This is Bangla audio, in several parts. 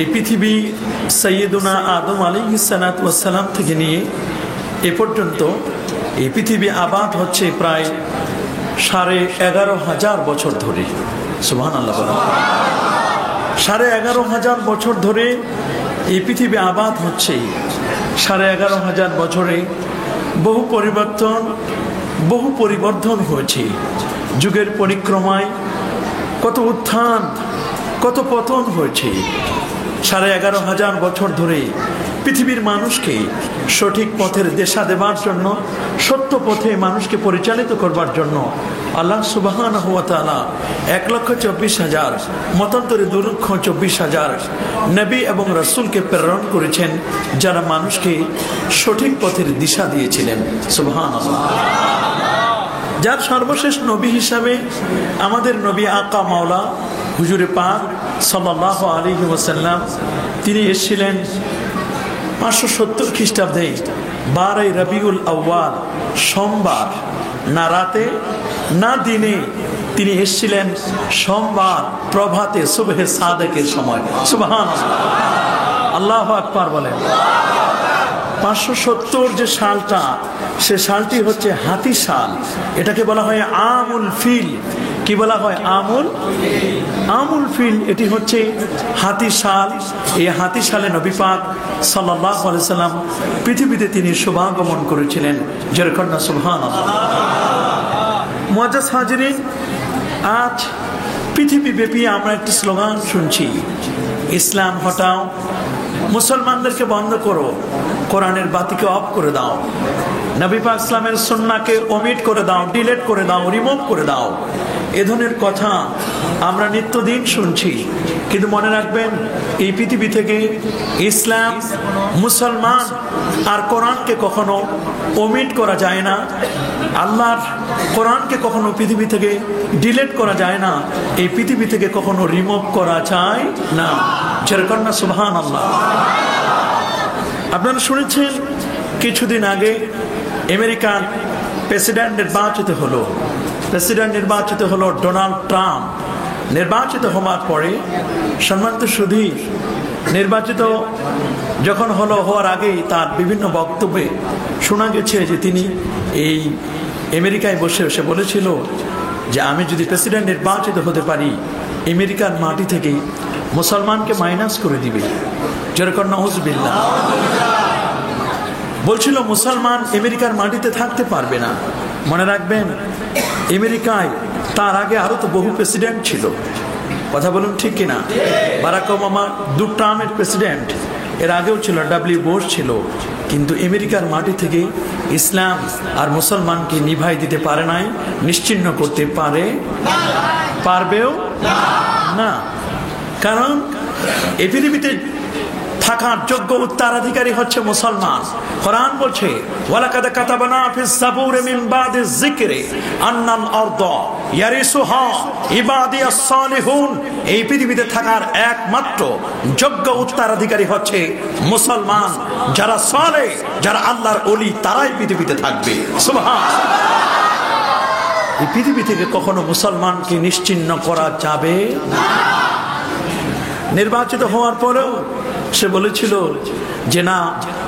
এই পৃথিবী সাইয়্যিদুনা আদম আলাইহিস সালাতু ওয়াস সালাম থেকে নিয়ে এ পর্যন্ত এই পৃথিবী আবাদ হচ্ছে প্রায় 11,500 বছর ধরে। সুবহানাল্লাহ। 11,500 বছর ধরে এই পৃথিবী আবাদ হচ্ছে। 11,500 বছরে বহু পরিবর্তন, বহু পরিবর্ধন হয়েছে। যুগের পরিক্রমায় কত উত্থান, কত পতন হয়েছে। 11,500 বছর ধরে পৃথিবীর মানুষকে সঠিক পথের দিশা দেওয়ার জন্য, সত্য পথে মানুষকে পরিচালিত করবার জন্য আল্লাহ সুবহানাহু ওয়া তাআলা 1,24,000 মতান্তরে 2,24,000 নবী এবং রাসূলকে প্রেরণ করেছেন, যারা মানুষকে সঠিক পথের দিশা দিয়েছিলেন। সুবহানাল্লাহ। যার সর্বশেষ নবী হিসাবে আমাদের নবী আকা মাওলা হুজুরে পাক সাল্লাল্লাহু আলাইহি ওয়াসাল্লাম, তিনি এসেছিলেন 570 খ্রিস্টাব্দে 12 রবিউল আউয়াল সোমবার, না রাতে না দিনে। তিনি এসেছিলেন সোমবার প্রভাতে, সুবহে সাদেকের সময়। সুবহানাল্লাহ, আল্লাহু আকবার বলেন। 570 যে সালটা, সে সালটি হচ্ছে হাতি সাল। এটাকে বলা হয় আমুল ফিল। কি বলা হয়? আমুল ফিল। এটি হচ্ছে হাতি সাল। এই হাতি সালে নবী পাক সাল্লাল্লাহু আলাইহি সাল্লাম পৃথিবীতে তিনি শুভাগমন করেছিলেন। যেরকম না সুবহানাল্লাহ। মুআজ্জাজ হাজিরিন, আজ পৃথিবীব্যাপী আমরা একটি স্লোগান শুনছি, ইসলাম হটাও, মুসলমানদেরকে বন্ধ করো, কোরআনের বাতিকে অফ করে দাও, নবী পাক ইসলামের সুন্নাহকে ওমিট করে দাও, ডিলিট করে দাও, রিমুভ করে দাও। এ ধরনের কথা আমরা নিত্যদিন শুনছি। কিন্তু মনে রাখবেন, এই পৃথিবী থেকে ইসলাম, মুসলমান আর কোরআনকে কখনো ওমিট করা যায় না। আল্লাহর কোরআনকে কখনো পৃথিবী থেকে ডিলিট করা যায় না। এই পৃথিবী থেকে কখনো রিমুভ করা যায় না। যেরকম না সুবহানাল্লাহ। আপনারা শুনেছেন কিছুদিন আগে আমেরিকার প্রেসিডেন্ট নির্বাচিত হলো ডোনাল্ড ট্রাম্প। নির্বাচিত হওয়ার পরে সম্মানিত সুধী, নির্বাচিত যখন হওয়ার আগেই তার বিভিন্ন বক্তব্যে শোনা গেছে যে তিনি এই আমেরিকায় বসে বলেছিল যে আমি যদি প্রেসিডেন্ট নির্বাচিত হতে পারি, আমেরিকার মাটি থেকে মুসলমানকে মাইনাস করে দিবে। যেরকম নাউজুবিল্লাহ। বলছিল মুসলমান আমেরিকার মাটিতে থাকতে পারবে না। মনে রাখবেন, আমেরিকায় তার আগে আরো তো বহু প্রেসিডেন্ট ছিল। কথা বলুন ঠিক কিনা? বারাক ওবামা 2 টার্মের প্রেসিডেন্ট, এর আগেও ছিল, ডব্লিউ বুশ ছিল। কিন্তু আমেরিকার মাটি থেকে ইসলাম আর মুসলমানকে নিভাই দিতে পারে নাই, নিশ্চিহ্ন করতে পারবেও না। কারণ এই পৃথিবীতে থাকার যোগ্য উত্তরাধিকারী হচ্ছে মুসলমান। কোরআন বলছে, ওয়ালাকাদ কাতাবনা ফিস যাবুরি মিন বাদিজ যিকরি আন্নাল আরদা ইয়ারিসুহা ইবাদিয়াস সালিহুন। এই পৃথিবীতে থাকার একমাত্র যোগ্য উত্তরাধিকারী হচ্ছে মুসলমান। যারা সালেহ, যারা আল্লাহর ওলি, তারাই পৃথিবীতে থাকবে। সুবহানাল্লাহ। এই পৃথিবী থেকে কখনো মুসলমানকে নিশ্চিহ্ন করা যাবে না। নির্বাচিত হওয়ার পরেও সে বলেছিল যে না,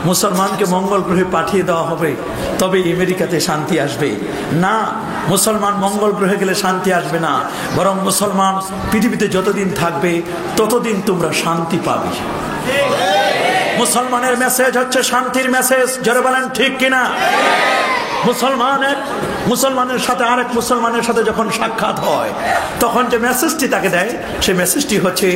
মুসলমানকে মঙ্গল গ্রহে পাঠিয়ে দেওয়া হবে, তবে আমেরিকাতে শান্তি আসবে। না, মুসলমান মঙ্গল গ্রহে গেলে শান্তি আসবে না, বরং মুসলমান পৃথিবীতে যতদিন থাকবে ততদিন তোমরা শান্তি পাবে। মুসলমানের মেসেজ হচ্ছে শান্তির মেসেজ। যারা বলেন ঠিক কিনা? মুসলমানের সাথে আরেক মুসলমানের সাথে যখন সাক্ষাৎ হয়, তখন যে মেসেজটি তাকে দেয়, সেই মেসেজটি হচ্ছে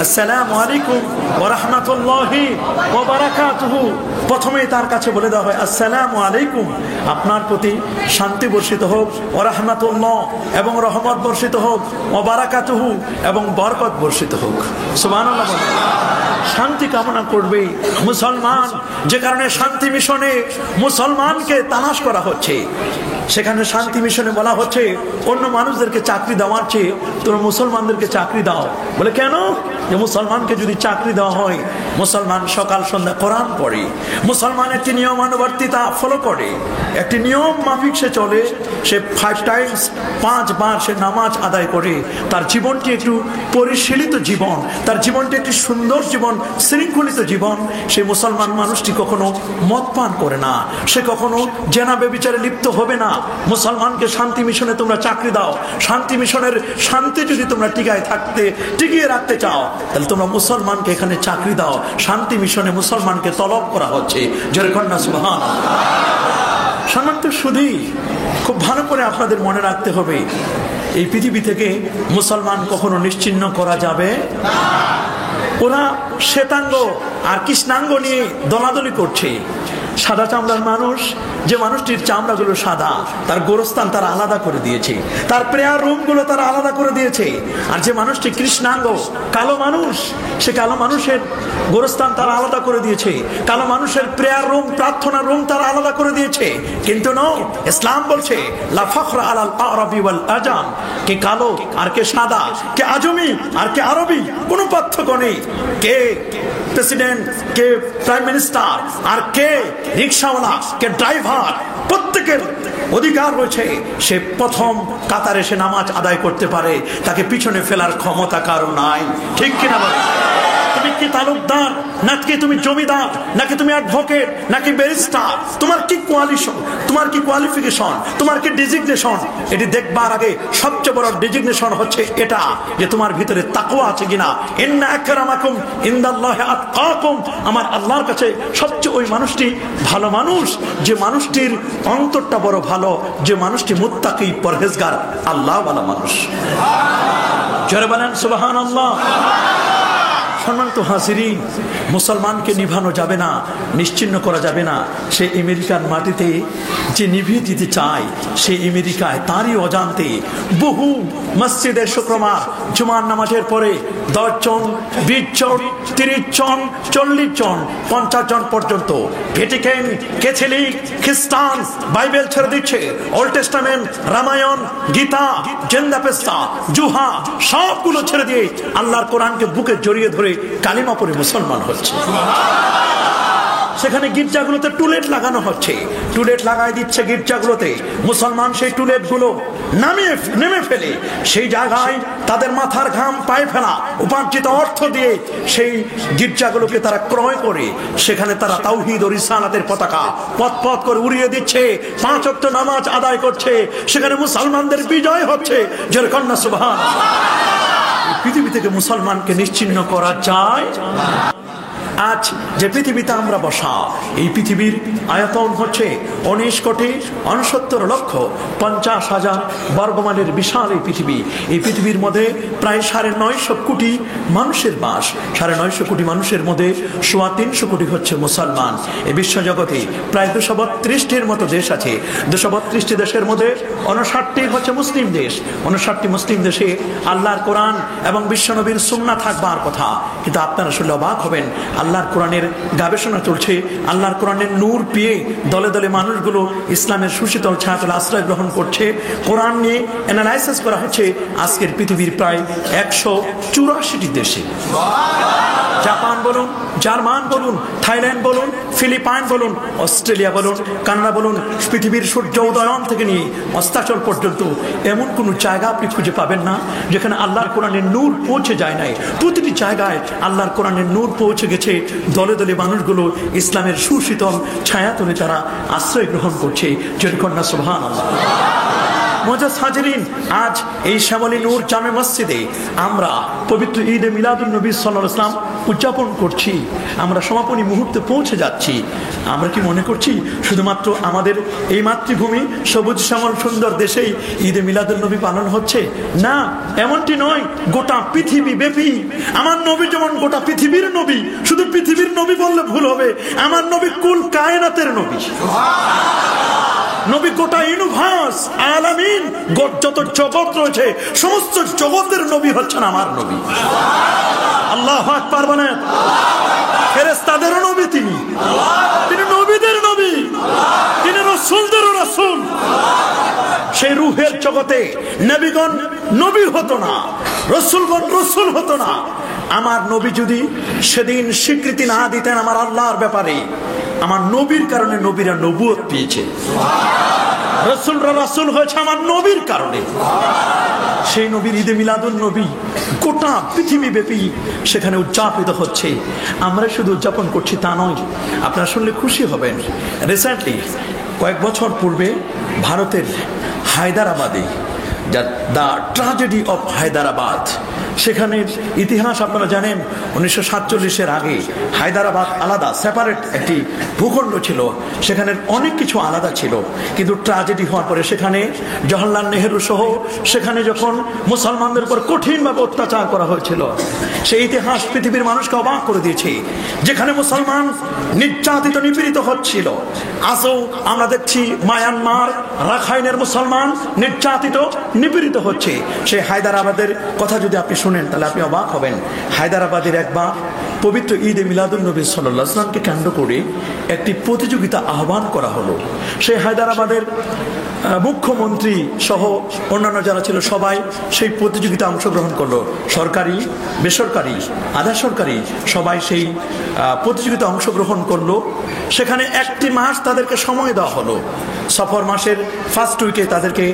আসসালামু আলাইকুম ওয়া রাহমাতুল্লাহি ওয়া বারাকাতুহু। প্রথমেই তার কাছে বলে দেওয়া হয় আসসালামু আলাইকুম, আপনার প্রতি শান্তি বর্ষিত হোক, ওয়া রাহমাতুল্লাহ, এবং রহমত বর্ষিত হোক, ওয়া বারাকাতুহু, এবং বরকত বর্ষিত হোক। সুবহানাল্লাহ। শান্তি কামনা করবে মুসলমান। যে কারণে শান্তি মিশনে মুসলমানকে তালাশ করা হচ্ছে। সেখানে শান্তি মিশনে বলা হচ্ছে, অন্য মানুষদেরকে চাকরি দেওয়ার চেয়ে তোমরা মুসলমানদেরকে চাকরি দাও। বলে কেন? যে মুসলমানকে যদি চাকরি দেওয়া হয়, মুসলমান সকাল সন্ধ্যা কোরআন পড়ে, মুসলমান একটি নিয়মানুবর্তিতা ফলো করে, একটি নিয়ম মাফিক সে চলে, সে 5 টাইমস 5 বার সে নামাজ আদায় করে, তার জীবনটি একটু পরিশীলিত জীবন, তার জীবনটি একটি সুন্দর জীবন, শৃঙ্খলিত জীবন। সেই মুসলমান মানুষটি কখনো মদ পান করে না, সে কখনো জেনা ব্যভিচারে লিপ্ত হবে না। মুসলমানকে শান্তি মিশনে তোমরা চাকরি দাও, শান্তি মিশনের শান্তি যদি তোমরা টিকিয়ে রাখতে চাও, তাহলে তোমরা মুসলমানকে এখানে চাকরি দাও। শান্তি মিশনে মুসলমানকে তলব করা হচ্ছে। জোরে কন্যা সুবহানাল্লাহ। সম্মানিত সুধী, খুব ভালো করে আপনাদের মনে রাখতে হবে, এই পৃথিবী থেকে মুসলমান কখনো নিশ্চিহ্ন করা যাবে না। ওরা শ্বেতাঙ্গ আর কৃষ্ণাঙ্গ নিয়ে দলাদলি করছে। সাদা চামড়ার মানুষ, যে মানুষটির চামড়াগুলো সাদা, তার গোরস্থান তারা আলাদা করে দিয়েছে, তার প্রেয়ার রুমগুলো তারা আলাদা করে দিয়েছে। আর যে মানুষটি কৃষ্ণাঙ্গ, কালো মানুষ, সে কালো মানুষের গোরস্থান তারা আলাদা করে দিয়েছে, কালো মানুষের প্রেয়ার রুম, প্রার্থনা রুম তারা আলাদা করে দিয়েছে। কিন্তু নো, ইসলাম বলছে লা ফখরা আলাল আরাবি ওয়াল আজাম, কে কালো আর কে সাদা, কে আজমি আর কে আরবি, কোনো পার্থক্য নেই। কে প্রেসিডেন্ট, কে প্রাইম মিনিস্টার, আর কে রিক্সাওয়ালা, কে ড্রাইভার, প্রত্যেকের অধিকার রয়েছে সে প্রথম কাতারে সে নামাজ আদায় করতে পারে, তাকে পিছনে ফেলার ক্ষমতা কারো নাই। ঠিক কিনা বলে? তুমি কি তালুকদার, নাকি তুমি জমিদার, নাকি তুমি অ্যাডভোকেট, নাকি ব্যারিস্টার, তোমার কি কোয়ালিফিকেশন, তোমার কি ডিজিগনেশন, এটি দেখবার আগে সবচেয়ে বড় ডিজিগনেশন হচ্ছে এটা, যে তোমার ভিতরে তাকওয়া আছে কিনা। ইন্না আকরামাকুম ইনদাল্লাহি আতকাকুম, আমার আল্লাহর কাছে সবচেয়ে ওই মানুষটি ভালো মানুষ, যে মানুষটির অন্তরটা বড় ভালো, যে মানুষটি মুত্তাকি, পরহেজগার, আল্লাহওয়ালা মানুষ। জোরে বলেন সুবহানাল্লাহ। সম্মানিত হাজিরিন, মুসলমানকে নিভানো যাবে না, নিশ্চিহ্ন করা যাবে না। সে আমেরিকার মাটিতে যে নিভিয়ে দিতে চায়, সে আমেরিকায় তারই অজান্তে বহু মসজিদে শুক্রবার জুমার নামাজের পরে 10 জন, 20 জন, 30 জন, 40 জন, 50 জন পর্যন্ত ভ্যাটিকান, ক্যাথলিক, খ্রিস্টান বাইবেল ছেড়ে দিচ্ছে। ওল্ড টেস্টামেন্ট, রামায়ণ, গীতা, জেন্দাপেস্তা, জুহা সবগুলো ছেড়ে দিয়ে আল্লাহর কোরআনকে বুকে জড়িয়ে ধরে কালিমা পড়ে মুসলমান হচ্ছে। সেখানে গির্জাগুলোতে টুলেট লাগানো হচ্ছে, টুলেট লাগাই দিচ্ছে গির্জাগুলোতে। মুসলমান সেই টুলেট গুলো নেমে ফেলে সেই জায়গায় তাদের মাথার ঘাম পায়ে ফেলা উপার্জিত অর্থ দিয়ে সেই গির্জাগুলোকে তারা ক্রয় করে সেখানে তারা তাওহীদ ও রিসালাতের পতাকা পথ করে উড়িয়ে দিচ্ছে। 5 ওয়াক্ত নামাজ আদায় করছে, সেখানে মুসলমানদের বিজয় হচ্ছে। জোরে কন্যা সুবহানাল্লাহ। পৃথিবী থেকে মুসলমানকে নিশ্চিহ্ন করা যায়। আজ যে পৃথিবীতে আমরা বসা, এই পৃথিবীর আয়তন হচ্ছে 19,69,50,000 বর্গমাইলের বিশাল এই পৃথিবী। এই পৃথিবীর মধ্যে প্রায় 950 কোটি মানুষের বাস। 950 কোটি মানুষের মধ্যে 325 কোটি হচ্ছে মুসলমান। এই বিশ্বজগতে প্রায় 232টির মতো দেশ আছে। 232টি দেশের মধ্যে 59টি হচ্ছে মুসলিম দেশ। 59টি মুসলিম দেশে আল্লাহর কোরআন এবং বিশ্বনবীর সুন্নাহ থাকবার কথা। কিন্তু আপনারা শুনলে অবাক হবেন, আল্লাহর কোরআনের গবেষণা চলছে, আল্লাহর কোরআনের নূর পেয়ে দলে দলে মানুষগুলো ইসলামের সুশীতল ছায়াতলে আশ্রয় গ্রহণ করছে। কোরআন নিয়ে অ্যানালাইসিস করা হচ্ছে আজকের পৃথিবীর প্রায় 184টি দেশে। জাপান বলুন, জার্মান বলুন, থাইল্যান্ড বলুন, ফিলিপাইন বলুন, অস্ট্রেলিয়া বলুন, কানাডা বলুন, পৃথিবীর সূর্য উদয়ন থেকে নিয়ে অস্তাচল পর্যন্ত এমন কোনো জায়গা আপনি খুঁজে পাবেন না যেখানে আল্লাহর কোরআনের নূর পৌঁছে যায় নাই। প্রতিটি জায়গায় আল্লাহর কোরআনের নূর পৌঁছে গেছে। দলে দলে মানুষগুলো ইসলামের সুশীতল ছায়াতলে তারা আশ্রয় গ্রহণ করছে। জোরে কন্যা সুবহানাল্লাহ। মুআজ্জাজ হাজিরিন, আজ এই শ্যামলী নূর জামে মসজিদে আমরা পবিত্র ঈদে মিলাদুন নবী সাল্লাল্লাহু আলাইহি ওয়াসাল্লাম উদযাপন করছি। আমরা সমাপনী মুহূর্তে পৌঁছে যাচ্ছি। আমরা কি মনে করছি শুধুমাত্র আমাদের এই মাতৃভূমি সবুজ শ্যামল সুন্দর দেশেই ঈদে মিলাদুন নবী পালন হচ্ছে? না, এমনটি নয়। গোটা পৃথিবী ব্যাপী আমার নবী যেমন গোটা পৃথিবীর নবী, শুধু পৃথিবীর নবী বললে ভুল হবে, আমার নবী কুল কায়নাতের নবী। নবী গোটা ইউনিভার্স, আলামিন, যত জগৎ রয়েছে সমস্ত জগতের নবী হচ্ছেন আমার নবী। আল্লাহু আকবার বলেন। ফেরেশতাদেরও নবী তিনি, তিনি নবীদের নবী, তিনি রাসূলদেরও রাসূল। সেই রূহের জগতে নবীগণ নবী হতো না, রাসূলগণ রাসূল হতো না। আমার নবী যদি সেদিন স্বীকৃতি না দিতেন আমার আল্লাহর ব্যাপারে, আমার নবীর কারণে নবীরা নবুয়ত পেয়েছে, রাসূলরা রাসূল হয়েছে আমার নবীর কারণে। সেই নবীর ঈদে মিলাদুন নবী গোটা পৃথিবী ব্যাপী সেখানে উদযাপিত হচ্ছে। আমরা শুধু উদযাপন করছি তা নয়, আপনারা শুনলে খুশি হবেন। রিসেন্টলি কয়েক বছর পূর্বে ভারতের হায়দ্রাবাদে, দ্য ট্র্যাজেডি অফ হায়দ্রাবাদ, সেখানের ইতিহাস আপনারা জানেন। 1947-এর আগে হায়দ্রাবাদ আলাদা সেপারেট একটি ভূখণ্ড ছিল, সেখানের অনেক কিছু আলাদা ছিল। কিন্তু ট্র্যাজেডি হওয়ার পরে সেখানে জওহরলাল নেহেরু সহ সেখানে যখন মুসলমানদের উপর কঠিনভাবে অত্যাচার করা হয়েছিল, সেই ইতিহাস পৃথিবীর মানুষকে অবাক করে দিয়েছে। যেখানে মুসলমান নির্যাতিত নিপীড়িত হচ্ছিল, আজও আমরা দেখছি মায়ানমার রাখাইনের মুসলমান নির্যাতিত নিপীড়িত হচ্ছে। সেই হায়দ্রাবাদের কথা যদি আপনি শুনেন তাহলে আপনি অবাক হবেন। হায়দ্রাবাদের একবার পবিত্র ঈদে মিলাদুন নবী সাল্লাল্লাহু আলাইহি ওয়াসাল্লামকে কেন্দ্র করে একটি প্রতিযোগিতা আহ্বান করা হলো। সেই হায়দ্রাবাদের মুখ্যমন্ত্রী সহ অন্যান্য যারা ছিল সবাই সেই প্রতিযোগিতা অংশগ্রহণ করলো। সরকারি, বেসরকারি, আধা সরকারি সবাই সেই প্রতিযোগিতা অংশগ্রহণ করলো। সেখানে একটি মাস তাদেরকে সময় দেওয়া হলো। সফর মাসের ফার্স্ট উইকে তাদেরকে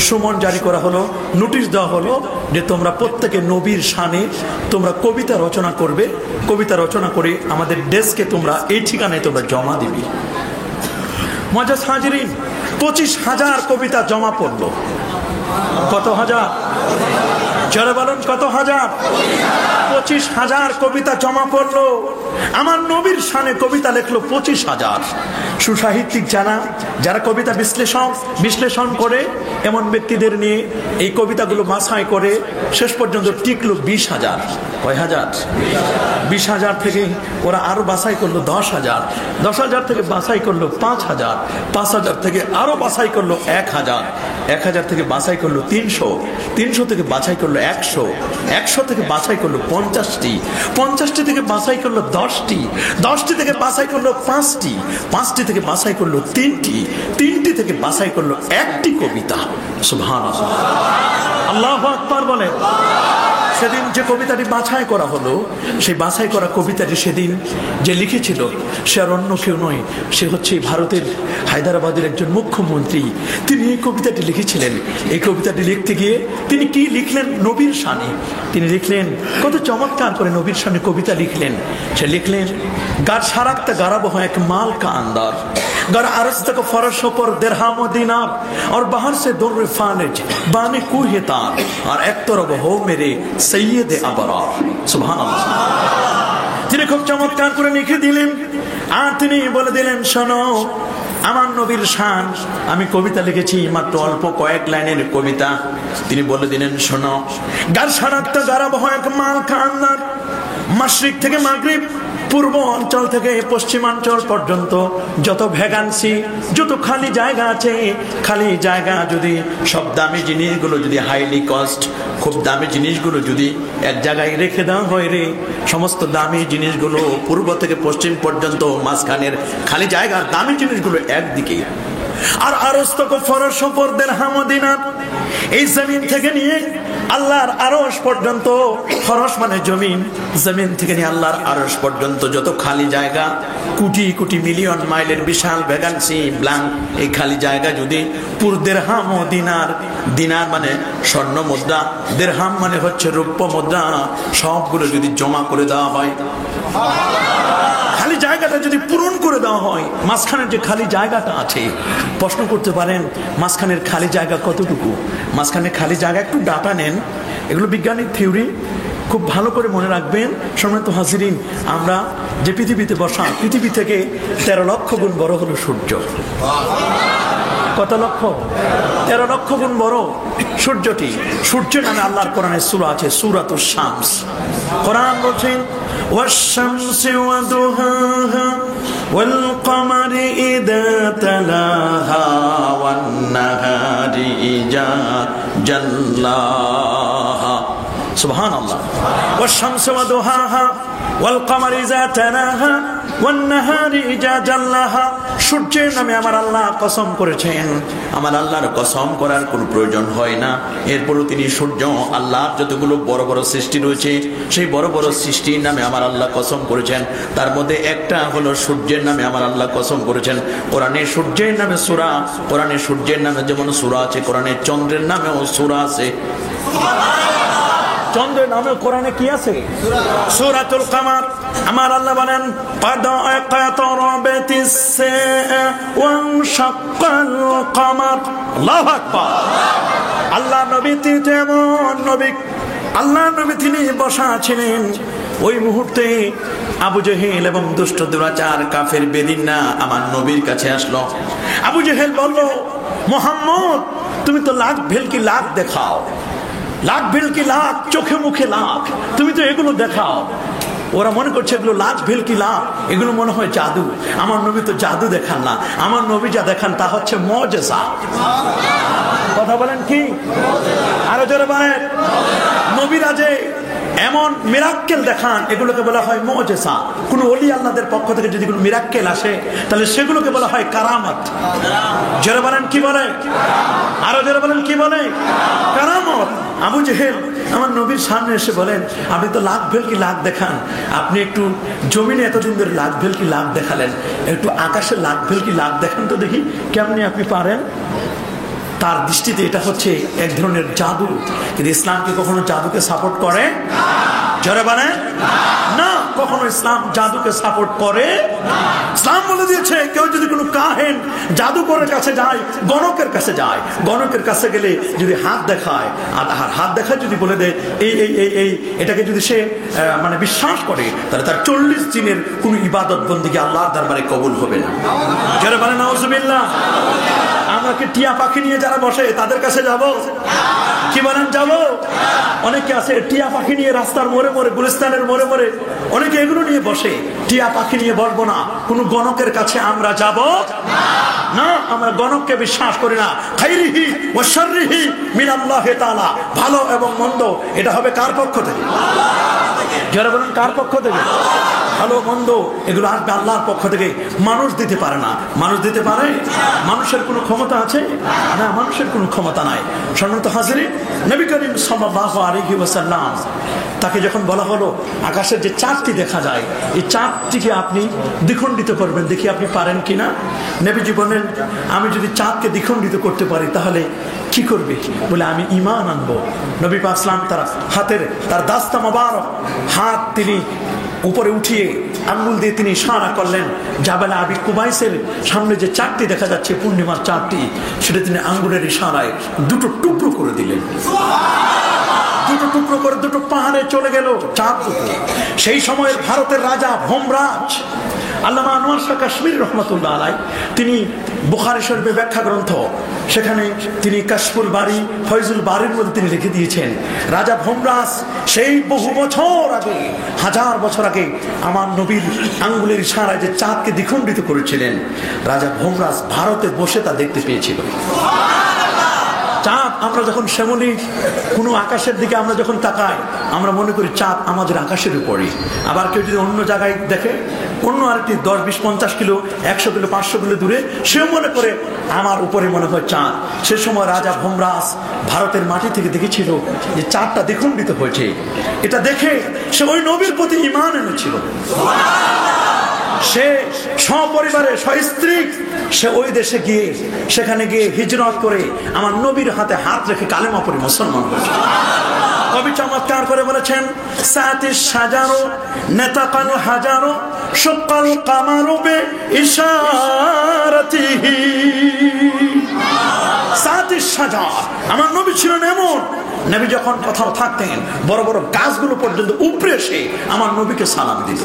সুমন জারি করা হলো, নোটিশ দেওয়া হলো যে তোমরা প্রত্যেকে নবীর শানে তোমরা কবিতা রচনা করবে, কবিতা রচনা করে আমাদের ডেস্কে তোমরা এই ঠিকানায় তোমরা জমা দিবি। মুআজ্জাজ হাজিরিন, 25,000 কবিতা জমা পড়লো। কত হাজার? জোরে বলুন, কত হাজার? 25,000 কবিতা জমা পড়লো। আমার নবীর শানে কবিতা লিখলো 25,000। সুসাহিত্যিক যারা কবিতা বিশ্লেষণ করে এমন ব্যক্তিদের নিয়ে এই কবিতাগুলো বাছাই করে শেষ পর্যন্ত টিকলো 20,000। কয় হাজার? 20,000 থেকে ওরা আরো বাছাই করলো 10,000, 10,000 থেকে বাছাই করলো 5,000, 5,000 থেকে আরো বাছাই করলো 1,000, 1,000 থেকে বাছাই করলো 300, 300 থেকে বাছাই করলো 100, 100 থেকে বাছাই করলো 50টি, 50টি থেকে বাছাই করলো 10টি, 10টি থেকে বাছাই করলো 5টি, 5টি থেকে বাছাই করলো 3টি, 3টি থেকে বাছাই করলো 1টি কবিতা। সুবহানাল্লাহ, আল্লাহু আকবার বলেন। সেদিন যে কবিতাটি বাছাই করা হলো, সেই বাছাই করা কবিতাটি সেদিন যে লিখেছিল সে আর অন্য কেউ নয়, সে হচ্ছে ভারতের হায়দ্রাবাদের একজন মুখ্যমন্ত্রী। তিনি এই কবিতাটি লিখেছিলেন। এই কবিতাটি লিখতে গিয়ে তিনি কি লিখলেন? নবীর শানে তিনি লিখলেন। কত চমৎকার করে নবীর শানে কবিতা লিখলেন। সে লিখলেন, গার সারাক্তা গারাবো এক মাল কা আন্দার, गर अरस तक फरशों पर दिरहम दिनार और बाहर से दुर्र फानिज बाने कूहे तार और एक तरफ हो मेरे सैयद अबरार। सुभान अल्लाह। তিনি খুব চমৎকার করে লিখে দিলেন আর তিনি বলে দিলেন, শোনো আমার নবীর শান, আমি কবিতা লিখেছি মাত্র অল্প কয়েক লাইনের কবিতা। তিনি বলে দিলেন, শোনো, গার সারাক্তা গারাবো এক মাল কা আন্দার, মাশরিক থেকে মাগরিব, পূর্ব অঞ্চল থেকে পশ্চিমাঞ্চল পর্যন্ত যত ভ্যাকান্সি, যত খালি জায়গা আছে, খালি জায়গা যদি সব দামি জিনিসগুলো যদি হাইলি কস্ট, খুব দামি জিনিসগুলো যদি এক জায়গায় রেখে দেওয়া হয় রে, সমস্ত দামি জিনিসগুলো পূর্ব থেকে পশ্চিম পর্যন্ত মাঝখানের খালি জায়গার দামি জিনিসগুলো একদিকে, আর আরস্তক ফরশ উপর দিরহাম দিনার, এই জমিন থেকে নিয়ে আল্লাহর আরশ পর্যন্ত, ফরশ মানে জমিন, জমিন থেকে নিয়ে আল্লাহর আরশ পর্যন্ত যত খালি জায়গা, কোটি কোটি মিলিয়ন মাইলের বিশাল ভ্যাকান্সি ব্ল্যাঙ্ক, এই খালি জায়গা যদি পুর দিরহাম ও দিনার, দিনার মানে স্বর্ণ মুদ্রা, দিরহাম মানে হচ্ছে রৌপ্য মুদ্রা, সবগুলো যদি জমা করে দেওয়া হয়, খালি জায়গাটা যদি পূরণ করে দেওয়া হয়, মাঝখানের যে খালি জায়গাটা আছে, প্রশ্ন করতে পারেন মাঝখানের খালি জায়গা কতটুকু? মাঝখানে খালি জায়গা, একটু ডাটা নেন, এগুলো বিজ্ঞানিক থিওরি, খুব ভালো করে মনে রাখবেন। সম্মানিত হাজিরিন, আমরা যে পৃথিবীতে বসা, পৃথিবী থেকে 13 লক্ষ গুণ বড় হলো সূর্য। কত লক্ষ? 13 লক্ষ গুণ বড় সূর্যটি। সূর্য নামে আল্লাহর কোরআনে সূরা আছে, সূরাতুশ শামস। কোরআন বলছেন, ওয়াশ-শামসি ওয়া দুহাহা ওয়াল কমারি ইযা তালাহা ওয়ান নাহারি ইযা জাল্লাহা। সুবহানাল্লাহ। ওয়াশ-শামসি ওয়া দুহাহা ওয়াল কমারি ইযা তালাহা ওয়ান-নাহারি ইযা জাল্লাহা, সূর্যের নামে আমার আল্লাহ কসম করেছেন। আমার আল্লাহর কসম করার কোনো প্রয়োজন হয় না। এরপরও তিনি সূর্য, আল্লাহর যতগুলো বড় বড় সৃষ্টি রয়েছে সেই বড় বড় সৃষ্টির নামে আমার আল্লাহ কসম করেছেন। তার মধ্যে একটা হলো সূর্যের নামে আমার আল্লাহ কসম করেছেন। কোরআনে সূর্যের নামে সূরা, কোরআনে সূর্যের নামে যেমন সূরা আছে, কোরআনে চন্দ্রের নামেও সূরা আছে। চন্দ্রের নামে কোরআনে কি আছে? সূরাতুল কামার। আমার আল্লাহ বলেন قد اقتربت الساعة وانشق القمر। আল্লাহু আকবার। আল্লাহ নবী তিনি যেমন নবী, আল্লাহ নবী তিনি বসা ছিলেন, ওই মুহূর্তে আবু জেহেল এবং দুষ্ট দুরাচার কাফের বেদিনা আমার নবীর কাছে আসলো। আবু জেহেল বলল, মুহাম্মদ তুমি তো লাখ ভেলকি লাখ দেখাও, লাখ ভেলকি লাখ, চোখে মুখে লাখ, তুমি তো এগুলো দেখাও। ওরা মনে করছে এগুলো লাখ ভেলকি লাখ, এগুলো মনে হয় জাদু। আমার নবী তো জাদু দেখান না, আমার নবী যা দেখান তা হচ্ছে মুজিজা। কথা বলেন কি? আরো জোরে বলেন। নবীরা যে এমন মিরাক্কেল দেখান, এগুলোকে বলা হয় মুজিজা। কোন ওলি আল্লাহদের পক্ষ থেকে যদি কোনো মিরাক্কেল আসে তাহলে সেগুলোকে বলা হয় কারামত। জোরে বলেন কি বলে? আরো জোরে বলেন কি বলে? কারামত। আবু জেহেল আমার নবীর সামনে এসে বলেন, আপনি তো লাখ ভেলকি লাখ দেখান, আপনি একটু জমিনে এতদিন ধরে লাখ ভেলকি লাখ দেখালেন, একটু আকাশে লাখ ভেলকি লাখ দেখান তো দেখি কেমনি আপনি পারেন। তার দৃষ্টিতে এটা হচ্ছে এক ধরনের জাদু। কিন্তু ইসলাম কি কখনো জাদুকে সাপোর্ট করে? জোরে বলেন না, কখনো ইসলাম জাদুকে সাপোর্ট করে? ইসলাম বলে দিয়েছে কেউ যদি কোনো কাহেন জাদুকরের কাছে যায়, গণকের কাছে যায়, গণকের কাছে গেলে যদি হাত দেখায়, আর হাত দেখায় যদি বলে দেয় এই এই এই এই এটাকে যদি সে মানে বিশ্বাস করে, তাহলে তার 40 দিনের কোনো ইবাদত বন্দেগী আল্লাহর দরবারে কবুল হবে না। জোরে বলেন নাউজুবিল্লাহ। আমরা কি টিয়া পাখি নিয়ে যারা বসে তাদের কাছে যাব? কি বলেন যাব? অনেকে আছে টিয়া পাখি নিয়ে রাস্তার মোড়ে মোড়ে, গুলিস্তানের মোড়ে মোড়ে অনেকে এগুলো নিয়ে বসে। টিয়া পাখি নিয়ে বসবো না, কোন গণকের কাছে আমরা যাব না। আমরা গণককে বিশ্বাস করি না। খাইরিহি ওয়া শাররিহি মিনাল্লাহি তাআলা, ভালো এবং মন্দ এটা হবে কার পক্ষ থেকে? যারা বলেন কার পক্ষ থেকে? ভালো মন্দ এগুলো আসবে আল্লাহর পক্ষ থেকে। মানুষ দিতে পারে না। মানুষ দিতে পারে? মানুষের কোনো ক্ষমতা আছে না, মানুষের কোনো ক্ষমতা নাই। সম্মানিত হাজিরিন, নবী করিম সাল্লাল্লাহু আলাইহি ওয়াসাল্লাম তাকে যখন বলা হলো আকাশের যে চাঁদটি দেখা যায়, এই চাঁদটিকে আপনি দ্বিখণ্ডিত করবেন, দেখি আপনি পারেন কিনা। নবীজি বলেন, আমি যদি চাঁদকে দ্বিখণ্ডিত করতে পারি তাহলে কি করবে? বলে আমি ঈমান আনবো। নবী পাক সাল্লাল্লাহু আলাইহি ওয়াসাল্লাম হাতের তার দাস্তা মোবারক হাত তিনি উপরে উঠিয়ে আঙ্গুল দিয়ে তিনি ইশারা করলেন, জাবাল আবি কুবাইসের সামনে যে চাঁদটি দেখা যাচ্ছে পূর্ণিমার চাঁদটি, সেটা তিনি আঙ্গুলের ইশারায় দুটো টুকরো করে দিলেন। দুটো টুকরো করে দুটো পাহাড়ে চলে গেল চাঁদ দুটো। সেই সময়ের ভারতের রাজা ভোমরাজ আল্লামা আনোয়ার শাহ কাশ্মীর রহমতুল্লাহ আলাই, তিনি বুখারী শরীফের ব্যাখ্যা গ্রন্থ, সেখানে তিনি কাশফুল বাড়ি, ফয়জুল বাড়ির মধ্যে তিনি লিখে দিয়েছেন, রাজা ভোমরাজ সেই বহু বছর আগে, 1000 বছর আগে আমার নবীর আঙ্গুলের ইশারায় যে চাঁদকে দ্বিখণ্ডিত করেছিলেন, রাজা ভোমরাজ ভারতে বসে তা দেখতে পেয়েছিল। চাঁদ, আমরা যখন শ্যামলী কোনো আকাশের দিকে আমরা যখন তাকাই, আমরা মনে করি চাঁদ আমাদের আকাশের উপরে। আবার কেউ যদি অন্য জায়গায় দেখে, অন্য আরেকটি 10, 20, 50 কিলো, 100 কিলো, 500 কিলো দূরে, সেও মনে করে আমার উপরে মনে হয় চাঁদ। সে সময় রাজা ভোমরাজ ভারতের মাটি থেকে দেখেছিল যে চাঁদটা দ্বিখণ্ডিত হয়েছে। এটা দেখে সে ওই নবীর প্রতি ঈমান এনেছিল। সে সপরিবারে সস্ত্রী সে ওই দেশে গিয়ে, সেখানে গিয়ে হিজরত করে আমার নবীর হাতে হাত রেখে কালেমা পড়ে মুসলমান হয়েছে। কবি চমৎকার করে বলেছেন, সাতিশ সাজারো নেতাকাল হাজারো সুকাল কামারো বে ইশারাতিহি। সাতিশ সাজার, আমার নবী ছিলেন এমন, নবী যখন কোথাও থাকতেন বড় বড় গাছগুলো পর্যন্ত উপরে এসে আমার নবীকে সালাম দিত।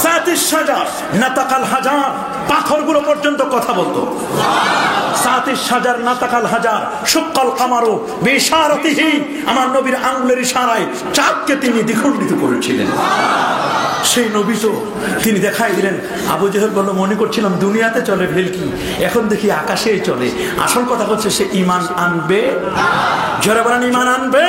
সাতিশ সাজার নাতাকাল হাজার, পাথরগুলো পর্যন্ত কথা বলতো। সাতিশ সাজার নাতাকাল হাজার সুকাল কামারো বে ইশারাতিহি, আমার নবীর আঙ্গুলের ইশারায় চাঁদকে তিনি দ্বিখণ্ডিত করেছিলেন। সেই নবী তো তিনি দেখাই দিলেন। আবু জেহেল বলল, মনে করছিলাম দুনিয়াতে চলে ভেলকি, এখন দেখি আকাশেই চলে। আসল কথা হচ্ছে সে ঈমান আনবে। জোরে বলেন ঈমান আনবে।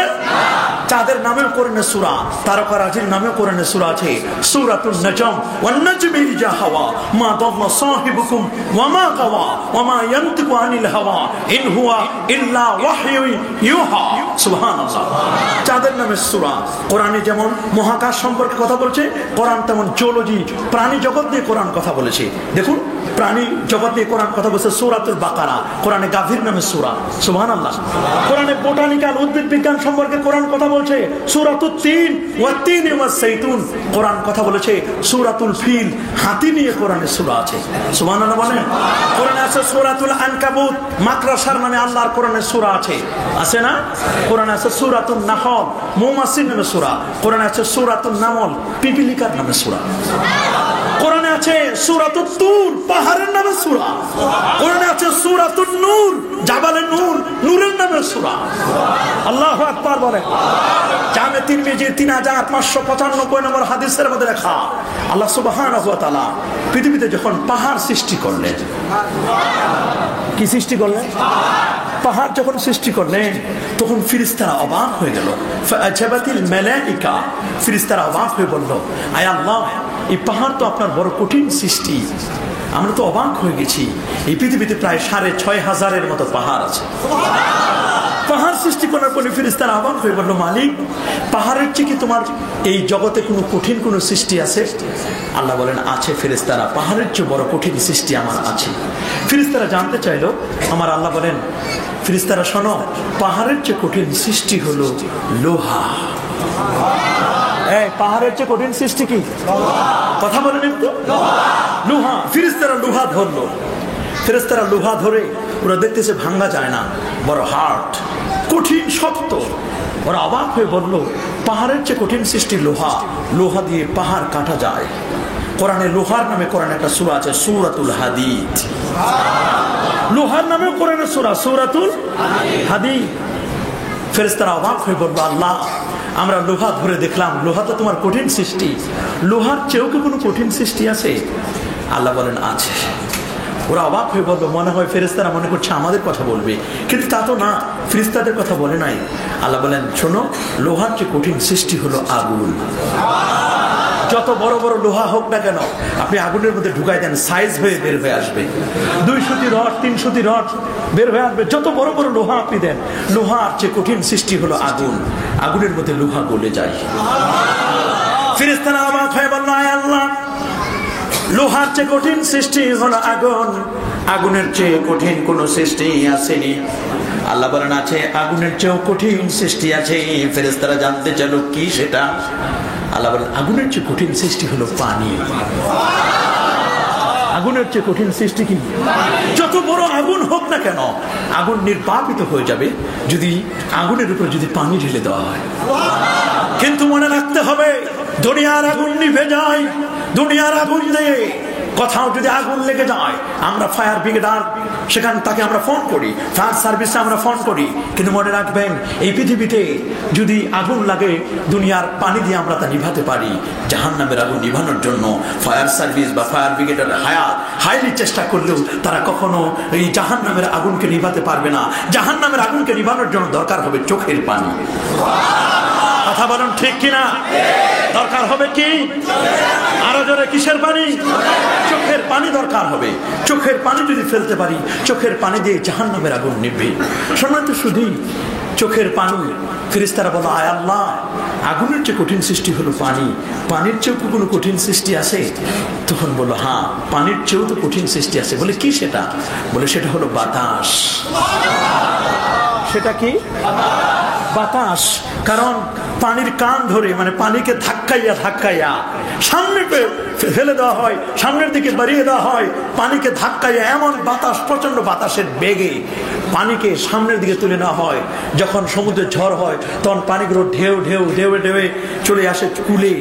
চাঁদের নামেও কোরআনে সূরা, তারকারাজির নামেও কোরআনে সূরা আছে। সূরাতুন নাজম, ওয়ান নাজমি ইযা হাওয়া, মা দাল্লা সাহিবুকুম ওয়া মা গাওয়া, ওয়া মা ইয়ানতিকু আনিল হাওয়া, ইন হুয়া ইল্লা ওয়াহয়ু ইউহা। সুবহানাল্লাহ। চাঁদের নামে সূরা। কোরআনে যেমন মহাকাশ সম্পর্কে কথা বলছে, কোরআন তেমন জিওলজি, প্রাণী জগৎ নিয়ে কোরআন কথা বলেছে। দেখুন, প্রাণী জগৎ নিয়ে কোরআন কথা বলছে সূরাতুল বাকারা, কোরআনে গাভীর নামে সূরা। সুবহানাল্লাহ। কোরআনে বোটানিক্যাল উদ্ভিদ বিজ্ঞান সম্পর্কে কোরআন কথা বলছে সূরাতুত তিন ওয়া তিন ওয়া সাইতুন। কোরআন কথা বলেছে সূরাতুল ফিল, হাতি নিয়ে কোরআনে সূরা আছে। সুবহানাল্লাহ বলেন। কোরআনে আছে সূরাতুল আনকাবুত, মাকড়সার নামে আল্লাহর কোরআনে সূরা আছে, আছে না? কোরআনে আছে সূরাতুন নাহল, মৌমাছির নামে সূরা। কোরআনে আছে সূরাতুন নামল, পিপিলিকার নামে সূরা। কোরআনে আছে সূরাতুত তুর, পাহাড়ের নামে সূরা। কোরআনে আছে সূরাতুন নূর, জাবালে নূর, নূরের নামে সূরা। আল্লাহু আকবার বলেন। জামে তিরমিজি 3595 নম্বর হাদিসের মধ্যে লেখা, আল্লাহ সুবহানাহু ওয়া তাআলা পৃথিবীতে যখন পাহাড় সৃষ্টি করলেন, কি সৃষ্টি করলেন? পাহাড় যখন সৃষ্টি করলেন তখন ফেরেশতারা অবাক হয়ে গেল। ফাআজাবাতিল মালাইকা, ফেরেশতারা অবাক হয়ে বলল, আয় আল্লাহ, এই পাহাড় তো আপনার বড় কঠিন সৃষ্টি, আমরা তো অবাক হয়ে গেছি। এই পৃথিবীতে প্রায় 6500-এর মতো পাহাড় আছে। পাহাড় সৃষ্টি করার পরে ফেরেশতারা অবাক হয়ে বলল, মালিক, পাহাড়ের চেয়ে কি তোমার এই জগতে কোনো কঠিন কোনো সৃষ্টি আছে? আল্লাহ বলেন, আছে ফেরেশতারা, পাহাড়ের চেয়ে বড় কঠিন সৃষ্টি আমার আছে। ফেরেশতারা জানতে চাইলো, আমার আল্লাহ বলেন, ফেরেশতারা শোনো, পাহাড়ের চেয়ে কঠিন সৃষ্টি হলো লোহা। পাহাড়ের চেয়ে কঠিন সৃষ্টি কি? কথা বলেন একটু। লোহা। ফেরেশতারা লোহা ধরলো। ফেরেশতারা লোহা ধরে ওরা দেখতেছে ভাঙা যায় না, বড় হার্ড, কঠিন, শক্ত। ওরা অবাক হয়ে বলল, পাহাড়ের চেয়ে কঠিন সৃষ্টি লোহা, লোহা দিয়ে পাহাড় কাটা যায়। কোরআনে লোহার নামে কোরআনে একটা সূরা আছে, সূরাতুল হাদিদ। লোহার নামে কোরআনে সূরা, সূরাতুল হাদিদ। ফেরেশতারা অবাক হয়ে বলল, আল্লাহ, আমরা লোহা ধরে দেখলাম, লোহা তো তোমার কঠিন সৃষ্টি, লোহার চেয়েও কি কোনো কঠিন সৃষ্টি আছে? আল্লাহ বলেন, আছে। ওরা অবাক হয়ে বলল, মনে হয় ফেরেশতারা মনে করছে আমাদের কথা বলবে, কিন্তু তা তো না, ফেরেশতাদের কথা বলে নাই। আল্লাহ বলেন, শোনো, লোহার চেয়ে কঠিন সৃষ্টি হলো আগুন। যত বড় বড় লোহা হোক না কেন, আপনি আগুনের মধ্যে ঢুকাই দেন, সাইজ হয়ে বের হয়ে আসবে, 200টি রড 300টি রড বের হয়ে আসবে। যত বড় বড় লোহা আপনি দেন, লোহার চেয়ে কঠিন সৃষ্টি হলো আগুন, আগুনের মধ্যে লোহা গলে যায়। ফেরেশতারা অবাক হয়ে বলল, আয় আল্লাহ, লোহার চেয়ে কঠিন সৃষ্টি হলো আগুন, আগুনের চেয়ে কঠিন কোন সৃষ্টি আসেনি। আল্লাহ বলেন, আছে, আগুনের চেয়েও কঠিন সৃষ্টি আছে। ফেরেশতারা জানতে চাইল কি সেটা? আল্লাহ বলেন, আগুনের চেয়ে কঠিন সৃষ্টি হলো পানি। আগুনের চেয়ে কঠিন সৃষ্টি কি? যত বড় আগুন হোক না কেন, আগুন নির্বাপিত হয়ে যাবে যদি আগুনের উপর যদি পানি ঢেলে দেওয়া হয়। কিন্তু মনে রাখতে হবে, দুনিয়ার আগুন নিভে যায়, দুনিয়ার আগুন দিয়ে কোথাও যদি আগুন লেগে যায়, আমরা ফায়ার ব্রিগেডার, সেখানে তাকে আমরা ফোন করি, ফায়ার সার্ভিসে আমরা ফোন করি। কিন্তু মনে রাখবেন, এই পৃথিবীতে যদি আগুন লাগে, দুনিয়ার পানি দিয়ে আমরা তা নিভাতে পারি। জাহান্নামের আগুন নিভানোর জন্য ফায়ার সার্ভিস বা ফায়ার ব্রিগেডের হাইলি চেষ্টা করলেও তারা কখনো এই জাহান্নামের আগুনকে নিভাতে পারবে না। জাহান্নামের আগুনকে নিভানোর জন্য দরকার হবে চোখের পানি। কথা বলুন ঠিক কিনা? দরকার হবে কি? আরো জোরে, কিসের পানি? চোখের পানি দরকার হবে। চোখের পানি যদি ফেলতে পারি, চোখের পানি দিয়ে জাহান্নামের আগুন নিভবে। শোনা তো শুধু চোখের পানি। ফেরেশতারা বলো, আয় আল্লাহ, আগুনের চেয়ে কঠিন সৃষ্টি হলো পানি, পানির চেয়েও কি কোনো কঠিন সৃষ্টি আছে? তখন বললো, হ্যাঁ, পানির চেয়েও তো কঠিন সৃষ্টি আছে। বলে, কি সেটা? বলে, সেটা হলো বাতাস। সেটা কি? বাতাস। কারণ পানির কান ধরে, মানে পানিকে ধাক্কাইয়া ধাক্কাইয়া সামনে ফেলে দেওয়া হয়, সামনের দিকে বাড়িয়ে দেওয়া হয়, পানিকে ধাক্কাইয়া এমন বাতাস, প্রচন্ড বাতাসের বেগে পানিকে সামনের দিকে তুলে নেওয়া হয়। যখন সমুদ্রের ঝড় হয়, তখন পানিগুলো ঢেউ ঢেউ ঢেউে ঢেউে চলে আসে কুলে।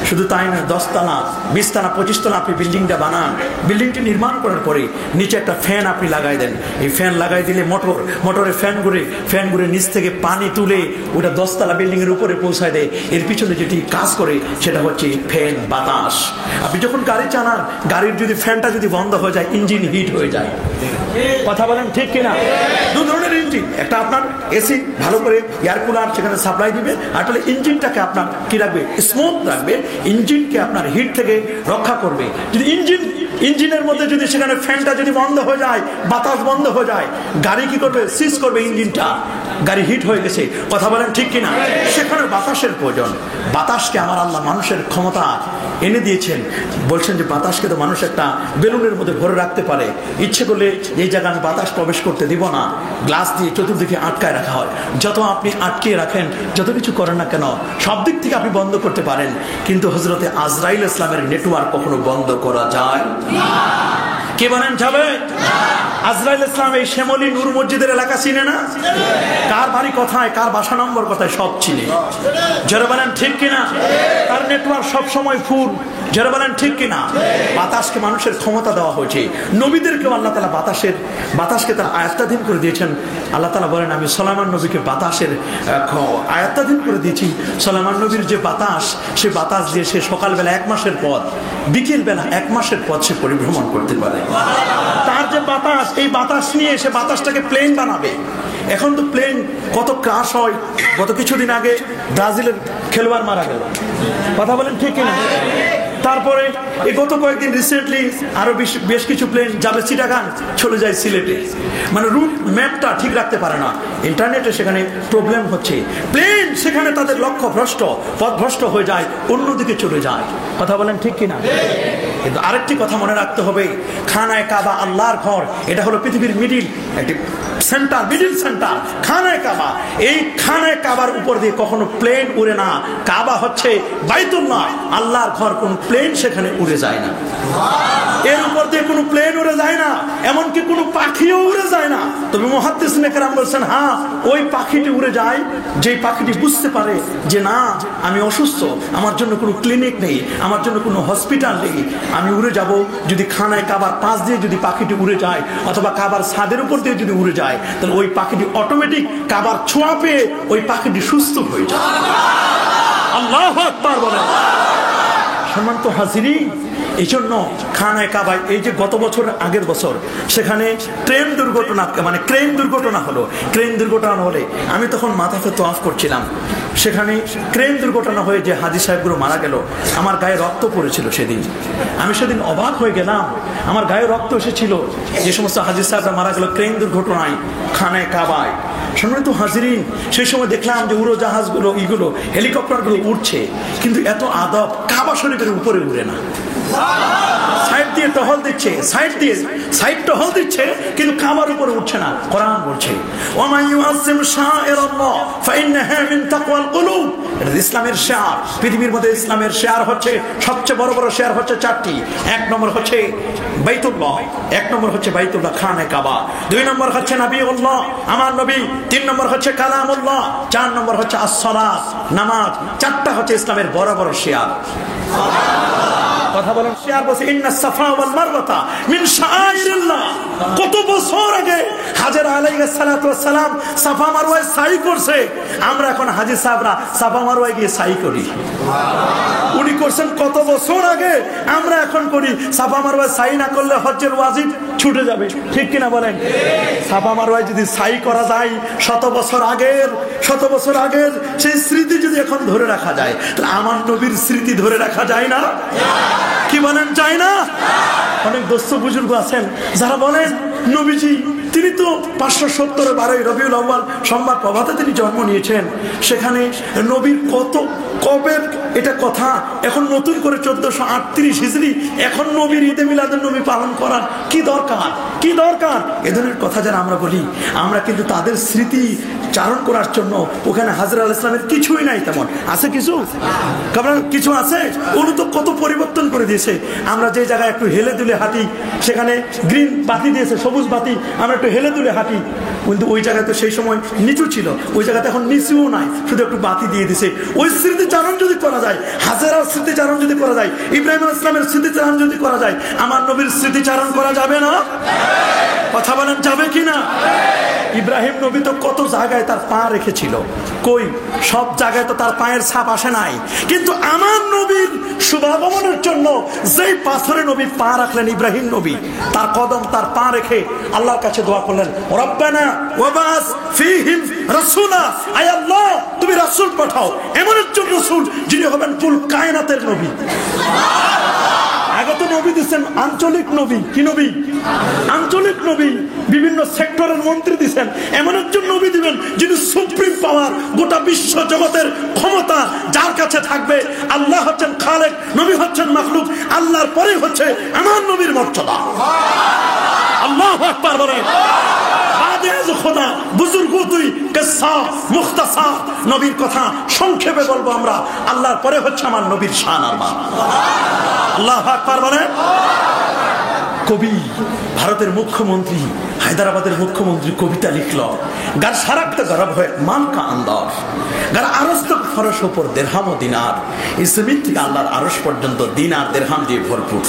শুধু তাই না, 10 তলা 20 তলা 25 তলা আপনি বিল্ডিংটা বানান, বিল্ডিংটি নির্মাণ করার পরে নিচে একটা ফ্যান আপনি লাগাই দেন। এই ফ্যান লাগাই দিলে মোটরে ফ্যান ঘুরে নিচ থেকে পানি তুলে ওটা 10 তলা বিল্ডিং এর উপরে পৌঁছায় দেয়। এর পিছনে যেটি কাজ করে সেটা হচ্ছে ফ্যান, বাতাস। আপনি যখন গাড়ি চালান, গাড়ির যদি ফ্যানটা যদি বন্ধ হয়ে যায়, ইঞ্জিন হিট হয়ে যায়। কথা বলেন ঠিক কিনা? দু ধরনের ইঞ্জিন, একটা আপনার এসি ভালো করে এয়ার কুলার সেখানে সাপ্লাই দিবে, আর তাহলে ইঞ্জিনটাকে আপনার কি রাখবে, স্মুথ রাখবে, ইঞ্জিনকে আপনার হিট থেকে রক্ষা করবে। যদি ইঞ্জিনের মধ্যে যদি সেখানে ফ্যানটা যদি বন্ধ হয়ে যায়, বাতাস বন্ধ হয়ে যায়, গাড়ি কি করবে, সিজ করবে ইঞ্জিনটা, গাড়ি হিট হয়ে গেছে। কথা বলেন ঠিক কিনা? সেখানে বাতাসের প্রয়োজন। বাতাসকে আমার আল্লাহ মানুষের ক্ষমতা এনে দিয়েছেন, বলছেন যে বাতাসকে তো মানুষ একটা বেলুনের মধ্যে ভরে রাখতে পারে, ইচ্ছে করলে এই জায়গায় আমি বাতাস প্রবেশ করতে দিব না, গ্লাস দিয়ে চতুর্দিকে আটকায় রাখা হয়। যত আপনি আটকিয়ে রাখেন, যত কিছু করেন না কেন, সব দিক থেকে আপনি বন্ধ করতে পারেন, কিন্তু হযরতে আজরাইল ইসলামের নেটওয়ার্ক কখনো বন্ধ করা যায় না। কে বলেন যাবে? আজরাইল ইসলাম এই শ্যামলী নূর মসজিদের এলাকা চিনে না? কার বাড়ি কোথায়, কার বাসা নম্বর কোথায়, সব চিনে। যারা বলেন ঠিক কিনা? তার নেটওয়ার্ক সব সময় ফুল। যারা বলেন ঠিক কিনা? বাতাসকে মানুষের ক্ষমতা দেওয়া হয়েছে। নবীদেরকেও আল্লাহ তাআলা বাতাসকে তার আয়াত্তাধীন করে দিয়েছেন। আল্লাহ তাআলা বলেন, আমি সুলাইমান নবীকে বাতাসের আয়াত্তাধীন করে দিয়েছি। সুলাইমান নবীর যে বাতাস, সে বাতাস দিয়ে সে সকালবেলা 1 মাসের পথ, বিকেলবেলা 1 মাসের পথ সে পরিভ্রমণ করতে পারে। তার যে বাতাস, এই বাতাস নিয়ে সে বাতাসটাকে প্লেন বানাবে। এখন তো প্লেন কত ক্রাশ হয়। গত কিছুদিন আগে ব্রাজিলের খেলোয়াড় মারা গেল। কথা বলেন ঠিক কিনা? তারপরে এই গত কয়েকদিন রিসেন্টলি আরো বেশ কিছু প্লেন যাবে চিটাগাং, চলে যায় সিলেটে। মানে রুট ম্যাপটা ঠিক রাখতে পারে না, ইন্টারনেটে সেখানে প্রবলেম হচ্ছে, প্লেন সেখানে তাদের লক্ষ্য ভ্রষ্ট, পথ ভ্রষ্ট হয়ে যায়, অন্যদিকে চলে যায়। কথা বলেন ঠিক কিনা? কিন্তু আরেকটি কথা মনে রাখতে হবে, খানায়ে কাবা আল্লাহর ঘর, এটা হলো পৃথিবীর মিডিল সেন্টার খানায়ে কাবা। এই খানায়ে কাবার উপর দিয়ে কখনো প্লেন উড়ে না। কাবা হচ্ছে বাইতুল্লাহ, আল্লাহর ঘর, কোন প্লেন সেখানে উড়ে যায় না। এর উপর দিয়ে কোনো প্লেন উড়ে যায় না, এমনকি কোনো পাখিও উড়ে যায় না। তবে মুহাদ্দিসিনে কেরাম বলছেন, হ্যাঁ, ওই পাখিটি উড়ে যায় যে পাখিটি বুঝতে পারে যে না, আমি অসুস্থ, আমার জন্য কোনো ক্লিনিক নেই, আমার জন্য কোনো হসপিটাল নেই, আমি উড়ে যাব। যদি খানায় কাবার পাশ দিয়ে যদি পাখিটি উড়ে যায়, অথবা কাবার ছাদের উপর দিয়ে যদি উড়ে যায়, তাহলে ওই পাখিটি অটোমেটিক কাবার ছোঁয়া পেয়ে ওই পাখিটি সুস্থ হয়ে যায়। আল্লাহু আকবার বলেন। সম্মানিত হাজিরিন, এই জন্য খানায়ে কাবায় এই যে গত বছর আগের বছর সেখানে ক্রেন দুর্ঘটনা হলো। ক্রেন দুর্ঘটনা হলে আমি তখন মাথাতে তোয়াফ করছিলাম, সেখানে ক্রেন দুর্ঘটনা হয়ে যে হাজী সাহেবগুলো মারা গেল, আমার গায়ে রক্ত পড়েছিল সেদিন। আমি সেদিন অবাক হয়ে গেলাম, আমার গায়ে রক্ত এসেছিল যে সমস্ত হাজী সাহেবরা মারা গেল ক্রেন দুর্ঘটনায় খানায়ে কাবায়। সম্মানিত হাজিরিন, সেই সময় দেখলাম যে উড়োজাহাজগুলো, হেলিকপ্টারগুলো উড়ছে, কিন্তু এত আদব কাবা শরীফের উপরে উড়ে না। সাইড দিয়ে টহল দিচ্ছে, সাইড টহল দিচ্ছে, কিন্তু কাবার উপরে উঠছে না। কোরআন বলছে, ওয়া ইউআযিম শাআইরাল্লাহ ফাইন্নাহা মিন তাকওয়াল কুলুব। এটা ইসলামের শিয়ার। পৃথিবীর মধ্যে ইসলামের শিয়ার হচ্ছে, সবচেয়ে বড় বড় শিয়ার হচ্ছে 4টি। 1 নম্বর হচ্ছে বাইতুল্লাহ, 1 নম্বর হচ্ছে বাইতুল্লাহ খানায়ে কাবা, 2 নম্বর হচ্ছে নবীউল্লাহ আমার নবী, 3 নম্বর হচ্ছে কালামুল্লাহ, 4 নম্বর হচ্ছে as-সালাত নামাজ। 4টা হচ্ছে ইসলামের বড় বড় শিয়ার। কথা বলেন, শিয়ার বলছে ইন্নাস সাফা ওয়াল মারওয়াতা মিন শাআইরিল্লাহ। কত বছর আগে হাজেরা আলাইহিস সালাতু ওয়াস সালাম সাফা মারওয়ায় সাই করছে, আমরা এখন হাজী সাহেবরা সাফা মারওয়ায় গিয়ে সাই করি। উনি করছেন কত বছর আগে, আমরা এখন করি। সাফা মারওয়ায় সাই না করলে হজ্জের ওয়াজিব ছুটে যাবে, ঠিক কিনা বলেন? সাফা মারওয়ায় যদি সাই করা যায় শত বছর আগের সেই স্মৃতি যদি এখন ধরে রাখা যায়, তাহলে আমার নবীর স্মৃতি ধরে রাখা যায় না? কি বলেন, চাই না? অনেক দোস্ত বুজুর্গ আছেন যারা বলেন, নবীজি তিনি তো 570 রবিউল আউয়াল সোমবার প্রভাতে তিনি জন্ম নিয়েছেন, সেখানে নবীর কত কবে এটা কথা, এখন নতুন করে 1438 হিজরি, এখন নবীর ঈদে মিলাদুন নবী পালন করার কি দরকার? এ ধরনের কথা যারা আমরা বলি, আমরা কিন্তু তাদের স্মৃতি চারণ করার জন্য ওখানে হাজরা আল ইসলামের কিছুই নাই। তেমন আছে কিছু আছে, উনি তো কত পরিবর্তন করে দিয়েছে। আমরা যে জায়গায় একটু হেলে দুলে হাঁটি, সেখানে গ্রিন বাতি দিয়েছে, সবুজ বাতি, আমরা একটু হেলে দুলে হাঁটি, কিন্তু ওই জায়গায় তো সেই সময় নিচু ছিল, ওই জায়গাতে এখন নিচুও নাই, শুধু একটু বাতি দিয়ে দিছে। ওই স্মৃতিচারণ যদি করা যায়, হাজেরার স্মৃতিচারণ যদি করা যায়, ইব্রাহিম ইসলামের স্মৃতিচারণ যদি করা যায়, আমার নবীর স্মৃতিচারণ করা যাবে না? কথা বলেন যাবে কিনা? ইব্রাহিম নবী তো কত জায়গায় তার পা রেখেছিল, কই সব জায়গায় তো তার পায়ের ছাপ আসে নাই। কিন্তু আমার নবীর শুভাগমনের জন্য যেই পাথরে নবী পা রাখলেন ইব্রাহিম নবী, তার কদম তার পা রেখে আল্লাহর কাছে দোয়া করলেন, রব্বানা ওয়াবাস ফীহিম রাসূলা, আয় আল্লাহ তুমি রাসূল পাঠাও, এমন একজন রাসূল যিনি হবেন কুল কায়নাতের নবী। আগে তো নবী দিচ্ছেন আঞ্চলিক নবী, কি নবী? আঞ্চলিক নবী। বিভিন্ন সেক্টরের মন্ত্রী দিচ্ছেন, এমন একজন নবী দিবেন যিনি সুপ্রিম পাওয়ার, গোটা বিশ্ব জগতের ক্ষমতা যার কাছে থাকবে। আল্লাহ হচ্ছেন খালেক, নবী হচ্ছেন মাখলুক, আল্লাহর পরে হচ্ছে আমার নবীর মর্যাদা। আল্লাহু আকবার বলেন। খোদা বুজুর্গ তুই কিসসা মুখতাসার, নবীর কথা সংক্ষেপে বলবো আমরা, আল্লাহর পরে হচ্ছে আমার নবীর শান আর মান। আল্লাহু আকবার বলেন। কবি, ভারতের মুখ্যমন্ত্রী, হায়দ্রাবাদের মুখ্যমন্ত্রী কবিতা লিখল, গার সারাক্ত গরব হয় মান কা আন্দার, গার আরস্ত ফরশ উপর দেরহাম ও দিনার, এই জমিন থেকে আল্লাহর আরশ পর্যন্ত দিনার দেরহাম দিয়ে ভরপুর।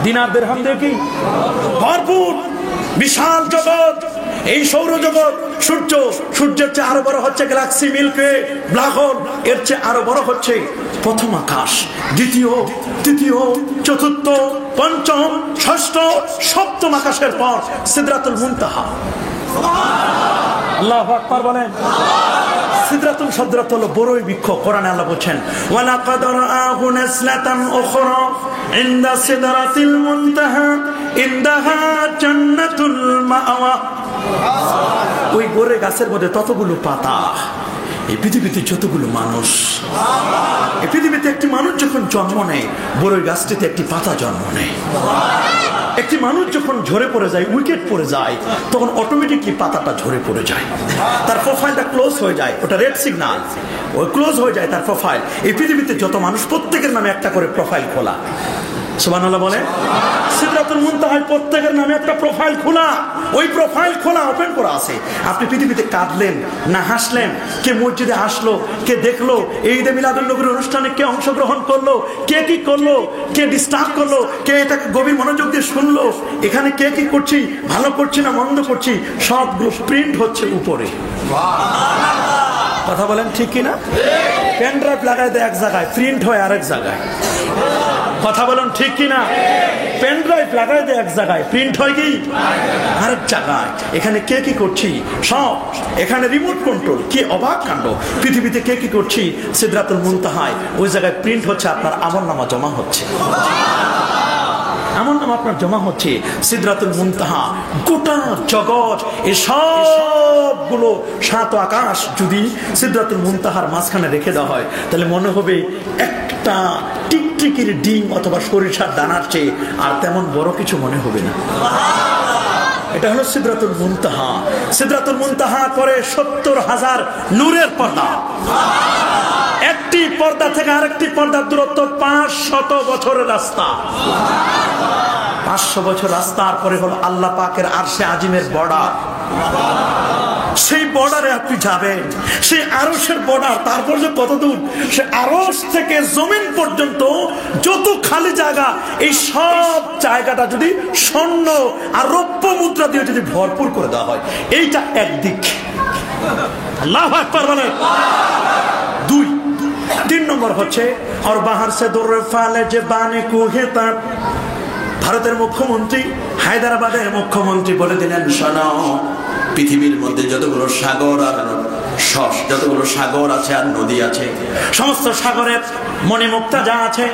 দিনার দেরহাম দিয়ে কি ভরপুর? বিশাল জগৎ, এই সৌরজগৎ, সূর্য, সূর্যের চেয়ে আরো বড় হচ্ছে গ্যালাক্সি, মিল্কি, ব্ল্যাক হোল, এর চেয়ে আরো বড় হচ্ছে প্রথম আকাশ, দ্বিতীয়, তৃতীয়, চতুর্থ, পঞ্চম, ষষ্ঠ, সপ্তম আকাশের পর সিদরাতুল মুনতাহা। আল্লাহু আকবার বলেন। সিদরাতুল শব্দটা হলো বড়ই বৃক্ষ। কোরআনে আল্লাহ বলেন, ওয়ালাকাদ রাআহু নাসলাতান উখরা ইনদা সিদরাতিল মুনতাহা ইনদাহা জান্নাতুল মাওয়া। ওই বড়ই গাছের মধ্যে ততগুলো পাতা, এই পৃথিবীতে যতগুলো মানুষ, এই পৃথিবীতে একটি মানুষ যখন জন্ম নেয়, বড়ই গাছটিতে একটি পাতা জন্ম নেয়। একটি মানুষ যখন ঝরে পড়ে যায়, উইকেট পড়ে যায়, তখন অটোমেটিকলি পাতাটা ঝরে পড়ে যায়, তার প্রোফাইলটা ক্লোজ হয়ে যায়, ওটা রেড সিগন্যাল, ওই ক্লোজ হয়ে যায় তার প্রোফাইল। এই পৃথিবীতে যত মানুষ, প্রত্যেকের নামে একটা করে প্রোফাইল খোলা। সুবহানাল্লাহ বলে। সিদরাতুল মুনতাহায় প্রত্যেকের নামে একটা প্রোফাইল খোলা, ওই প্রোফাইল খোলা, ওপেন করা আছে। আপনি পৃথিবীতে কাঁদলেন না হাসলেন, কে মসজিদে আসলো, কে দেখলো, এই ঈদে মিলাদুন নবীর অনুষ্ঠানে কে অংশগ্রহণ করলো, কে কি করলো, কে ডিস্টার্ব করলো, কে এটাকে গভীর মনোযোগ দিয়ে শুনলো, এখানে কে কি করছি, ভালো করছি না মন্দ করছি, সবগুলো প্রিন্ট হচ্ছে উপরে। কথা বলেন ঠিক কিনা? পেন ড্রাইভ লাগাই দেয় এক জায়গায়, প্রিন্ট হয় আরেক জায়গায়। কথা বলেন ঠিক কিনা? পেন ড্রাইভ লাগাই দেয় এক জায়গায়, প্রিন্ট হয় কি আরেক জায়গায়। এখানে কে কি করছি সব, এখানে রিমোট কন্ট্রোল। কি অবাক কাণ্ড! পৃথিবীতে কে কি করছি সিদরাতুল মুনতাহায় ওই জায়গায় প্রিন্ট হচ্ছে, আপনার আমলনামা জমা হচ্ছে, আমলনামা আপনার জমা হচ্ছে। সিদরাতুল মুনতাহা, গোটা জগৎ, এই সবগুলো সাত আকাশ যদি সিদরাতুল মুনতাহার মাঝখানে রেখে দেওয়া হয়, তাহলে মনে হবে একটা টিকটিকির ডিম অথবা সরিষার দানার চেয়ে আর তেমন বড় কিছু মনে হবে না। এটা হলো সিদরাতুল মুনতাহা। সিদরাতুল মুনতাহা করে 70,000 নূরের পর্দা। একটি পর্দা থেকে আরেকটি পর্দার দূরত্ব 500 বছরের রাস্তা। 500 বছর রাস্তার পরে হলো আল্লাহ পাকের আরশে আজিমের বর্ডার। সেই বর্ডারে আপনি যাবেন, সেই আরশের বর্ডার, তারপর যে কত দূর, সে আরশ থেকে জমিন পর্যন্ত যত খালি জায়গা, এই সব জায়গাটা যদি স্বর্ণ আর রৌপ্য মুদ্রা দিয়ে যদি ভরপুর করে দেওয়া হয়, এইটা একদিক। আল্লাহু আকবার বলেন। 2, 3 নম্বর হচ্ছে আর বাহার সে দৌড়ে ফালে যে বানে কুহেতা। ভারতের মুখ্যমন্ত্রী, হায়দ্রাবাদের মুখ্যমন্ত্রী বলে দিলেন, শোনো, পৃথিবীর মধ্যে যতগুলো সাগর আর যতগুলো সাগর আছে আর নদী আছে, সমস্ত সাগরের মণিমুক্তা যা আছে,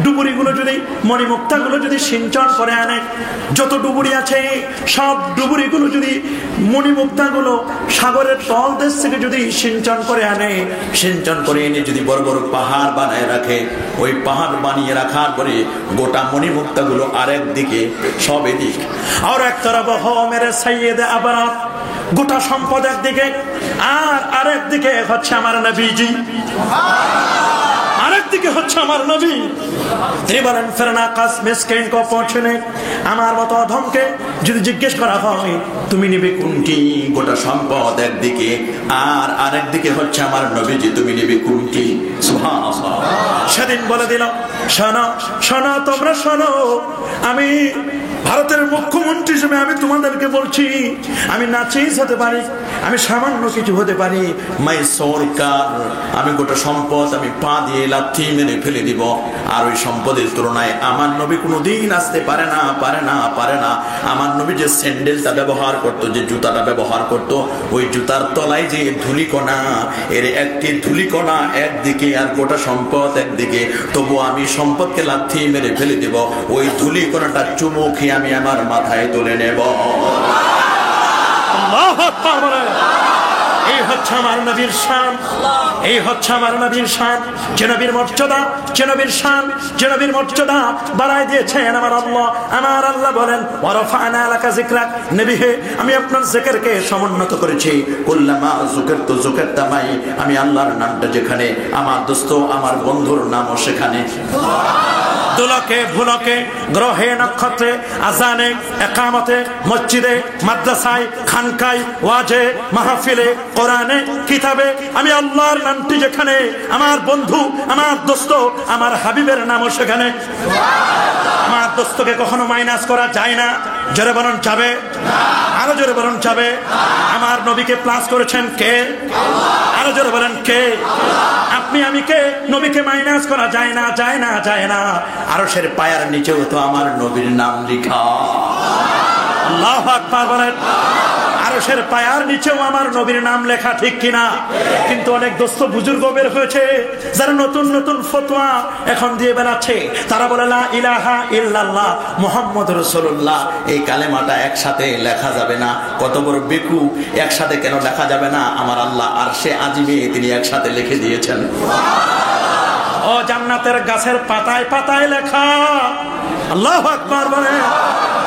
ডুবুরিগুলো যদি, মণিমুক্তাগুলো যদি সিঞ্চন করে আনে, যত ডুবুরি আছে সব ডুবুরিগুলো যদি, মণিমুক্তাগুলো সাগরের তল দেশ থেকে যদি সিঞ্চন করে আনে, সিঞ্চন করে এনে যদি বড় বড় পাহাড় বানায় রাখে, ওই পাহাড় বানিয়ে রাখার পরে গোটা মণিমুক্তাগুলো আরেক দিকে, সব এদিক, আর এক তরফ হো মেরে সৈয়দ আবরার, গোটা সম্পদ একদিকে, আর আরেক দিকে হচ্ছে আমার নবীজি, আরেক দিকে হচ্ছে আমার নবী। তিনি বলেন, ফেরনা কাস মিসকিন কো পৌঁছনে, আমার মতো অধমকে যদি জিজ্ঞেস করা হয় তুমি নিবে কোনটি, গোটা সম্পদ একদিকে আর আরেক দিকে হচ্ছে আমার নবীজি, তুমি নিবে কোনটি? সুবহানাল্লাহ। সেদিন বলে দিল, শোনো শোনো, তোমরা শোনো, আমি ভারতের মুখ্যমন্ত্রী হিসেবে আমি তোমাদেরকে বলছি, আমি নাচিস হতে পারি, আমি সামান্য কিছু হতে পারি, মাই সরকার, আমি গোটা সম্পদ আমি পা দিয়ে লাথি মেরে ফেলে দিব, আর ওই সম্পদের তুলনায় আমার নবী কোনোদিন আসতে পারে না, পারে না, পারে না। আমার নবী যে স্যান্ডেলটা ব্যবহার করত, যে জুতাটা ব্যবহার করত, ওই জুতার তলায় যে ধুলিকণা, এর একটি ধুলিকণা একদিকে আর গোটা সম্পদ একদিকে, তবু আমি সম্পদকে লাথি মেরে ফেলে দেব, ওই ধুলিকণাটা চুমু খেয়ে আমি আমার মাথায় তুলে নেব। আল্লাহু আকবার। এই হচ্ছে আমার নবীর শান, এই হচ্ছে আমার নবীর শান। যে নবীর মর্যাদা, যে নবীর শান, যে নবীর মর্যাদা বাড়ায় দিয়েছেন আমার আল্লাহ। আমার আল্লাহ বলেন, ওয়ারাফা'না লাকা যিকরাক, নবী হে আমি আপনার জিকিরকে সমুন্নত করেছি। কুল্লামা যুকিরতু যুকিরতা মাই, আমি আল্লাহর নামটা যেখানে, আমার দোস্ত আমার বন্ধুর নামও সেখানে। দোলকে ভুলকে, গ্রহে নক্ষত্রে, আজানে, একামতে, মসজিদে, মাদ্রাসায়, খানকায়, ওয়াজে, মাহফিলে, কোরআনে, কিতাবে, আমি আল্লাহর নামটি যেখানে, আমার বন্ধু, আমার দোস্ত, আমার হাবিবের নামও সেখানে। আমার দোস্তকে কখনো মাইনাস করা যায় না। জোরে বলুন যাবে, আরো জোরে বলুন যাবে। আমার নবীকে প্লাস করেছেন কে? আরো জোরে বলেন কে? আপনি আমি কে? নবীকে মাইনাস করা যায় না, যায় না, যায় না। আরশের পায়ের নিচেও তো আমার নবীর নাম লেখা। আল্লাহু আকবার বলেন। আরশের পায়ার নিচেও আমার নবীর নাম লেখা, ঠিক কিনা? কিন্তু অনেক দোস্ত বুজুর্গ বের হয়েছে যারা নতুন নতুন ফতোয়া এখন দিয়ে বেড়াচ্ছে। তারা বলে লা ইলাহা ইল্লাল্লাহ মুহাম্মদুর রাসূলুল্লাহ, এই কালেমাটা একসাথে লেখা যাবে না। কত বড় বেকুব! একসাথে কেন লেখা যাবে না? আমার আল্লাহ আরশে আজিমে তিনি একসাথে লিখে দিয়েছেন। ও জান্নাতের গাছের পাতায় পাতায় লেখা। আল্লাহু আকবার বলে।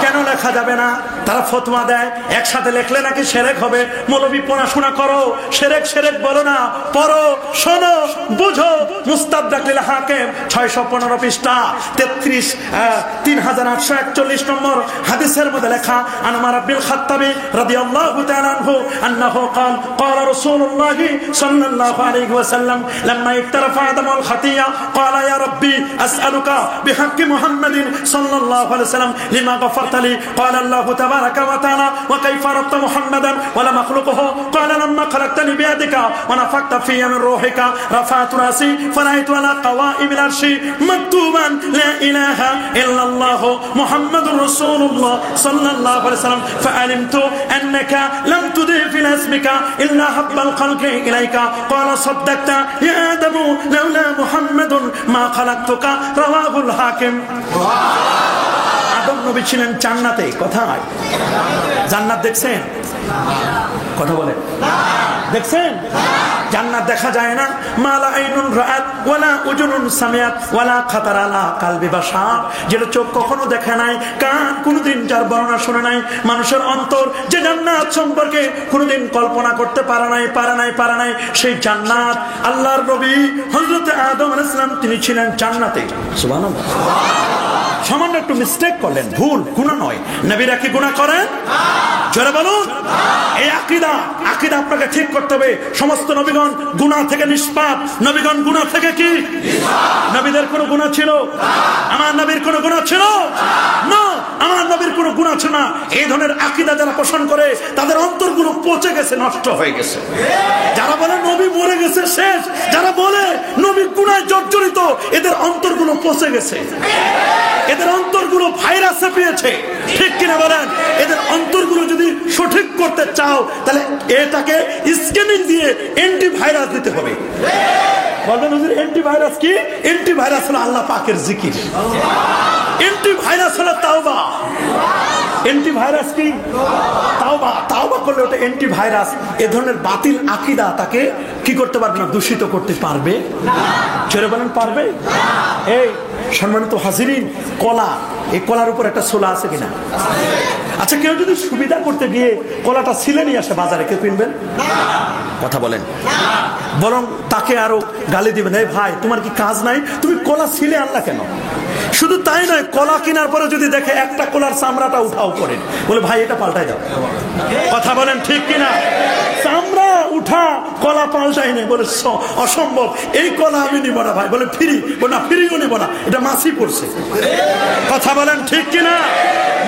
কেন লেখা যাবে না? তারা ফতোয়া দেয় একসাথে লেখলে নাকি শিরক হবে। মৌলবী পড়াশোনা করো, শিরক শিরক বলো না, পড়ো, শোনো, বুঝো। মুস্তাদরাকুল হাকিম 615 পৃষ্ঠা 3841 নম্বর হাদিসের মধ্যে লেখা, আন উমর ইবনে খাত্তাব রাদিয়াল্লাহু তাআলা আনহু আন্নাহু قال قال رسول الله صلى الله عليه وسلم لما اقترف آدم الخطيئة قال يا ربي أسألك بحق محمد صلى الله عليه وسلم لما غفرت لي قال الله تبارك وتعالى وكيف عرفت محمدا ولا مخلوقه قال لما خلقتني بيدك ونفخت في من روحك رفعت راسي فرأيت على قوائم العرش مكتوبا لا إله إلا الله محمد رسول الله صلى الله عليه وسلم فعلمت أنك لم تضيف إلى اسمك إلا حب الخلق إليك قال صدقت يا آدم لولا محمد ما خلقتك رواه الحاكم। আদম নবী ছিলেন জান্নাতে। কোথায়? জান্নাত দেখছেন? কথা বলেন, দেখছেন? জান্নাত দেখা যায় না। মালা আইনুন রাআত ওয়ালা উজুনুন সামিআত ওয়ালা খাতার আলা কালবি বাশার, যেটা চোখ কখনো দেখে নাই, কান কোনোদিন যার বর্ণনা শুনে নাই, মানুষের অন্তর যে জান্নাত সম্পর্কে কোনোদিন কল্পনা করতে পারে নাই, সেই জান্নাত আল্লাহর নবী হযরত আদম আলাইহিস সালাম তিনি ছিলেন জান্নাতে। সুবহানাল্লাহ। সামান্য একটু মিস্টেক করলেন, ভুল, গুনাহ নয়। নবীরা কি গুনাহ করেন? জোরে বলুন। এই আকীদা আপনাকে ঠিক করতে হবে। সমস্ত নবীগণ গুনাহ থেকে নিষ্পাপ। নবীগণ গুনাহ থেকে কি নবীদের কোনো গুনাহ ছিল? আমার নবীর কোনো গুনাহ ছিল না। আমার নবীর কোনো গুনাহ ছিল না। এই ধরনের আকীদা যারা পোষণ করে তাদের অন্তরগুলো পচে গেছে, নষ্ট হয়ে গেছে। যারা বলে নবী মরে গেছে শেষ, যারা বলে নবী গুনাহে জর্জরিত, এদের অন্তরগুলো পচে গেছে, এদের অন্তরগুলো ভাইরাসে পেয়েছে, ঠিক কিনা বলেন? এদের অন্তরগুলো যদি সঠিক করতে চাও তাহলে এটাকে স্ক্যানিং দিয়ে অ্যান্টিভাইরাস দিতে হবে। বলবেন হুজুর অ্যান্টিভাইরাস কি? অ্যান্টিভাইরাস হলো আল্লাহ পাকের জিকির, অ্যান্টিভাইরাস হলো তাওবা। অ্যান্টিভাইরাস কি? তাওবা। তাওবা করলে ওটা অ্যান্টিভাইরাস। এ ধরনের বাতিল আকীদা তাকে কি করতে পারবে না? দূষিত করতে পারবে না। জোরে বলেন পারবে? এই সম্মানিত হাজিরিন, কলা, এই কলার উপর একটা ছোলা আছে কিনা? আচ্ছা, কেউ যদি সুবিধা করতে গিয়ে কলাটা ছিলে নিয়ে আসে বাজারে, কেউ কিনবেন? কথা বলেন। বরং তাকে আরো গালি দিবেন, এই ভাই তোমার কি কাজ নাই, তুমি কলা ছিলে আনলা কেন? শুধু তাই নয়, কলা কেনার পরে যদি দেখে একটা কলার চামড়াটা উঠাও করেন, বলে ভাই এটা পাল্টাই দাও। কথা বলেন ঠিক কিনা? চামড়া উঠা কলা পাল্টাই নেই, বলে অসম্ভব, এই কলা আমি নিব না ভাই। বলে ফ্রি, বলে না ফ্রিও নিব না, এটা মাছি পড়ছে। কথা বলেন ঠিক কিনা?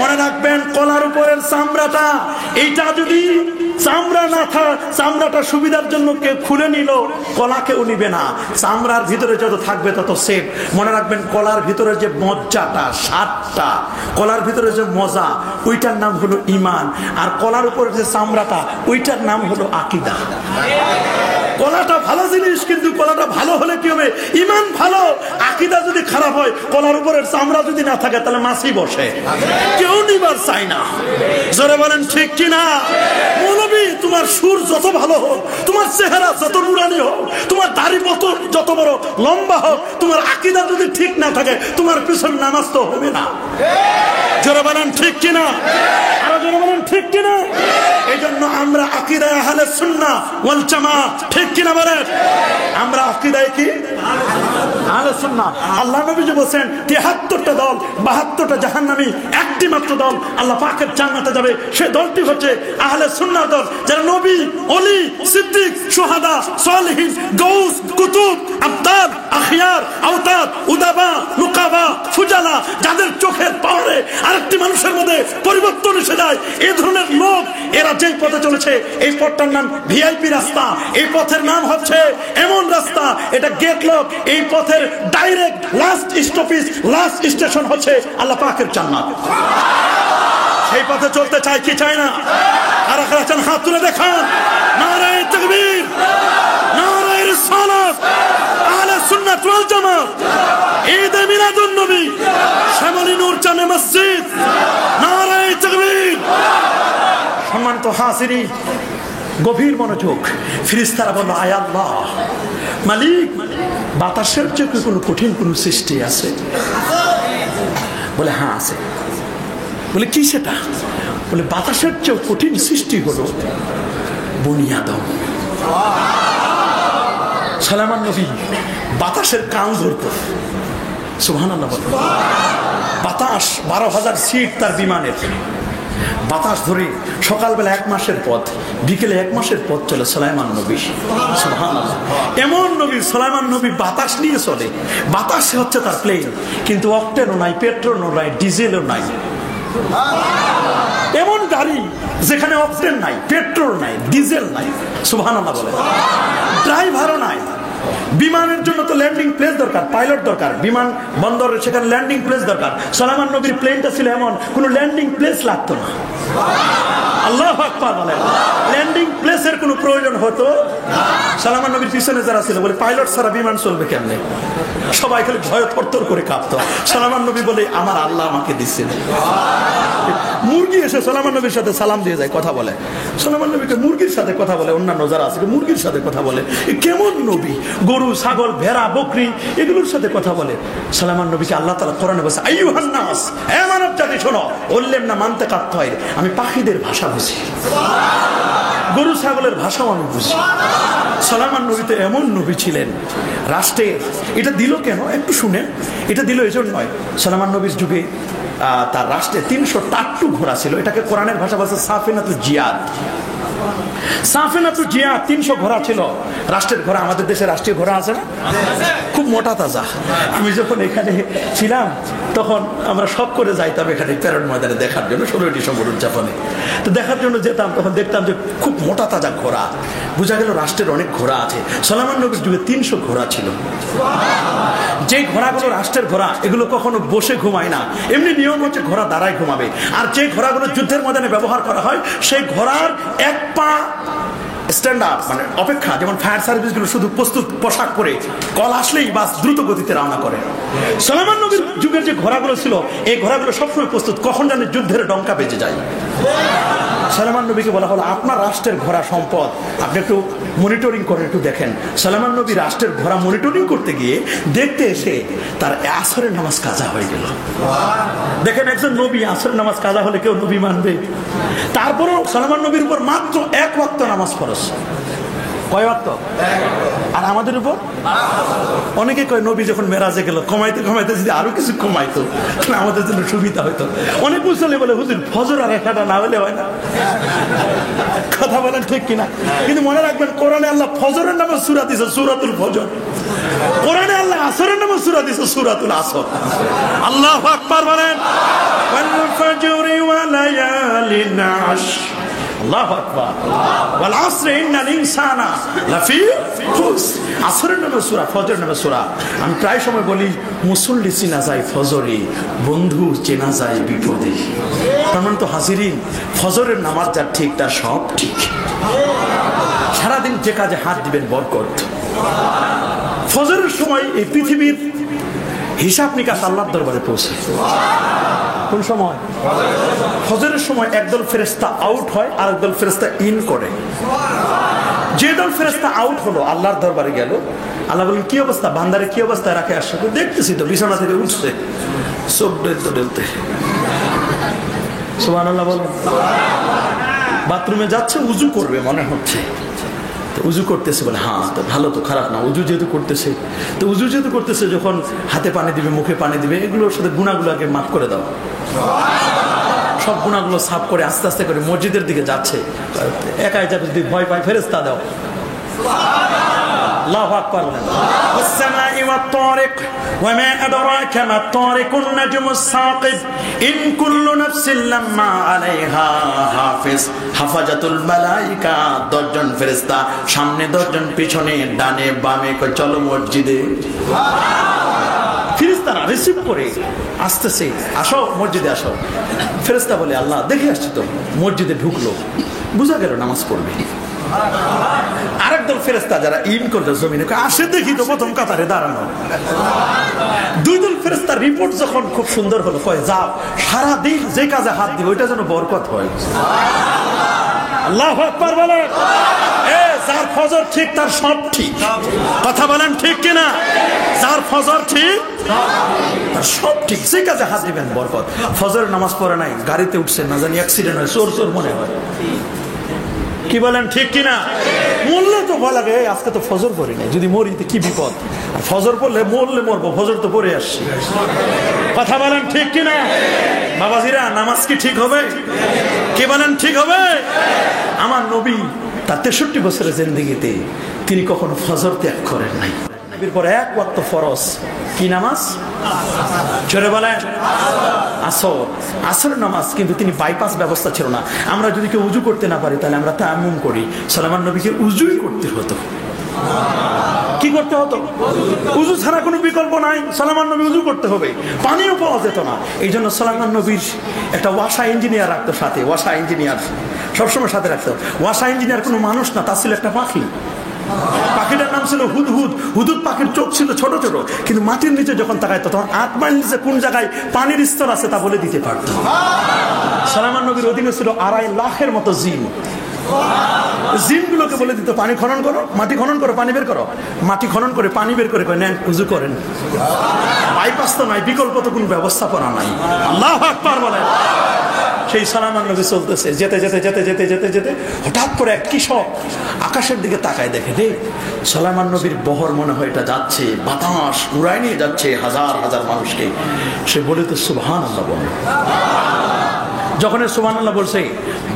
মনে রাখবেন কলার উপরের চামড়াটা, এইটা যদি চামড়া না থাক, চামড়াটা সুবিধার জন্য কেউ খুলে নিল, কলা কেউ নিবে না। চামড়ার ভিতরে যত থাকবে তত সেফ। মনে রাখবেন কলার ভিতরে যে মজ্জাটা, স্বাদটা, কলার ভিতরে যে মজা, ওইটার নাম হলো ঈমান। আর কলার উপরে যে চামড়াটা, ওইটার নাম হলো আকীদা। কলাটা ভালো জিনিস, কিন্তু কলাটা ভালো হলে কি হবে? ঈমান ভালো। আকীদা যদি খারাপ হয়, কলার উপরের চামড়া যদি না থাকে, তাহলে মাছি বসে, কেউ নিবার চায় না। জোরে বলেন ঠিক কিনা? মৌলবী, তোমার সুর যত ভালো হোক, তোমার চেহারা যত নুরানি হোক, তোমার দাড়ি যত বড় লম্বা হোক, তোমার আকীদা যদি ঠিক না থাকে, তোমার পিছন নামাজ তো হবে না। জোরে বলেন ঠিক কিনা? আরো জোরে বলেন ঠিক কিনা? এই জন্য আমরা আকীদায়ে আহলে সুন্নাহ ওয়াল জামাত, ঠিক কিনা বলেন? আমরা আকীদায়ে কি? আহলে সুন্নাহ। আল্লাহ নবী যে বলেন ৭৩টা দল, ৭২টা জাহান্নামী, একটি মাত্র দল আল্লাহ পাকের জান্নাতে যাবে, সেই দলটি হচ্ছে আহলে সুন্নাহ দল, যারা নবী, ওলি, সিদ্দিক, শুহাদা, সালেহিন, গাউস, কুতুব, আবদাল, আখিয়ার, আওতাদ, উদাবা, নুকাবা, ফুজালা, যাদের চোখের পাওয়ারে আরেকটি মানুষের মধ্যে পরিবর্তন এসে যায়, এই ধরনের লোক, এরা যেই পথে চলেছে, এই পথটার নাম ভিআইপি রাস্তা। এই পথের নাম হচ্ছে এমন রাস্তা, এটা গেট লক। এই পথের direct last stoppage, last station হচ্ছে আল্লাহ পাকের জান্নাত। সেই পথে চলতে চাই কি চাই না? আর চান হাত তুলে দেখান। নারায়ে তাকবীর, নারায়ে রিসালাত, আহলে সুন্নাত ওয়াল জামাত, ঈদ এ মিলাদুন নবী, শ্যামলী নূর জামে মসজিদ, নারায়ে তাকবীর। সম্মানিত হাজিরিন, গভীর মনোযোগ। ফেরেশতারা বলল, আয় আল্লাহ, মালিক, বাতাসের চেয়ে কোনো কঠিন কোন সৃষ্টি আছে? বলে হ্যাঁ আছে। বলে কি সেটা? বলে বাতাসের চেয়ে কঠিন সৃষ্টি হলো বনি আদম। সুলাইমান নবী বাতাসের কান ধরত। সুবহানাল্লাহ বলে। বাতাস ১২,০০০ সিট তার বিমানের, বাতাস ধরে সকালবেলা ১ মাসের পথ, বিকেলে ১ মাসের পথ চলে সুলাইমান নবী। সুবহানাল্লাহ। এমন নবী সুলাইমান নবী বাতাস নিয়ে চলে। বাতাস হচ্ছে তার প্লেন, কিন্তু অক্টেনও নাই, পেট্রোলও নাই, ডিজেলও নাই। এমন গাড়ি যেখানে অক্টেন নাই, পেট্রোল নাই, ডিজেল নাই। সুবহানাল্লাহ বলে। ড্রাইভারও নাই। বিমানের জন্য তো ল্যান্ডিং প্লেস দরকার, পাইলট দরকার, বিমান বন্দরে সেখানে ল্যান্ডিং প্লেস দরকার। সুলাইমান নবীর প্লেনটা ছিল এমন, কোনো ল্যান্ডিং প্লেস লাগতো না। আল্লাহু আকবার বলেন। ল্যান্ডিং প্লেসের কোনো প্রয়োজন হতো না। সুলাইমান নবীর পিছনে যারা ছিল বলে, পাইলট ছাড়া বিমান চলবে কেমনে? সবাই খালি ভয় থরথর করে কাঁপতো। সুলাইমান নবী বলে, আমার আল্লাহ আমাকে দিচ্ছেন। মুরগি এসে সুলাইমান নবীর সাথে সালাম দিয়ে যায়, কথা বলে। সুলাইমান নবীকে মুরগির সাথে কথা বলে, অন্যান্য যারা আছে মুরগির সাথে কথা বলে। কেমন নবী! গরু, ছাগল, ভেড়া, বকরি এগুলোর সাথে কথা বলে। সুলাইমান নবীকে আল্লাহ তাআলা কোরআনে বলেছে, আইয়ুহান নাস, হে মানব জাতি শোনো, বললেন না মানতে কাটতে হয়, আমি পাখিদের ভাষা বুঝি, গরু ছাগলের ভাষাও আমি বুঝি। সুলাইমান নবী তো এমন নবী ছিলেন, রাষ্ট্রের এটা দিল কেন একটু শুনেন। এটা দিল এই জন্য নয়, সুলাইমান নবীর যুগে তার রাষ্ট্রে ৩০০ টাট্টু ঘোড়া ছিল। এটাকে কোরআনের ভাষা বলছে সাফিনাতুল জিয়াদ। সাফিনাতুল জিয়াদ ৩০০ ঘোড়া ছিল। রাষ্ট্রের ঘোড়া, আমাদের দেশে রাষ্ট্রীয় ঘোড়া আছে না, খুব মোটা তাজা। আমি যখন এখানে ছিলাম তখন আমরা সব করে যাইতাম এখানে প্যারেড ময়দানে দেখার জন্য, ১৬ই ডিসেম্বর উদযাপনে। তো দেখার জন্য যেতাম, তখন দেখতাম যে খুব মোটা তাজা ঘোড়া। বোঝা গেল রাষ্ট্রের অনেক ঘোড়া আছে। সুলাইমান নবীর যুগে ৩০০ ঘোড়া ছিল। যে ঘোড়াগুলো রাষ্ট্রের ঘোড়া, এগুলো কখনো বসে ঘুমায় না। এমনি নিয়ম হচ্ছে ঘোড়া দাঁড়ায় ঘুমাবে। আর যে ঘোড়াগুলো যুদ্ধের ময়দানে ব্যবহার করা হয়, সেই ঘোড়ার এক পা স্ট্যান্ডার্ড, মানে অপেক্ষা, যেমন ফায়ার সার্ভিসগুলো শুধু প্রস্তুত পোশাক পরে কল আসলেই বাস দ্রুত গতিতে রওনা করে। সুলাইমান নবীর যুগের যে ঘোড়াগুলো ছিল, এই ঘোড়াগুলো সবসময় প্রস্তুত, কখন জানে যুদ্ধের ডঙ্কা বেজে যায়। সুলাইমান নবীকে বলা হলো, আপনার রাষ্ট্রের ঘোড়া সম্পদ, আপনি একটু মনিটরিং করে একটু দেখেন। সুলাইমান নবী রাষ্ট্রের ঘোড়া মনিটরিং করতে গিয়ে দেখতে এসে তার আসরের নামাজ কাজা হয়ে গেল। দেখেন, একজন নবী আসরের নামাজ কাজা হলে কেউ নবী মানবে? তারপরেও সুলাইমান নবীর উপর মাত্র ১ ওয়াক্ত নামাজ ফরজ। কয় ওয়াক্ত? আর আমাদের উপর অনেকে কয় নবী যখন মেরাজে গেল কমাইতে কমাইতে যদি আরো কিছু কমাইতো তাহলে আমাদের জন্য সুবিধা হইতো। অনেক মুসল্লি বলে হুজুর ফজর আর একাটা না হলে হয় না। কথা বলেন ঠিক কিনা? কিন্তু মনে রাখবেন কোরআনে আল্লাহ ফজরের নামে সূরা দিয়েছে সূরাতুল ফজর, কোরআনে আল্লাহ আসরের নামে সূরা দিয়েছে সূরাতুল আসর। আল্লাহু আকবার বলেন। ওয়াল ফাজরি ওয়া লায়ালিন আশর, আল্লাহু আকবার। ওয়াল আসরি ইন্নাল ইনসানা লাফি খুসর, আসরের নামে সূরা, ফজরের নামে সূরা। আমি প্রায় সময় বলি মুসল্লি চেনা যায় ফজরে, বন্ধু চেনা যায় বিপদে। তার তো হাজিরিন, ফজরের নামাজ যার ঠিক তার সব ঠিক। সারাদিন যে কাজে হাত দিবেন বরকত। ফজরের সময় এই পৃথিবীর হিসাব নিকাশ আল্লাহর দরবারে পৌঁছে। কোন সময়? ফজরের সময় একদল ফেরেশতা আউট হয় আর একদল ফেরেশতা ইন করে। যে দল ফেরেশতা আউট হলো আল্লাহর দরবারে গেল, আল্লাহ বলেন কি অবস্থা বান্দারে, কি অবস্থায় রাখে আসছে? দেখতেছি তো বিছানা থেকে উঠছে, চোখ ডেলতে ডেলতে। সুবহানাল্লাহ বলেন। বাথরুমে যাচ্ছে, উজু করবে মনে হচ্ছে, উজু করতেছে বলে হ্যাঁ তো ভালো, তো খারাপ না। উজু যেহেতু করতেছে, তো উজু যেহেতু করতেছে, যখন হাতে পানি দিবে মুখে পানি দিবে, এগুলোর সাথে গুণাগুলোকে মাফ করে দাও। সব গুণাগুলো সাফ করে আস্তে আস্তে করে মসজিদের দিকে যাচ্ছে। একাই যাবে, যদি ভয় পায় ফেরেশতা দাও। আল্লাহু আকবার। ওয়াস-সামাই ওয়াত-তারিক ওয়া মা আদরাকা মাত-তারিকুন নাজমুস সাকিব ইন কুল্লু নাফসিন লাম্মা আলাইহা হাফিজ হাফাজাতুল মালায়েকা। 10 জন ফেরেশতা, সামনে 10 জন, পিছনে ডানে বামে, চলো মসজিদে। ফেরেশতারা রিসিভ করে আসতেছে, আসো মসজিদে আসো। ফেরেশতা বলে আল্লাহ দেখে আসছি তো। মসজিদে ঢুকলো, বুঝা গেল নামাজ পড়বে। আরেক দল ফেরেশতা যারা ইন করতে জমিনে আসে, দেখি তো প্রথম কাতারে দাঁড়ানো। 2 দল ফেরেশতার রিপোর্ট যখন খুব সুন্দর হলো, কয় যাও সারাদিন যে কাজে হাত দিবে ওইটা যেন বরকত হয়। আল্লাহু আকবার বলেন। যার ফজর ঠিক তার সব ঠিক। কথা বলেন ঠিক কিনা? যার ফজর ঠিক তার সব ঠিক, যে কাজে হাত দিবেন বরকত। ফজরের নামাজ পড়ে নাই, গাড়িতে উঠছেন, না জানি অ্যাক্সিডেন্ট হয়, চোর চোর মনে হয়। কি বলেন ঠিক কিনা? মরলে তো ভয় লাগে, আজকে তো ফজর পড়ি নাই, যদি মরি তো কি বিপদ। আর ফজর পড়লে মরলে মরবো, ফজর তো পড়ে আসছি। কথা বলেন ঠিক কিনা? বাবাজিরা, নামাজ কি ঠিক হবে? কি বলেন ঠিক হবে? আমার নবী তার 63 বছরের জিন্দেগিতে তিনি কখনো ফজর ত্যাগ করেন নাই। এরপর এক ওয়াক্ত ফরজ কি নামাজ? জোরে বলেন। আসর। আসরের নামাজ কিন্তু তিনি বাইপাস ব্যবস্থা ছিল না। আমরা যদি কেউ উজু করতে না পারি তাহলে আমরা তায়াম্মুম করি। সুলাইমান নবীকে উজুই করতে হতো। কি করতে হতো? উজু ছাড়া কোনো বিকল্প নাই, সুলাইমান নবী উজু করতে হবে। পানিও পাওয়া যেত না, এই জন্য সুলাইমান নবীর একটা ওয়াসা ইঞ্জিনিয়ার রাখতো সাথে। ওয়াসা ইঞ্জিনিয়ার সবসময় সাথে রাখতো। ওয়াসা ইঞ্জিনিয়ার কোনো মানুষ না, তা ছিল একটা পাখি। পাখিটার নাম ছিল হুদহুদ। হুদহুদ পাখির চোখ ছিল ছোট ছোট, কিন্তু মাটির নিচে যখন তাকাইতো তখন 8 মাইল নিচে কোন জায়গায় পানির স্তর আছে তা বলে দিতে পারত। সুলাইমান নবীর অধীনে ছিল 2.5 লাখের মতো জিন। জিনগুলোকে বলে দিত পানি খনন করো, মাটি খনন করো, পানি বের করো। মাটি খনন করে পানি বের করে নেন, উজু করেন। বাইপাস তো নাই, বিকল্প তো কোনো ব্যবস্থাপনা নাই। আল্লাহু আকবার বলেন। সেই সুলাইমান নবী চলতেছে, যেতে যেতে যেতে যেতে যেতে যেতে হঠাৎ করে এক কৃষক আকাশের দিকে তাকায়, দেখে রে সুলাইমান নবীর বহর মনে হয় এটা যাচ্ছে, বাতাস উড়ায় নিয়ে যাচ্ছে হাজার হাজার মানুষকে। সে বলে তো সুবহানাল্লাহ বলে। যখন সুবহানাল্লাহ বলছে,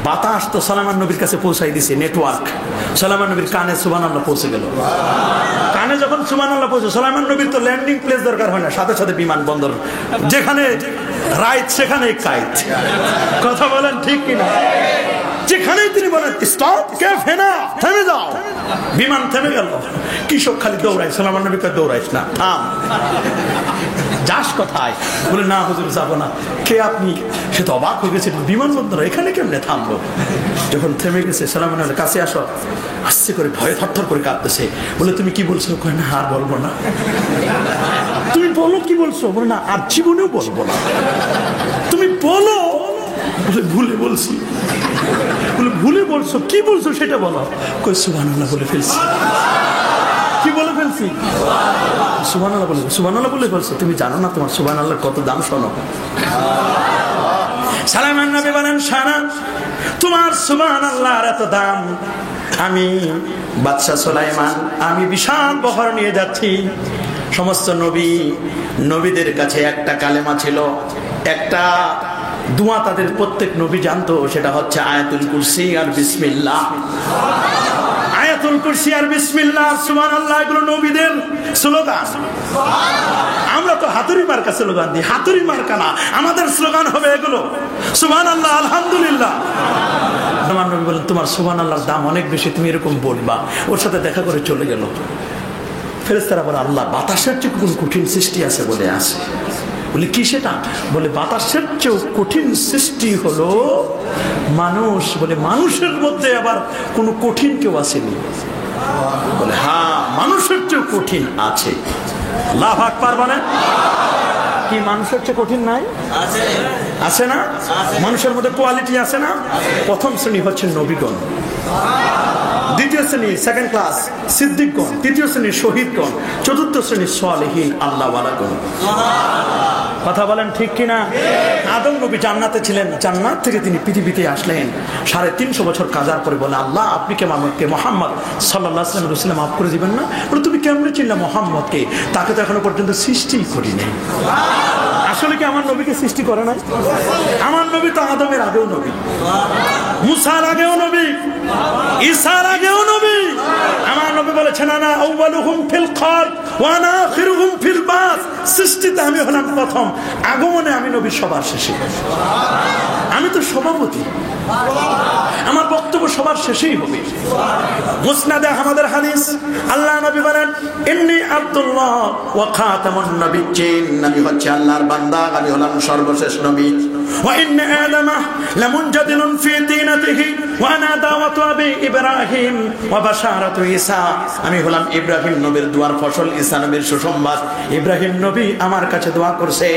বাতাস তো সুলাইমান নবীর কাছে পৌঁছাই দিছে, নেটওয়ার্ক। সুলাইমান নবীর কানে সুবহানাল্লাহ পৌঁছে গেল। কানে যখন সুবহানাল্লাহ পৌঁছে, সুলাইমান নবীর তো ল্যান্ডিং প্লেস দরকার হয় না, সাথে সাথে বিমানবন্দর, যেখানে রাইট সেখানে কাইট। কথা বলেন ঠিক কিনা? যেখানেই তিনি বলেন স্টপ, ক্যাফে না, থেমে যাও, বিমান থেমে গেল। কৃষক খালি দৌড়ায়, সুলাইমান নবীকে দৌড়াইস না, থাম, যাস কোথায়? বলে না হুজুর যাবো না। কে আপনি? সে তো অবাক হয়ে গেছে, বিমানবন্দর এখানে কেমনে থামলো? যখন থেমে গেছে, সুলাইমান নবীর কাছে আসো। আস্তে করে ভয়ে থরথর করে কাঁপতেছে। বলে তুমি কি বলছো? কই না আর বলবো না। তুমি বলো কি বলছো? বলে না আর জীবনেও বলবো না। তুমি বলো। বলে ভুলে বলছি। বলে ভুলে বলছো? কি বলছো সেটা বলো। কই সুবহানাল্লাহ বলে ফেলছি। কি বলে ফেলছি? সুবহানাল্লাহ বলে। সুবহানাল্লাহ বলে ফেলছো? তুমি জানো না তোমার সুবহানাল্লাহর কত দাম? শোনো। সুলাইমান নবী বলেন, শানা তোমার সুবহানাল্লাহর এত দাম, আমি বাদশাহ সুলাইমান, আমি বিশাল বহর নিয়ে যাচ্ছি। সমস্ত নবীদের কাছে একটা কালেমা ছিল, একটা দোয়া তাদের প্রত্যেক নবী জানতো, সেটা হচ্ছে আয়াতুল কুরসি আর বিসমিল্লাহ। আয়াতুল কুরসি আর বিসমিল্লাহ, সুবহানাল্লাহ, এগুলো নবীদের স্লোগান। আমরা তো হাতুড়ি মার্কা স্লোগান দিই, হাতুড়ি মার্কা না, আমাদের স্লোগান হবে এগুলো, সুবহানাল্লাহ, আলহামদুলিল্লাহ। আমার নবী বলেন, তোমার সুবহানাল্লাহর দাম অনেক বেশি, তুমি এরকম বলবা। ওর সাথে দেখা করে চলে গেল। ফেরেশতারা বলে, আল্লাহ, বাতাসের চেয়ে কোন কঠিন সৃষ্টি আছে বলে আসে। বলে কি সেটা? বলে বাতাসের চেয়েও কঠিন সৃষ্টি হলো মানুষ। বলে মানুষের মধ্যে আবার কোনো কঠিন কেউ আসেনি? বলে হ্যাঁ, মানুষের চেয়েও কঠিন আছে। আল্লাহু আকবার বলেন। কি মানুষের চেয়ে কঠিন নাই? আছে না? মানুষের মধ্যে কোয়ালিটি আছে না? প্রথম শ্রেণী হচ্ছে নবীগণ, দ্বিতীয় শ্রেণী সেকেন্ড ক্লাস সিদ্দিকগণ, তৃতীয় শ্রেণী শহীদগণ, চতুর্থ শ্রেণী সালেহীন আল্লাহওয়ালাগণ। কথা বলেন ঠিক কিনা? আদম নবী জান্নাতে ছিলেন, জান্নাত থেকে তিনি পৃথিবীতে আসলেন 350 বছর কাজার পরে। বলে, আল্লাহ, আপনি কে আমাকে মোহাম্মদ সাল্লাল্লাহু আলাইহি ওয়াসাল্লাম মাফ করে দিবেন না? বলে, তুমি কেমনে চিনলে মোহাম্মদকে? তাকে তো এখনো পর্যন্ত সৃষ্টি করিনি। আসলে কি আমার নবীকে সৃষ্টি করে নাই? আমার নবী তো আদমের আগেও নবী, মুসার আগেও নবী, ঈসার আগেও নবী। আমার নবী বলেছেন, আনা আউয়ালুহুম ফিল খালক ওয়া আনা আখিরুহুম ফিল বাস। সৃষ্টিতে আমি হলাম প্রথম, আগমনে আমি নবী সবার শেষে। আমি তো সভাপতি, আমার বক্তব্য সবার শেষেই হবে। মুসনাদে আহমদের হাদিস, আল্লাহ নবী বলেন, ইন্নী আব্দুল্লাহ ওয়া খাতামুন নবিয়্যিন। নবী হচ্ছে আল্লাহর বান্দা, আমি হলাম সর্বশেষ নবী। ওয়া ইন্না আদামা লামুনজাদিলুন ফি দীনাতিহি ওয়া আনা দাওয়াতু আবি ইব্রাহিম ওয়া বাশারাতু ঈসা। আমি হলাম ইব্রাহিম নবীর দুয়ার ফসল, ঈসা নবীর সুসংবাদ। ইব্রাহিম নবী আমার কাছে দোয়া করছে,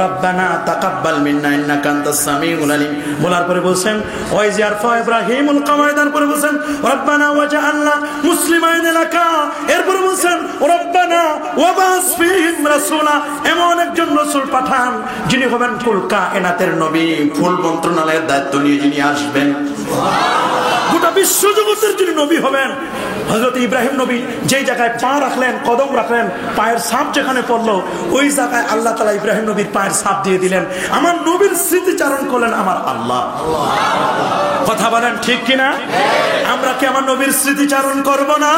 রব্বানা তাকাব্বাল মিন্না ইন্নাকা আনতাস সামিউল আলিম। বলার পরে বলছেন, ওয়াইজ ইয়ারফা ইব্রাহিমুল কাওয়াইদার পরে বলছেন, রব্বানা ওয়াজআলনা মুসলিমাইন লাকা। এরপরে বলছেন, রব্বানা ওয়াবাস ফীহিম রাসূলা। এমন একজন রাসূল পাঠান যিনি হবেন কুল কায়নাতের নবী, ফুল মন্ত্রণালয়ের দায়িত্ব নিয়ে যিনি আসবেন, গোটা বিশ্বজগতের যিনি নবী হবেন। হযরত ইব্রাহিম নবী যেই জায়গায় পা রাখলেন, কদম রাখলেন, পায়ের ছাপ যেখানে পড়লো, ওই জায়গায় আল্লাহ তাআলা ইব্রাহিম নবীর পায়ের ছাপ দিয়ে দিলেন। আমার নবীর স্মৃতিচারণ করলেন আমার আল্লাহ। কথা বলেন ঠিক কিনা? আমরা কি আমার নবীর স্মৃতিচারণ করব না?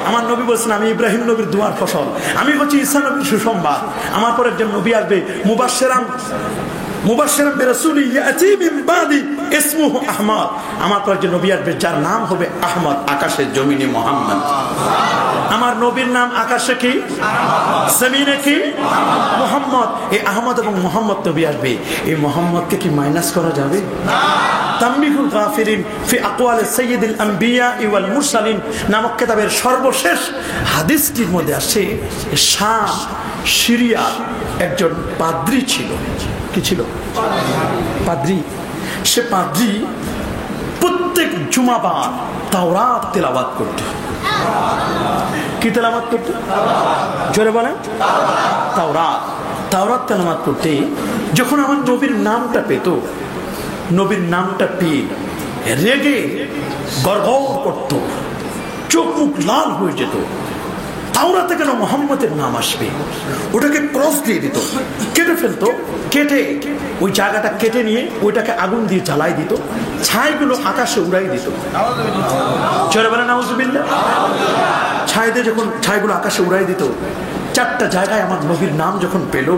আমার নবী বলছেন, আমি ইব্রাহিম নবীর দুয়ার ফসল, আমি হচ্ছি ঈসা নবীর সুসংবাদ। আমার পর একজন নবী আসবে, মুবাশশিরান বিরাসূলিন ইয়াতি মিন বাদি ইসমুহু আহমদ। আমার পর একজন নবী আসবে যার নাম হবে আহমদ, আকাশের জমিনে মুহাম্মদ। আমার নবীর নাম আকাশে কি, জমিনে কি? মুহাম্মদ। এই আহমদ এবং মুহাম্মদ নবী আসবে। এই মুহাম্মদকে কি মাইনাস করা যাবে? তামবিহুল গাফিরিন ফি আকওয়ালি সাইয়্যিদিল আম্বিয়া ওয়াল মুরসালিন নামক কিতাবের সর্বশেষ হাদিসটির মধ্যে আছে, শাম সিরিয়া একজন পাদ্রী ছিল। কি ছিল? পাদ্রী। সে পাদ্রী প্রত্যেক জুমাবার তাওরাত তেলাওয়াত করত। কি তেলাওয়াত করত? জোরে বলেন। তাওরাত তেলাওয়াত করতে যখন আমার নবীর নামটা পেত, নবীর নামটা পেয়ে রেগে গড়গড় করত, চোখ মুখ লাল হয়ে যেত। তাওরাতে কেন মুহাম্মদের নাম আসবে? ওটাকে ক্রস দিয়ে দিত, কেটে ফেলতো। কেটে ওই জায়গাটা কেটে নিয়ে ওইটাকে আগুন দিয়ে জ্বালাই দিত, ছাইগুলো আকাশে উড়াই দিত। জোরে বলেন নাউজুবিল্লাহ। ছাই দিয়ে যখন ছাইগুলো আকাশে উড়াই দিত, 4টা জায়গায় আমার নবীর নাম যখন পেল,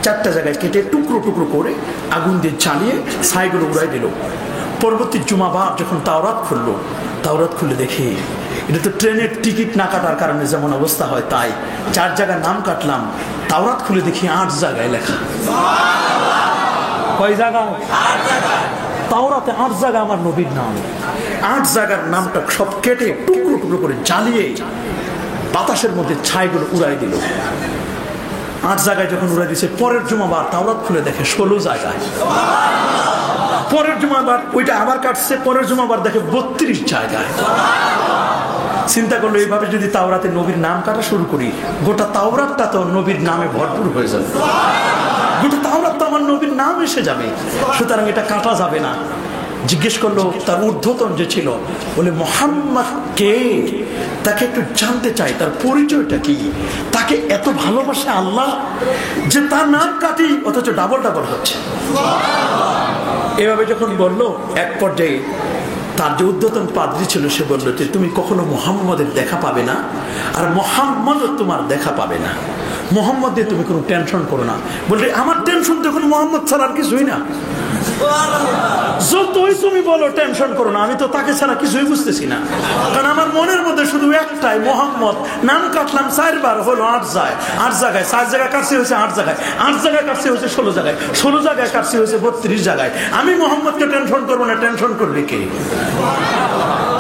4টা জায়গায় কেটে টুকরো টুকরো করে আগুন দিয়ে জ্বালিয়ে ছাইগুলো উড়াই দিল। পরবর্তী জুমাবার যখন তাওরাত খুললে দেখে এটা তো ট্রেনের টিকিট না কাটার কারণে যেমন অবস্থা হয় তাই 4 জায়গায় নাম কাটলাম। তাওরাত খুলে দেখি 8 জায়গায় লেখা। কয় জায়গায়? 8 জায়গায়। তাওরাতে 8 জায়গায় আমার নবীর নাম। 8 জায়গার নামটা সব কেটে টুকরো টুকরো করে জ্বালিয়ে বাতাসের মধ্যে ছাইগুলো উড়াই দিল। 8 জায়গায় যখন উড়াই দিয়েছে, পরের জুমাবার তাওরাত খুলে দেখে 16 জায়গায়। পরের জুমাবার ওইটা আবার কাটছে, পরের জুমাবার দেখে 32 জায়গায়। চিন্তা করলো, এইভাবে যদি তাওরাতে নবীর নাম কাটা শুরু করি, গোটা তাওরাতটা তো নবীর নামে ভরপুর হয়ে যাবে। গোটা তাওরাত তো আমার নবীর নাম এসে যাবে, সুতরাং এটা কাটা যাবে না। জিজ্ঞেস করলো তার ঊর্ধ্বতন যে ছিল, বলে মোহাম্মদ কে, তাকে একটু জানতে চাই, তার পরিচয়টা কি, তাকে এত ভালোবাসে আল্লাহ যে তার নাম কাটি অথচ ডাবল ডাবল হচ্ছে। এভাবে যখন বললো, এক পর্যায়ে তার যে ঊর্ধ্বতন পাদ্রী ছিল সে বললো যে তুমি কখনো মুহাম্মদের দেখা পাবে না, আর মুহাম্মদও তোমার দেখা পাবে না, মুহাম্মদ দিয়ে তুমি কোনো টেনশন করো না। বললে আমার টেনশন তো এখন মুহাম্মদ ছাড়া আর কিছুই না, যতই তুমি বলো টেনশন করো না, আমি তো তাকে ছাড়া কিছুই বুঝতেছি না, কারণ আমার মনের মধ্যে শুধু একটাই মুহাম্মদ। নাম কাটলাম 4 বার, হলো 8 জায়গায়, 4 জায়গায় কাটছে হয়েছে 8 জায়গায়, 8 জায়গায় কাটছে হয়েছে 16 জায়গায়, 16 জায়গায় কাটছে হয়েছে 32 জায়গায়। আমি মুহাম্মদকে টেনশন করবো না, টেনশন করবে কে?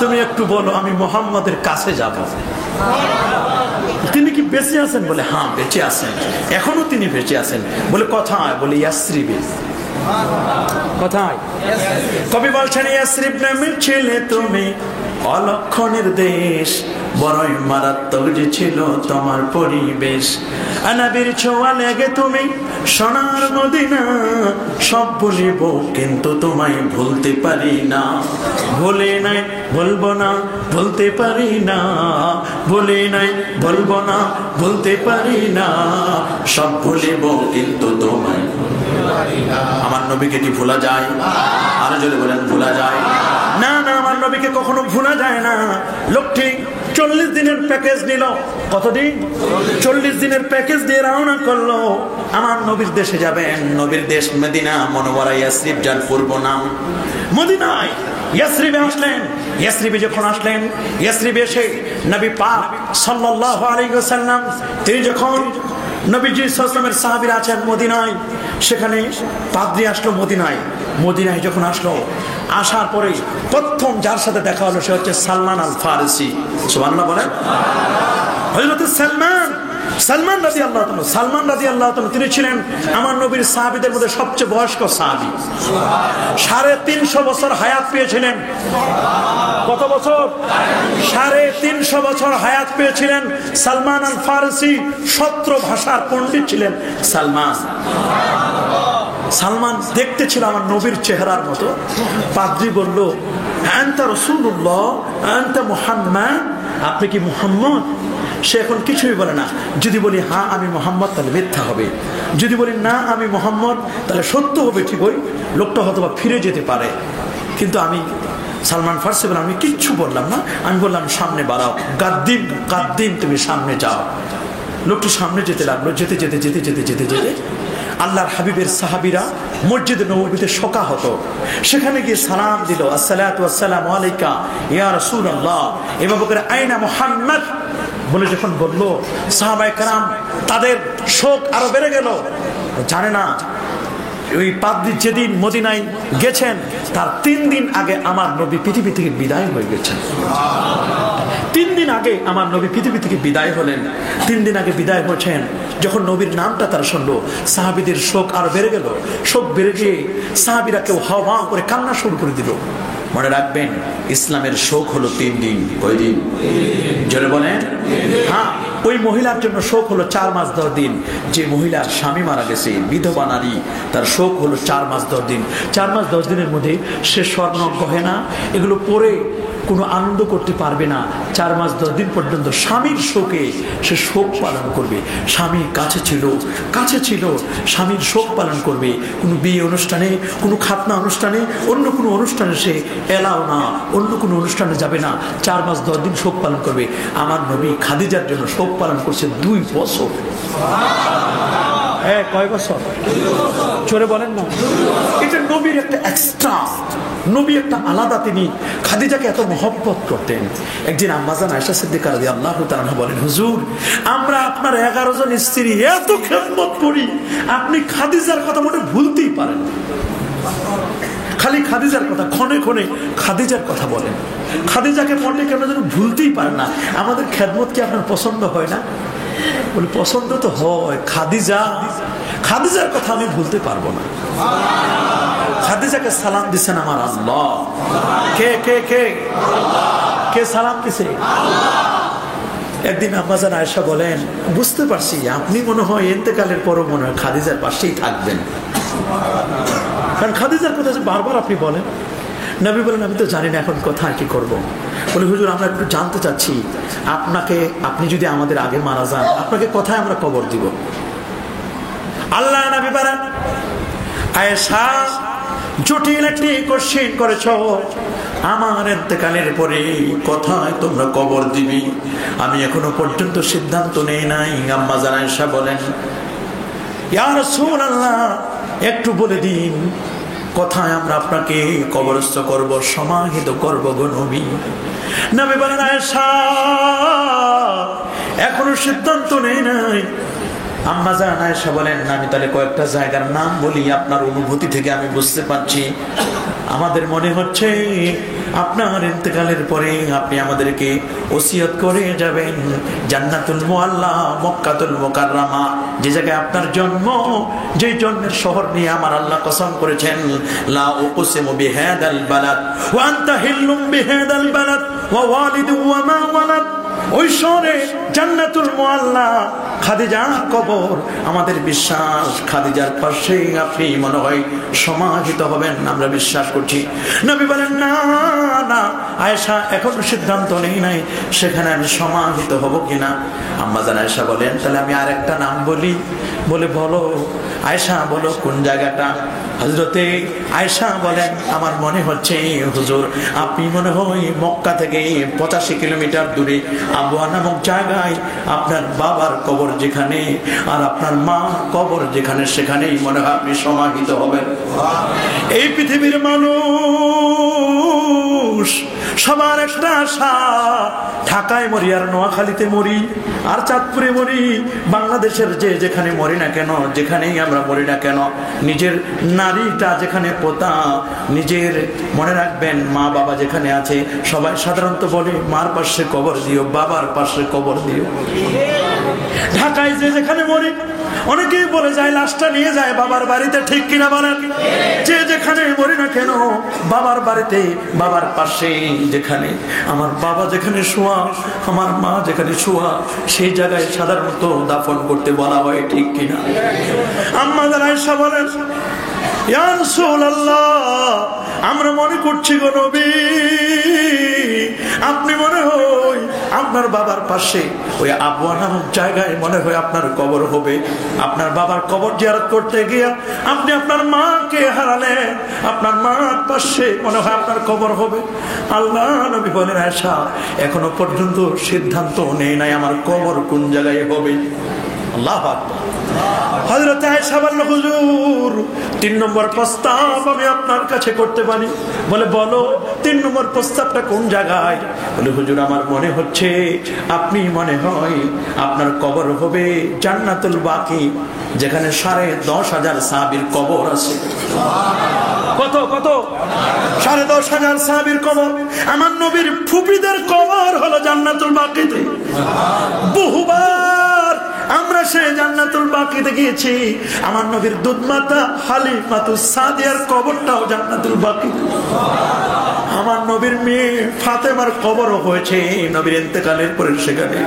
তুমি একটু বলো আমি মুহাম্মদের কাছে যাব। তিনি কি বেঁচে আছেন? বলে হ্যাঁ বেঁচে আছেন, এখনো তিনি বেঁচে আছেন। বলে কোথায়? বলে ইয়াসরিবে। কোথায়? কবি বলছেন ইয়াসরিব নামের ছেলে তুমি, অলক্ষণের দেশ, বড়ই মারাত্মক যে ছিল তোমার পরিবেশ। আনাবির ছোঁয়া লেগে তুমি সোনার মদিনা, সব ভুলিব কিন্তু তোমায় ভুলতে পারি না। ভুলে নাই বলবো না, ভুলতে পারি না, ভুলে নাই বলবো না, ভুলতে পারি না, সব ভুলিব কিন্তু তোমায়। আমার নবীকে কি ভোলা যায়? আরো যদি বলেন ভোলা যায় না। না, আমার নবীকে কখনো ভোলা যায় না। লোকটি 40 দিনের প্যাকেজ নিল। কতদিন? 40 দিনের প্যাকেজ দিয়ে রওনা করলো। আমার নবীর দেশে যাবেন, নবীর দেশ মদিনা মুনওয়ারা, ইয়াসরিব যার পূর্ব নাম। মদিনায় ইয়াসরিবে আসলেন। ইয়াসরিবে যখন আসলেন, ইয়াসরিবে এসে নবী পাক সাল্লাল্লাহু আলাইহি ওয়াসাল্লাম তিনি যখন নবীজি সাল্লাল্লাহু আলাইহি ওয়াসাল্লামের সাহাবীরা আছেন মদিনায়, সেখানে পাদ্রী আসলো মদিনায়। মদিনায় যখন আসলো, আসার পরে প্রথম যার সাথে দেখা হলো সে হচ্ছে সালমান আল ফারসি। সুবহানাল্লাহ বলেন। হযরত সালমান রাদিয়াল্লাহু তাআলা, সালমান রাদিয়াল্লাহু তাআলা তিনি ছিলেন আমার নবীর সাহাবীদের মধ্যে সবচেয়ে বয়স্ক সাহাবী। 350 বছর হায়াত পেয়েছিলেন। কত বছর? 350 বছর হায়াত পেয়েছিলেন সালমান আল ফারসি। 17 ভাষার পণ্ডিত ছিলেন সালমান দেখতে ছিল আমার নবীর চেহারার মতো। পাদ্রী বলল, আনতা রাসূলুল্লাহ, আনতা মুহাম্মদ, আপনি কি মুহাম্মদ? সে এখন কিছুই বলে না। যদি বলি হ্যাঁ আমি মুহাম্মদ তাহলে মিথ্যা হবে, যদি বলি না আমি মুহাম্মদ তাহলে সত্য হবে। ঠিকই, লোকটা হয়তো ফিরে যেতে পারে। কিন্তু আমি সালমান ফারসি বললাম, আমি কিচ্ছু বললাম না। আমি বললাম সামনে বাড়াও, গাদ্দিম তুমি সামনে যাও। লোকটি সামনে যেতে লাগলো। যেতে যেতে যেতে যেতে যেতে যেতে আল্লাহর হাবিবের সাহাবীরা মসজিদে নববীতে শোকা হতো, সেখানে গিয়ে সালাম দিল, আসসালাতু ওয়াসসালামু আলাইকা ইয়া রাসূলুল্লাহ। এভাবে করে আইনা মুহাম্মদ বলে যখন বললো, সাহাবায়ে কেরাম তাদের শোক আরো বেড়ে গেল। জানে না ওই পাদ্রী যেদিন মদিনায় গেছেন তার 3 দিন আগে আমার নবী পৃথিবী থেকে বিদায় হয়ে গেছেন। 3 দিন আগে আমার নবী পৃথিবী থেকে বিদায় হলেন। 3 দিন আগে বিদায় হয়েছেন। যখন নবীর নামটা তারা শুনলো, সাহাবীদের শোক আরো বেড়ে গেল। শোক বেড়ে গিয়ে সাহাবীরা কেউ হাওয়া করে কান্না শুরু করে দিল। মনে রাখবেন, ইসলামের শোক হলো 3 দিন। কয়দিন? জোরে বলেন। হ্যাঁ, ওই মহিলার জন্য শোক হলো 4 মাস 10 দিন। যে মহিলার স্বামী মারা গেছে, বিধবা নারী, তার শোক হলো 4 মাস 10 দিন। 4 মাস 10 দিনের মধ্যে সে স্বর্ণ গহেনা এগুলো পরে কোনো আনন্দ করতে পারবে না। 4 মাস 10 দিন পর্যন্ত স্বামীর শোকে সে শোক পালন করবে। স্বামী কাছে ছিল, স্বামীর শোক পালন করবে। কোনো বিয়ে অনুষ্ঠানে, কোনো খাতনা অনুষ্ঠানে, অন্য কোনো অনুষ্ঠানে সে এলাও না, অন্য কোনো অনুষ্ঠানে যাবে না। 4 মাস 10 দিন শোক পালন করবে। আমার নবী খাদিজার জন্য শোক পালন করছে 2 বছর। হ্যাঁ, কয় বছর? চলে বলেন না। এটা নবীর একটা এক্সট্রা, নবী একটা আলাদা। তিনি খাদিজাকে এত মহব্বত করতেন। একদিন আম্মাজান আয়েশা সিদ্দিকা রাদিয়াল্লাহু তাআলা বলেন, হুজুর আমরা আপনার 11 জন স্ত্রী এত খেদমত করি, আপনি খাদিজার কথা মোটে ভুলতেই পারেন। খালি খাদিজার কথা, ক্ষণে ক্ষণে খাদিজার কথা বলেন। খাদিজাকে পড়লে কেন যেন ভুলতেই পারেন না। আমাদের খেদমত কি আপনার পছন্দ হয় না? বলে পছন্দ তো হয়। খাদিজার কথা আমি ভুলতে পারবো না। খাদিজাকে সালাম দিছেন আমার আল্লাহ। কে কে কে কে সালাম দিছে? একদিন আম্মাজান আয়েশা বলেন, বুঝতে পারছি আপনি মনে হয় ইন্তেকালের পরও মনে হয় খাদিজার পাশেই থাকবেন, কারণ খাদিজার কথা বারবার আপনি বলেন। নবী বলেন আমি তো জানি না এখন কোথায় কি করব। বলে হুজুর আমরা একটু জানতে চাচ্ছি আপনি যদি আমাদের আগে মারা যান আপনাকে কোথায় আমরা কবর দিব? আল্লাহ নবী বলেন আয়েশা জটিল একটি কোশ্চেন করেছ, আমার ইন্তেকালের পরে কোথায় তোমরা কবর দিবি আমি এখনো পর্যন্ত সিদ্ধান্ত নেই নাই। আম্মা জান আয়েশা বলেন ইয়া রাসূলুল্লাহ একটু বলে দিন কোথায় আমরা আপনাকে কবরস্থ করব, সমাহিত করব গো নবী। নবী বলেন আয়েশা এখনো সিদ্ধান্ত নেই নাই। আম্মা জান আয়েশা বলেন আমি তাহলে কয়েকটা জায়গার নাম বলি, আপনার অনুভূতি থেকে আমি বুঝতে পারছি আমাদের মনে হচ্ছে আপনার ইন্তেকালের পরে আপনি আমাদেরকে ওসিয়ত করে যাবেন জান্নাতুল মুআল্লা মক্কাতুল মুকাররমা, যে জায়গায় আপনার জন্ম, যে জন্মের শহর নিয়ে আমার আল্লাহ কসম করেছেন লা উকসিমু বিহাদাল বালাদ ওয়া আনতা হিল্লুম বিহাদাল বালাদ ওয়া ওয়ালিদু ওয়া মা ওয়ালাদ। ওই শহরে জান্নাতুল মুআল্লা খাদিজার কবর, আমাদের বিশ্বাস খাদিজার পাশে আপনি মনে হয় সমাহিত হবেন, আমরা বিশ্বাস করছি। নবী বলেন না না আয়েশা এখন সিদ্ধান্ত নেই নাই সেখানে আমি সমাহিত হব কিনা। আম্মা জান আয়েশা বলেন তাহলে আমি আরেকটা নাম বলি। বলে বলো আয়েশা বলো কোন জায়গাটা? হযরতে আয়েশা বলেন আমার মনে হচ্ছে হুজুর আপনি মনে হয় মক্কা থেকে 85 কিলোমিটার দূরে আবওয়া নামক জায়গায় আপনার বাবার কবর যেখানে আর আপনার মা কবর যেখানে সেখানেই মনে হয় আপনি সমাহিত হবেন। এই পৃথিবীর মানুষ সবার একটা আশা, ঢাকায় মরি আর নোয়াখালীতে মরি আর চাঁদপুরে মরি, বাংলাদেশের যে যেখানে মরি না কেন, যেখানেই আমরা মরি না কেন, নিজের নারীটা যেখানে পোতা, নিজের মনে রাখবেন মা বাবা যেখানে আছে সবাই সাধারণত বলে মার পাশে কবর দিও, বাবার পাশে কবর দিও। ঢাকায় যে যেখানে মরি অনেকেই বলে যায় লাশটা নিয়ে যায় বাবার বাড়িতে, ঠিক কিনা বলেন? যে যেখানে মরি না কেন বাবার বাড়িতে, বাবার পাশে যেখানে আমার বাবা যেখানে শোয়া, আমার মা যেখানে শোয়া, সেই জায়গায় সাধারণত দাফন করতে বলা হয়, ঠিক কিনা? আম্মা জান আয়েশা বলেন ইয়া রাসূলুল্লাহ আমরা মনে করছি গো নবী আপনি মনে হয় আপনার বাবার পাশে ওই আবওয়া নামক জায়গায় মনে হয় আপনার কবর হবে। আপনার বাবার কবর জিয়ারত করতে গিয়ে আপনি আপনার মাকে হারালেন, আপনার মার পাশে মনে হয় আপনার কবর হবে। আল্লাহ নবী বলেন আয়েশা এখনো পর্যন্ত সিদ্ধান্ত নেই নাই আমার কবর কোন জায়গায় হবে। আল্লাহু আকবার। হযরত আয়েশা বলল হুজুর 3 নম্বর প্রস্তাব আমি আপনার কাছে করতে পারি। বলে বলো 3 নম্বর প্রস্তাবটা কোন জায়গায়? বলে হুজুর আমার মনে হচ্ছে আপনি মনে হয় আপনার কবর হবে জান্নাতুল বাকি, যেখানে 10,500 সাহাবীর কবর আছে। কত কত? 10,500 সাহাবীর কবর। আমার নবীর ফুফিদের কবর হলো জান্নাতুল বাকিতে। বহুবার আমরা সেই জান্নাতুল বাকিতে গিয়েছি। আমার নবীর দুধমাতা হালিমাতুস সাদিয়ার কবরটাও জান্নাতুল বাকিতে। আমার নবীর মেয়ে ফাতেমার কবরও হয়েছে নবীর ইন্তেকালের পরে সেখানে।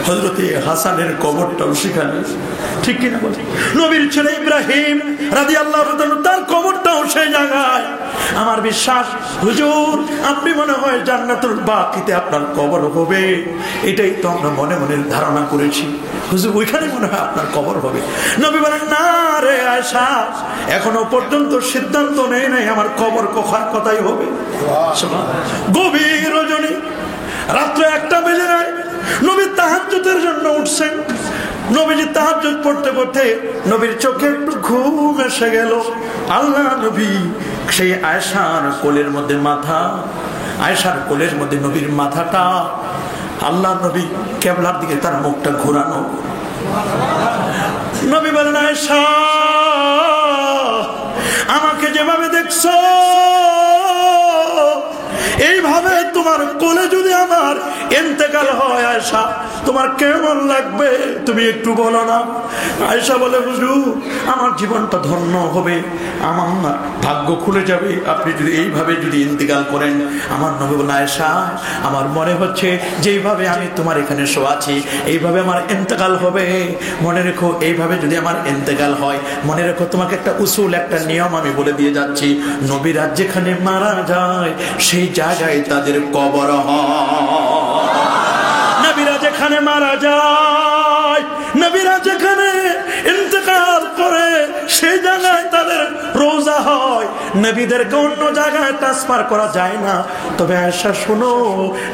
হযরতে হাসানের কবরটাও সেখানে, ঠিক কিনা বলে? নবীর ছেলে ইব্রাহিম রাদিয়াল্লাহু তাআলা তার কবরটাও সেই জায়গায়। আমার বিশ্বাস হুজুর আপনি মনে হয় জান্নাতুল বাকিতে আপনার কবর হবে, এটাই তো আমরা মনে মনে ধারণা করেছি হুজুর ওইখানে মনে হয় আপনার কবর হবে। নবী বলেন না রে আয়েশা এখনো পর্যন্ত সিদ্ধান্ত নেই নাই আমার কবর কোথায় হবে। গভীর রজনী রাত্রে 1টা বেজে যায়, নবী তাহাজ্জুদের জন্য উঠছেন। নবীজি তাহাজ্জুদ পড়তে পড়তে নবীর চোখে একটু ঘুম এসে গেল। আল্লাহ নবী সেই আয়েশার কোলের মধ্যে মাথা, আয়েশার কোলের মধ্যে নবীর মাথাটা, আল্লাহ নবী কিবলার দিকে তার মুখটা ঘোরানো। নবী বলেন আয়েশা আমাকে যেভাবে দেখছো এইভাবে তোমার কোলে যদি আমার ইন্তেকাল হয় আয়েশা, তোমার কেমন লাগবে তুমি একটু বলো না। আয়েশা বলে, হুজুর আমার জীবনটা ধন্য হবে, আমার ভাগ্য খুলে যাবে আপনি যদি এইভাবে যদি ইন্তেকাল করেন। আমার নবী বলেন, আয়েশা আমার মনে হচ্ছে যেইভাবে আমি তোমার এখানে শোয়াছি এইভাবে আমার ইন্তেকাল হবে। মনে রেখো এইভাবে যদি আমার ইন্তেকাল হয়, মনে রেখো তোমাকে একটা উসুল, একটা নিয়ম আমি বলে দিয়ে যাচ্ছি, নবীরা যেখানে মারা যায় সেই জায়গায় তাদের কবর হয়। নবীরা যেখানে মারা যায়, নবীরা যেখানে ইন্তেকাল করে সেই জায়গায় তাদের রোজা হয়। নবীদেরকে অন্য জায়গায় ট্রান্সফার করা যায় না। তবে আয়েশা শোনো,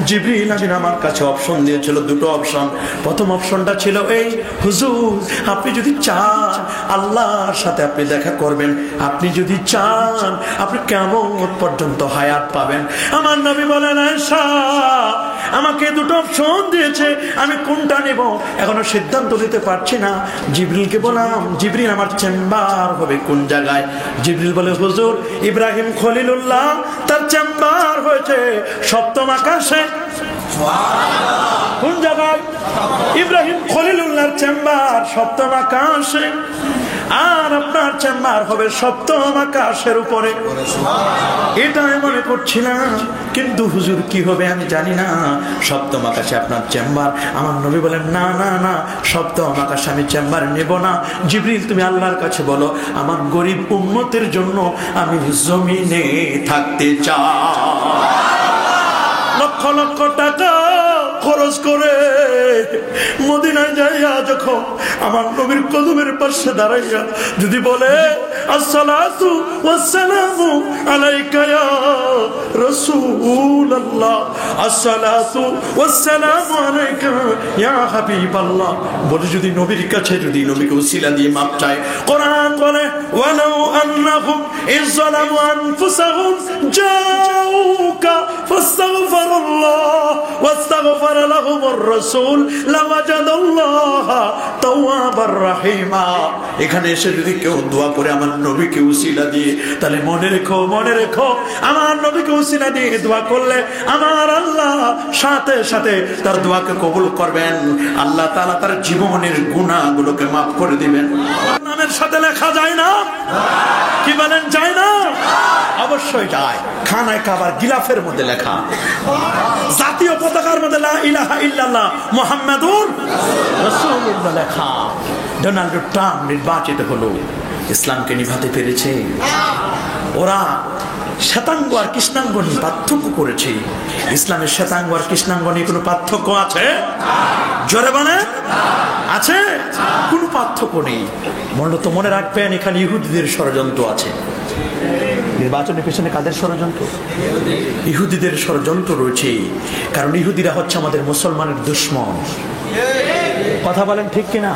জিবরিল আমিন আমার কাছে অপশন দিয়েছিল, দুটো অপশন। প্রথম অপশনটা ছিল এই, হুজুর আপনি যদি চান আল্লাহর সাথে আপনি দেখা করবেন, আপনি যদি চান আপনি কিয়ামত পর্যন্ত হায়াত পাবেন। আমার নবী বলেন, আয়েশা আমাকে দুটো অপশন দিয়েছে, আমি কোনটা নেব এখনো সিদ্ধান্ত নিতে পারছি না। জিবরিলকে বললাম, জিবরিল আমার চেম্বার হবে কোন জায়গায়? জিবরিল বলে, হুজুর ইব্রাহিম খলিলুল্লাহ তার চেম্বার হয়েছে সপ্তম আকাশে। কোন জায়গায়? ইব্রাহিম খলিলুল্লাহর চেম্বার সপ্তম আকাশে, আর আপনার চেম্বার হবে সপ্তম আকাশের উপরে। এটা আমি মনে করছিলাম, কিন্তু হুজুর কি হবে আমি জানি না, সপ্তম আকাশে আপনার চেম্বার। আমার নবী বলেন, না না না, সপ্তম আকাশে আমি চেম্বার নেব না। জিবরিল তুমি আল্লাহর কাছে বলো আমার গরিব উম্মতের জন্য আমি জমিনে থাকতে চাই। লক্ষ লক্ষ টাকা খরচ করে মদিনায় যাইয়া যখন আমার নবীর কদমের পাশে দাঁড়াইয়া যদি বলে, আসসালাতু ওয়াসসালামু আলাইকা ইয়া রাসূলুল্লাহ, আসসালাতু ওয়াসসালামু আলাইকা ইয়া হাবিবাল্লাহ, বলে যদি নবীর কাছে যদি নবীকে ওসিলা দিয়ে মাপ চায়, কোরআন বলে, ওয়ালাউ আন্নাহুম ইযলামু আনফুসাহুম জাউকা ফাস্তাগফিরুল্লাহ ওয়াস্তাগফার লাহুমুর রাসূল লাওয়াজাদাল্লাহা তাওয়াবার রহিমা। এখানে এসে যদি কেউ দোয়া করে আমার নবীকে উসিলা দিয়ে, তাহলে মনে রেখো, মনে রেখো আমার নবীকে উসিলা দিয়ে দোয়া করলে আমার আল্লাহ সাথে সাথে তার দোয়াকে কবুল করবেন। আল্লাহ তাআলা তার জীবনের গুনাহগুলোকে মাফ করে দিবেন। নামের সাথে লেখা যায় না? কি বলেন, যায় না? অবশ্যই যায়। খানায় কাবার গিলাফের মধ্যে লেখা, জাতীয় পতাকার মধ্যে লা ইলাহা ইল্লাল্লাহ মুহাম্মাদুর রাসূলুল্লাহ লেখা। ডোনাল্ড ট্রাম্প নির্বাচিত হলো, ইসলামকে নিভাতে পেরেছে। ওরা শ্বেতাঙ্গ আর কৃষ্ণাঙ্গ নিয়ে পার্থক্য করেছে। ইসলামের শ্বেতাঙ্গ আর কৃষ্ণাঙ্গ নিয়ে কোনো পার্থক্য আছে? জোরে বলে, আছে? কোনো পার্থক্য নেই। মূলত মনে রাখবেন, এখানে ইহুদিদের ষড়যন্ত্র আছে। নির্বাচনের পেছনে কাদের ষড়যন্ত্র? ইহুদিদের ষড়যন্ত্র রয়েছে। কারণ ইহুদিরা হচ্ছে আমাদের মুসলমানের দুশমন। কথা বলেন ঠিক কিনা?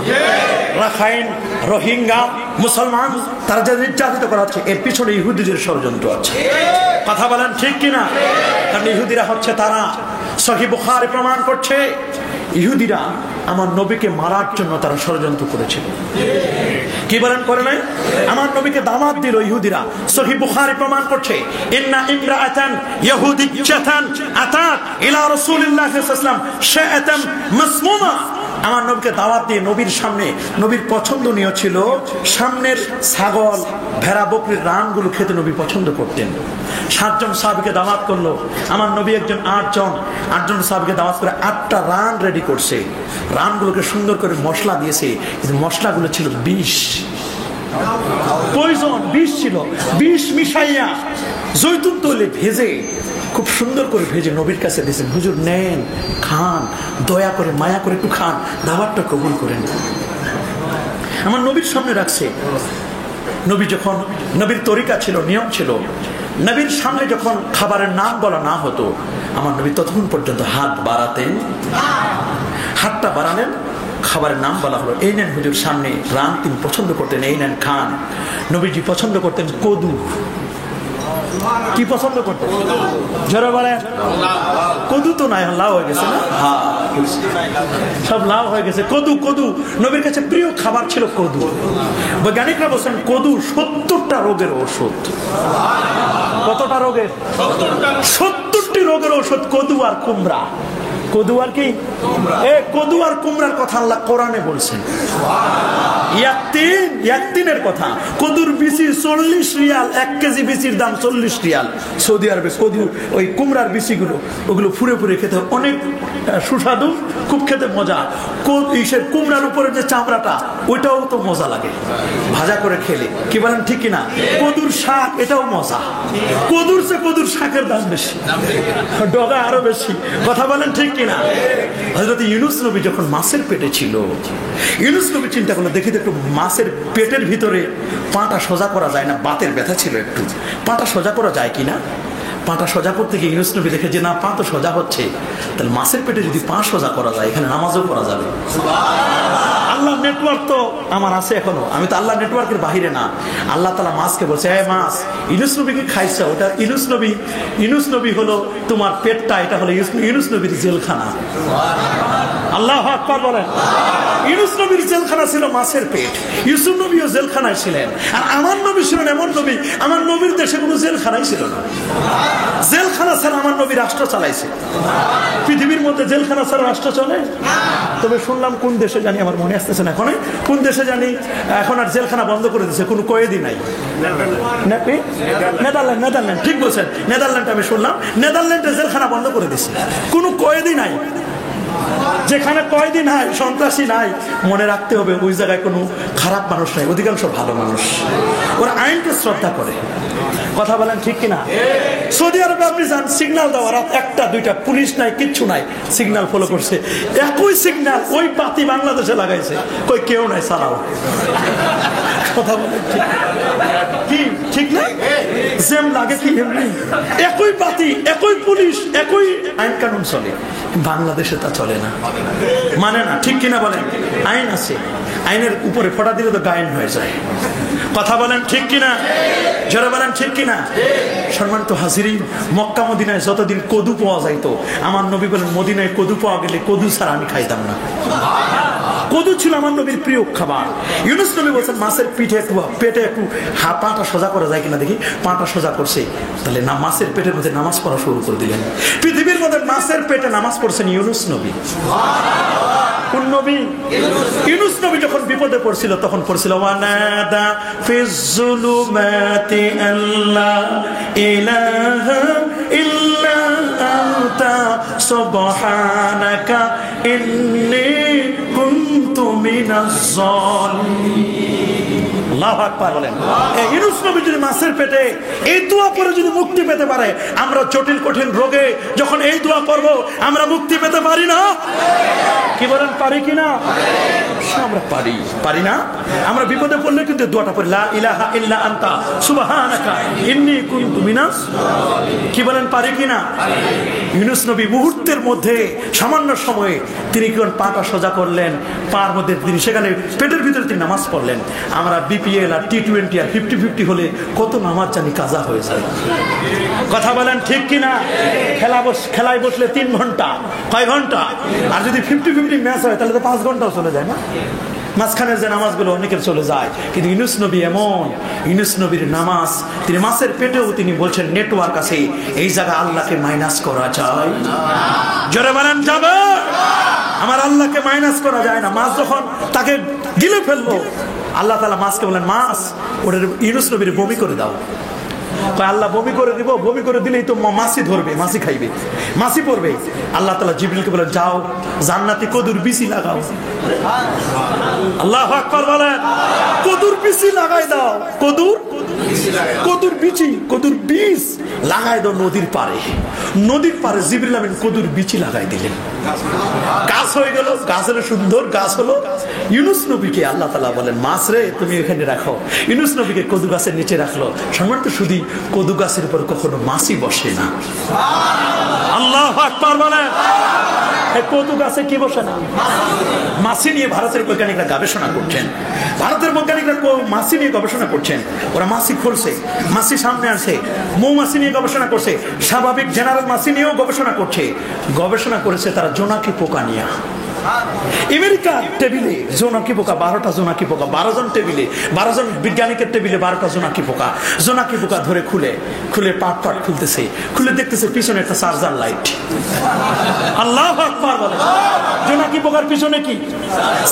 রাখাইন, রোহিঙ্গা, মুসলমান তারা যে নির্যাতিত করা হচ্ছে, এর পিছনে ইহুদিদের ষড়যন্ত্র আছে। কথা বলেন ঠিক কিনা? কারণ ইহুদিরা হচ্ছে তারা, সহিহ বুখারী প্রমাণ করছে, ইহুদিরা আমার নবীকে মারার জন্য তারা ষড়যন্ত্র করেছিল। কি বলেন, করে নাই? আমার নবীকে দাওয়াত দিল ইহুদিরা। সহিহ বুখারী প্রমাণ করছে, ইন্না ইমরাআতান ইয়াহুদিয়্যাতান আতাত ইলা রাসূলিল্লাহি সাল্লাল্লাহু আলাইহি ওয়াসাল্লাম শাআতাম মাসমুমা। আমার নবীকে দাওয়াত দিয়ে নবীর সামনে, নবীর পছন্দনীয় ছিল সামনের ছাগল, ভেড়া, বকরির রানগুলো খেতে নবী পছন্দ করতেন। 7 জন সাহাবীকে দাওয়াত করলো। আমার নবী একজন 8 জন সাহাবীকে দাওয়াত করে 8টা রান রেডি করছে। রানগুলোকে সুন্দর করে মশলা দিয়েছে, কিন্তু মশলাগুলো ছিল বিষ, পয়জন, বিষ ছিল। বিষ মিশাইয়া জৈতুন তৈলে ভেজে, খুব সুন্দর করে ভেজে নবীর কাছে দিয়েছেন। হুজুর নেন, খান, দয়া করে মায়া করে একটু খান, দাওয়াতটা কবুল করেন। আমার নবীর সামনে রাখছে। নবী যখন, নবীর তরিকা ছিল, নিয়ম ছিল, নবীর সামনে যখন খাবারের নাম বলা না হতো, আমার নবী ততক্ষণ পর্যন্ত হাত বাড়াতেন। হাতটা বাড়ালেন, খাবারের নাম বলা হলো, এই নেন হুজুর সামনে রান, তিনি পছন্দ করতেন, এই নেন খান। নবীজি পছন্দ করতেন কদু। কি পছন্দ করতেন? জোরে বলে, কদু তো নাই, লাউ হয়ে গেছে না? হ্যাঁ, সব লাউ হয়ে গেছে। কদু, কদু নবীর কাছে প্রিয় খাবার ছিল কদু। বৈজ্ঞানিকরা বলছেন কদু 70টা রোগের ওষুধ। কতটা রোগের? 70টি রোগের ঔষধ কদু আর কুমড়া। কদু আর কি? কদু আর কুমড়ার কথা আল্লাহ কোরআনে বলছেন। ইয়াক্তিনের কথা। কদুর বিচি 40 রিয়াল, 1 কেজি বিচির দাম 40 রিয়াল সৌদি আরবে। কদু ওই কুমড়ার বিচিগুলো ওগুলো ফুরে ফুরে খেতে অনেক সুস্বাদু, খুব খেতে মজা। কুমড়ার উপরে যে চামড়াটা ওইটাও তো মজা লাগে ভাজা করে খেলে, কি বলেন ঠিক কিনা? কদুর শাক এটাও মজা। কদুর চেয়ে কদুর শাকের দাম বেশি, ডগা আরো বেশি, কথা বলেন ঠিক কিনা? হযরত ইউনূস নবী যখন মাছের পেটে ছিল, ইউনূস নবী চিন্তা করলো দেখি তো একটু মাছের পেটের ভিতরে পাটা সোজা করা যায় না, বাতের ব্যথা ছিল, একটু পাটা সোজা করা যায় কিনা। পাটা সোজা করতে গিয়ে ইউনূস নবী দেখে যে না, পা তো সোজা হচ্ছে, তাহলে মাছের পেটে যদি পা সোজা করা যায় এখানে নামাজও করা যাবে। আল্লাহ নেটওয়ার্ক তো আমার আছে এখনো, আমি তো আল্লাহ নেটওয়ার্কের বাহিরে না। আল্লাহ তাআলা মাছকে বলছে, এই মাছ, ইউনূস নবীকে খাইছে, ওটা ইউনূস নবী হলো তোমার পেটটা, এটা হলো ইউনূস নবীর জেলখানা। আল্লাহু আকবার বলেন। ইউনূস নবীর জেলখানা ছিল মাছের পেট, ইউসুফ নবীও জেলখানায় ছিলেন। আর আমার নবী ছিলেন এমন নবী, আমার নবীর দেশে কোনো জেলখানাই ছিল না। জেলখানা ছাড়া আমার নবী রাষ্ট্র চালাইছে। পৃথিবীর মধ্যে জেলখানা ছাড়া রাষ্ট্র চলে? তবে শুনলাম কোন দেশে জানি, আমার মনে আসতেছে না এখন, কোন দেশে জানি এখন আর জেলখানা বন্ধ করে দিয়েছে, কোনো কয়েদি নাই। নেদারল্যান্ড, ঠিক বলছেন, নেদারল্যান্ড। আমি শুনলাম নেদারল্যান্ডে জেলখানা বন্ধ করে দিয়েছে, কোনো কয়েদি নাই। যেখানে কয়েদি নাই, সন্ত্রাসী নাই, মনে রাখতে হবে ওই জায়গায় কোনো খারাপ মানুষ নাই, অধিকাংশ ভালো মানুষ। ওরা আইনকে শ্রদ্ধা করে, কথা বলেন ঠিক কিনা? সৌদি আরবে আপনি যান, সিগন্যাল দেওয়া, রাত 1টা 2টা, পুলিশ নাই, কিচ্ছু নাই, সিগন্যাল ফলো করছে। একই সিগন্যাল ওই পাতি বাংলাদেশে লাগাইছে, কই কেউ নাই, চালাও। কথা বলেন কি ঠিক না? জেম লাগে কি এমনি? একই পাতি, একই পুলিশ, একই আইন কানুন চলে। বাংলাদেশে তা চলে না, মানে না, ঠিক কিনা বলেন? আইন আছে, আইনের উপরে ফোঁটা দিলে তো গায়েন হয়ে যায়। কথা বলেন ঠিক কিনা? জোরে বলেন ঠিক কিনা? সম্মানিত হাজিরিন, মক্কা মদিনায় যতদিন কদু পাওয়া যাইতো, আমার নবী বলেন মদিনায় কদু পাওয়া গেলে কদু ছাড়া আমি খাইতাম না। কদু ছিল আমার নবীর প্রিয় খাবার। ইউনূস নবী বলছেন মাছের পেটে একটু পাটা সোজা করা যায় কিনা দেখি। পাটা সোজা করছে, তাহলে না মাছের পেটের মধ্যে নামাজ পড়া শুরু করে দিলেন। পৃথিবীর মধ্যে মাছের পেটে নামাজ পড়ছেন ইউনূস নবী। কোন নবী? ইউনূস নবী যখন বিপদে পড়ছিল তখন পড়ছিল ওয়ানাদা ফিজ যুলুমাতি আল্লা ইলাহা ইল্লা আনতা সুবহানাকা ইন্নী কুনতু মিনাজ জালিমিন। আল্লাহু আকবার বলেন। এই ইউনূস নবী যদি মাছের পেটে এই দোয়া করে যদি মুক্তি পেতে পারে, আমরা জটিল কঠিন রোগে যখন এই দোয়া করব আমরা মুক্তি পেতে পারি না? কি বলেন, পারি কিনা? আমরা পারি না? আমরা বিপদে পড়লে কিন্তু দোয়াটা পড়ি, লা ইলাহা ইল্লা আনতা সুবহানাকা ইন্নী কুনতু মিনাজ। কি বলেন, পারি কিনা? ইউনূস নবী মুহূর্তের মধ্যে, সামান্য সময়ে তিনি কোন পাটা সোজা করলেন, পার মধ্যে তিনি সেখানে পেটের ভিতরে তিনি নামাজ পড়লেন। আমরা বিপিএল আর T20 আর 50-50 হলে কত নামাজ জানি কাজা হয়ে যায়। কথা বলেন ঠিক কিনা? খেলায় বসলে 3 ঘন্টা, কয় ঘন্টা? আর যদি 50-50 ম্যাচ হয় তাহলে তো 5 ঘন্টাও চলে যায় না? মাঝখানের যে নামাজগুলো অনেকের চলে যায়। কিন্তু ইউনূস নবী এমন, ইউনূস নবীর নামাজ, তিনি মাছের পেটেও তিনি বলছেন নেটওয়ার্ক আছে, এই জায়গা আল্লাহকে মাইনাস করা যায়। জোরে বলেন যাবে? আমার আল্লাহকে মাইনাস করা যায় না। মাছ যখন তাকে গিলে ফেললো, আল্লাহ তাআলা মাছকে বলেন, মাছ ওটা ইউনূস নবীর বমি করে দাও। আল্লাহ বমি করে দিব, বমি করে দিলেই তো মাছি ধরবে, মাছি খাইবে, মাছি পড়বে। আল্লাহ তাআলা জিবরিলকে বলেন, যাও জান্নাতি কদুর বিচি লাগাও। আল্লাহু আকবার বলেন। কদুর বিচি লাগাই দাও, কদুর বিচি, কদুর বীজ লাগাই দাও নদীর পারে। নদীর পারে জিবরিল আমিন কদুর বিচি লাগাই দিলেন, গাছ হয়ে গেল। গাছের সুন্দর গাছ হলো। ইউনূস নবীকে আল্লাহ তাআলা বলেন, মাছ রে তুমি এখানে রাখো। ইউনূস নবীকে কদু গাছের নিচে রাখলো। সম্মানিত শুধু কদু গাছের উপর কখনো মাছি বসে না। আল্লাহু আকবার বলেন। কদু গাছে কি বসে না? মাছি নিয়ে ভারতের বৈজ্ঞানিকরা গবেষণা করছেন। ভারতের বৈজ্ঞানিকরা মাছি নিয়ে গবেষণা করছেন। ওরা মাছি খুলছে, মাছি সামনে আসে, মৌমাছি নিয়ে গবেষণা করছে, স্বাভাবিক জেনারেল মাছি নিয়েও গবেষণা করছে। গবেষণা করেছে তারা জোনাকি পোকা নিয়ে। আমেরিকার টেবিলে জোনাকি পোকা, 12টা জোনাকি পোকা, 12 জন টেবিলে, 12 জন বিজ্ঞানিকের টেবিলে 12টা জোনাকি পোকা ধরে খুলে পাট খুলতেছে, খুলে দেখতেছে পিছনে একটা চার্জার লাইট। আল্লাহু আকবার বলে। জোনাকি পোকার পিছনে কি?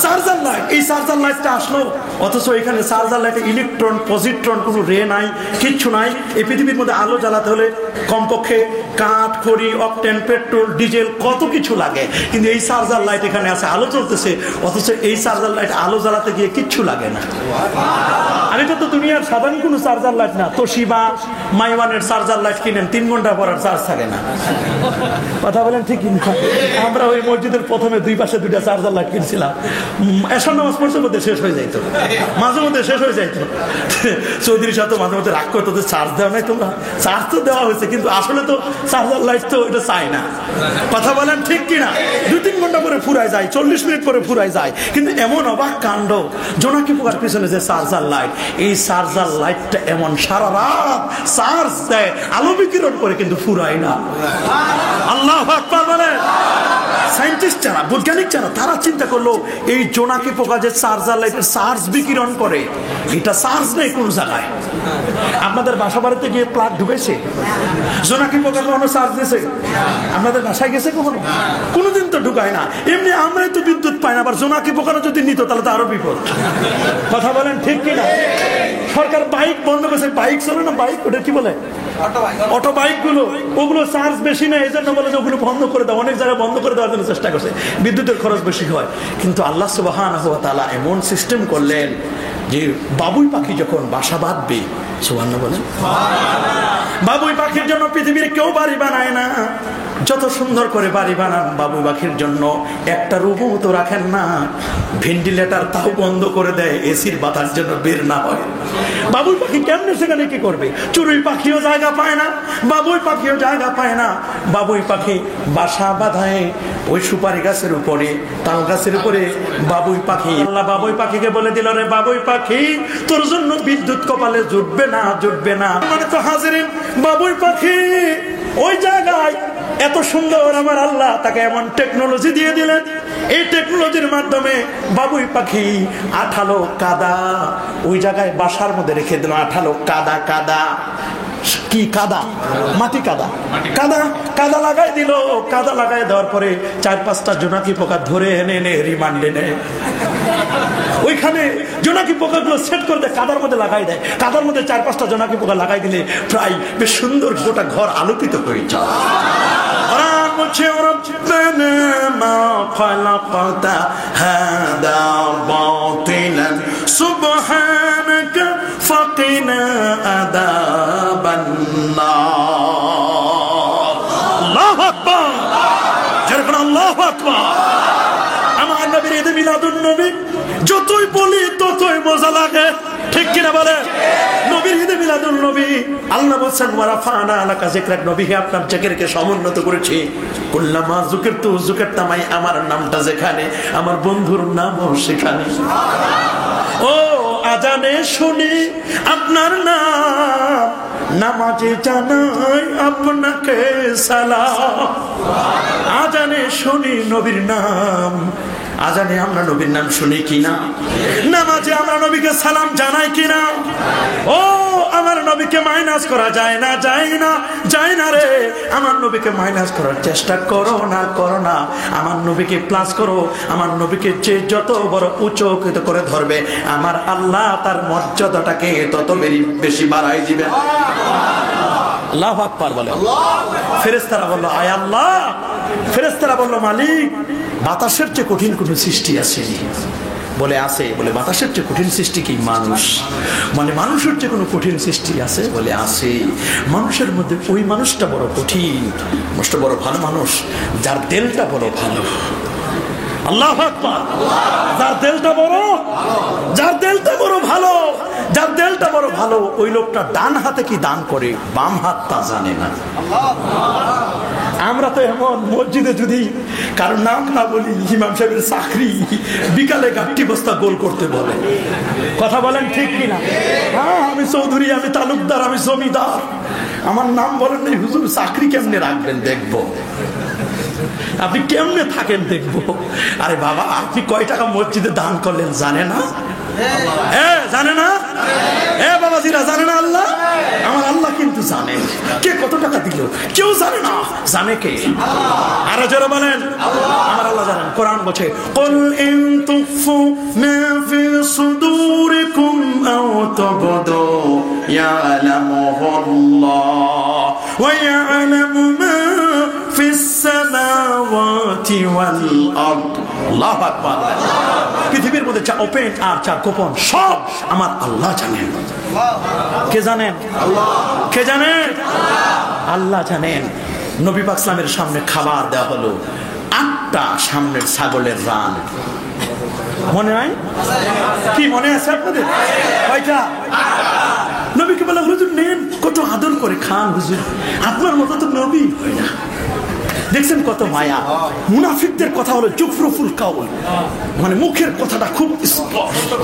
Charger light. এই চার্জার লাইটটা আসলো, অথচ এখানে চার্জার লাইটে ইলেকট্রন, পজিট্রন, কোনো রে নাই, কিচ্ছু নাই। এই পৃথিবীর মধ্যে আলো জ্বালাতে হলে কমপক্ষে কাঠ, খড়ি, অকটেন, পেট্রোল, ডিজেল, কত কিছু লাগে। কিন্তু এই চার্জার লাইট এখানে আছে, আলো চলতেছে, অথচ এই চার্জার লাইট আলো জ্বালাতে গিয়ে কিচ্ছু লাগে না। আর এটা তো দুনিয়ার সাধারণ কোনো চার্জার লাইট না। তোশিবা, মাইওয়ানের চার্জার লাইট কিনেন, 3 ঘন্টা পর আর চার্জ থাকে না। কথা বলেন ঠিক কিনা? আমরা ওই মসজিদের প্রথমে 2 পাশে 2টা চার্জার লাইট কিনছিলাম। এসব নামাজ পড়তে পড়তে শেষ হয়ে যাইতো, মাঝে মধ্যে শেষ হয়ে যাইতো। চৌধুরী সাহেব তো মাঝে মধ্যে রাগ করে, তোদের চার্জ দেওয়া নাই তোমরা? চার্জ তো দেওয়া হয়েছে, কিন্তু আসলে তো চার্জার লাইট তো এটা চাই না। কথা বলেন ঠিক কিনা? 2-3 ঘন্টা পরে ফুরায় যায়, 40 মিনিট পরে ফুরায় যায়। কিন্তু এমন অবাক কাণ্ড, জোনাকি পোকার পিছনে যে চার্জার লাইট, এই চার্জার লাইটটা এমন সারা রাত চার্জ দেয়, আলো বিকিরণ করে, কিন্তু ফুরায় না। আল্লাহু আকবার বলে। সায়েন্টিস্ট যারা, বৈজ্ঞানিক যারা, তারা চিন্তা করলো এই জোনাকি পোকা যে চার্জার লাইটের চার্জ বিকিরণ করে, এটা চার্জ নেই কোন জায়গায়। আপনাদের বাসা বাড়িতে গিয়ে প্লাগ ঢুকেছে? জোনাকি পোকা কখনো চার্জ দিয়েছে? আপনাদের বাসায় গেছে কখনো? কোনোদিন তো ঢুকায় না। এমনি আমরাই তো বিদ্যুৎ পাই না, আবার জোনাকি পোকাটা যদি নিত তাহলে তো আরো বিপদ। কথা বলেন ঠিক কিনা? সরকার বাইক বন্ধ করেছে, বাইক চলে না, বাইক ওটা কি বলে, অটো বাইক গুলো, ওগুলো চার্জ বেশি না, এই জন্য বলে যে ওগুলো বন্ধ করে দাও। অনেক জায়গায় বন্ধ করে দেওয়ার জন্য চেষ্টা করছে, বিদ্যুতের খরচ বেশি হয়। কিন্তু আল্লাহ সুবহানাহু ওয়া তাআলা এমন সিস্টেম করলেন যে বাবুই পাখি যখন বাসা বাঁধবে, সুবহানাল্লাহ বলেন, বাবুই পাখির জন্য পৃথিবীর কেউ বাড়ি বানায় না। যত সুন্দর করে বাড়ি বানান বাবুই পাখির জন্য, একটা রুমও তো রাখেন না, ভেন্টিলেটর তাও বন্ধ করে দেয়, এসির বাতাস জন্য বের না হয়। বাবুই পাখি কেমনে সেখানে কি করবে? চড়ুই পাখিও জায়গা পায় না, বাবুই পাখিও জায়গা পায় না। বাবুই পাখি বাসা বাঁধায় ওই সুপারি গাছের উপরে, তাল গাছের উপরে। বাবুই পাখি, আল্লাহ বাবুই পাখিকে বলে দিল, রে বাবুই পাখি, তোর জন্য বিদ্যুৎ কপালে জুটবে না, জুটবে না। মানে তো হাজিরিন, বাবুই পাখি ওই জায়গায় এত সুন্দর আমার আল্লাহ তাকে এমন টেকনোলজি দিয়ে দিলেন, এই টেকনোলজির মাধ্যমে বাবুই পাখি আঠালো কাদা ওই জায়গায় বাসার মধ্যে রেখে দিল। আঠালো কাদা, কাদা কি কাদা? মাটি কাদা, কাদা কাদা লাগাই দিল। কাদা লাগাই দেওয়ার পরে 4-5টা জোনাকি পোকা ধরে এনে রিমান্ডে নেয়। ওইখানে জোনাকি পোকাগুলো সেট করে দেয়, কাদার মধ্যে লাগাই দেয়। কাদার মধ্যে 4-5টা জোনাকি পোকা লাগাই দিলে প্রায় বেশ সুন্দর গোটা ঘর আলোকিত হয়ে যায়। ربنا ما خلقت هذا باطلا سبحانك فقنا عذاب النار الله أكبر جربنا الله أكبر আমার নবীর ঈদ মিলাদুন নবী যতই বলি ততই মজা লাগে, ঠিক কিনা বলে? নবীর ঈদ মিলাদুন নবী আল্লাহ বলেন ওয়ারাফানা আলাকা যিকরাক, নবী হে আপনার জিকিরকে সমুন্নত করেছি। কুল্লামা যুকিরতু যুকিরতামাই, আমার নামটা যেখানে আমার বন্ধুর নামও সেখানে। ও আজানে শুনি আপনার নাম, নামাজে জানাই আপনাকে সালাম। আজানে শুনি নবীর নাম, আজানে আমরা নবীর নাম শুনি কিনা? নামাজে আমরা নবীকে সালাম জানাই কিনা? ও আমার নবীকে মাইনাস করা যায় না, যায় না, যায় না রে। আমার নবীকে মাইনাস করার চেষ্টা করো না, করো না। আমার নবীকে প্লাস করো। আমার নবীকে যে যত বড় উচ্চকিত করে ধরবে, আমার আল্লাহ তার মর্যাদাটাকে তত বেশি বাড়াই দিবেন। আল্লাহু আকবার বলে। ফেরেশতারা বলল, আয় আল্লাহ। ফেরেশতারা বলল, মালিক, বাতাসের চেয়ে কঠিন কোন সৃষ্টি আছে? বলে আছে। বলে বাতাসের চেয়ে কঠিন সৃষ্টি কি? মানুষ। মানে মানুষের চেয়ে কোনো কঠিন সৃষ্টি আছে? বলে আছে। মানুষের মধ্যে ওই মানুষটা বড় কঠিন, মানুষটা বড় ভালো মানুষ, যার দিলটা বড় ভালো। আল্লাহু আকবার। যার দিলটা বড়, যার দিলটা বড় ভালো, যার দিলটা বড় ভালো, ওই লোকটা ডান হাতে কি দান করে, বাম হাত তা জানে না। আমরা তো এমন, মসজিদে যদি কারণ নাম না বলি, ইমাম সাহেবের চাকরি, বিকালে গাঠি বস্তা গোল করতে বলে। কথা বলেন ঠিক কিনা? হ্যাঁ, আমি চৌধুরী, আমি তালুকদার, আমি জমিদার, আমার নাম বলেন নাই, হুজুর চাকরি কেমনে রাখবেন দেখবো। আপনি কেমনে থাকেন দেখবো। আরে বাবা, আপনি কয় টাকা মসজিদে দান করলেন জানে না? জানে না? বাবাজিরা জানে না? আল্লাহ, আমার আল্লাহ কিন্তু জানে। কে কত টাকা দিল কেউ জানে না, জানে কে? আরো জোরে বলেন, আমার আল্লাহ জানেন। কোরআন বলছে, কুল ইন তুফু মা ফি সুদুরিকুম আও তুবদু ইয়ালামুহুল্লাহ ওয়া ইয়ালামু মা ফিস সামাওয়াতি ওয়াল আরদ। আল্লাহু আকবার। পৃথিবীর মধ্যে যা ওপেন আর যা গোপন সব আমার আল্লাহ জানেন। কে জানেন? কে জানেন? আল্লাহ জানেন। নবী পাক সাল্লামের সামনে খাবার দেওয়া হলো, 8টা সামনের ছাগলের রান। মনে নাই? কি মনে আছে আপনাদের? কয়টা? নবীকে বলা, হুজুর নেন, কত আদর করে খান হুজুর, আপনার মতো তো নবী হয় না। দেখছেন কত মায়া। মুনাফিকদের কথা হলো জুফরুফুল কাউল, মানে মুখের কথাটা খুব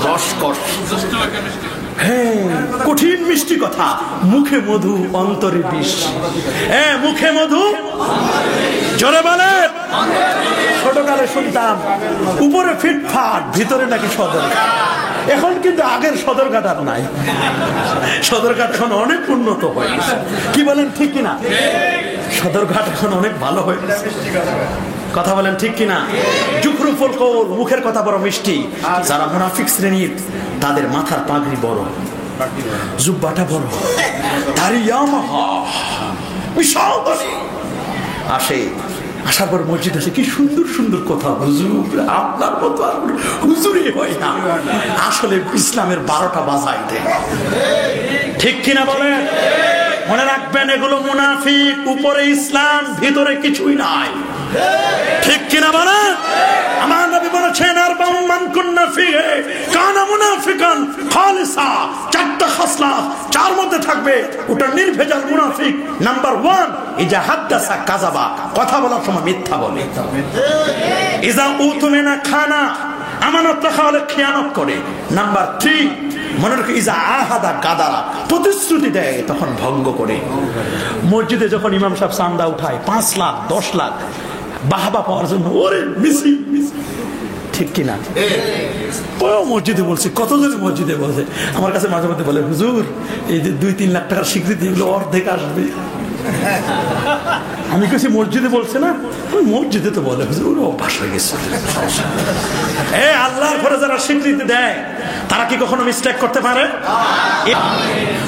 রসকস, কঠিন মিষ্টি কথা, মুখে মধু অন্তরে বিষ। মুখে মধু, জোরে বলে। ছোটকালে শুনতাম উপরে ফিটফাট ভিতরে নাকি সদর। এখন কিন্তু আগের সদরঘাট আর নাই, সদরঘাট এখন অনেক উন্নত হয়ে গেছে। কি বলেন ঠিক কিনা? সদরঘাট এখন অনেক ভালো হয়ে গেছে। কথা বলেন ঠিক কিনা? জুফরুফুল কওল, মুখের কথা বড় মিষ্টি। যারা মুনাফিক শ্রেণীর, তাদের মাথার পাগড়ি বড়, জুব্বাটা বড়, আসে। আসার পর মসজিদ আসে, কি সুন্দর সুন্দর কথা। হুজুর আপনার মতো আর হুজুরই হয় না। আসলে ইসলামের 12টা বাজাই দেয়। ঠিক কিনা বলেন? মনে রাখবেন, এগুলো মুনাফিক, উপরে ইসলাম, ভিতরে কিছুই নাই। ঠিক কিনা বলেন? আমার নবী বলেছেন, আর মান কুন্না ফিহি কানা মুনাফিকান খালিসা। 4টা খাসলাত যার মধ্যে থাকবে, ওটা নির্ভেজাল মুনাফিক। নাম্বার 1, ইজা হাদাসা কাযাবা, কথা বলার সময় মিথ্যা বলে। ইজা উতুমিনা খানা, আমানত রাখা হলে খেয়ানত করে। নাম্বার 3, মনে রাখে, ইজা আহাদা গাদারা, প্রতিশ্রুতি দেয় তখন ভঙ্গ করে। মসজিদে যখন ইমাম সাহেব চান্দা উঠায় 5 লাখ 10 লাখ বাহবা পাওয়ার জন্য, ওরে মিছি, ঠিক কিনা? মসজিদে বলছে, কতজনের মসজিদে বলছে। আমার কাছে মাঝে মধ্যে বলে, হুজুর এই যে 2-3 লাখ টাকার স্বীকৃতি, এগুলো অর্ধেক আসবে। আমি কাছে মসজিদে বলছে না, মসজিদে তো বলে, হুজুর অভ্যাস হয়ে গেছে। আল্লাহর ঘরে যারা স্বীকৃতি দেয়, তারা কি কখনো মিস্টেক করতে পারে?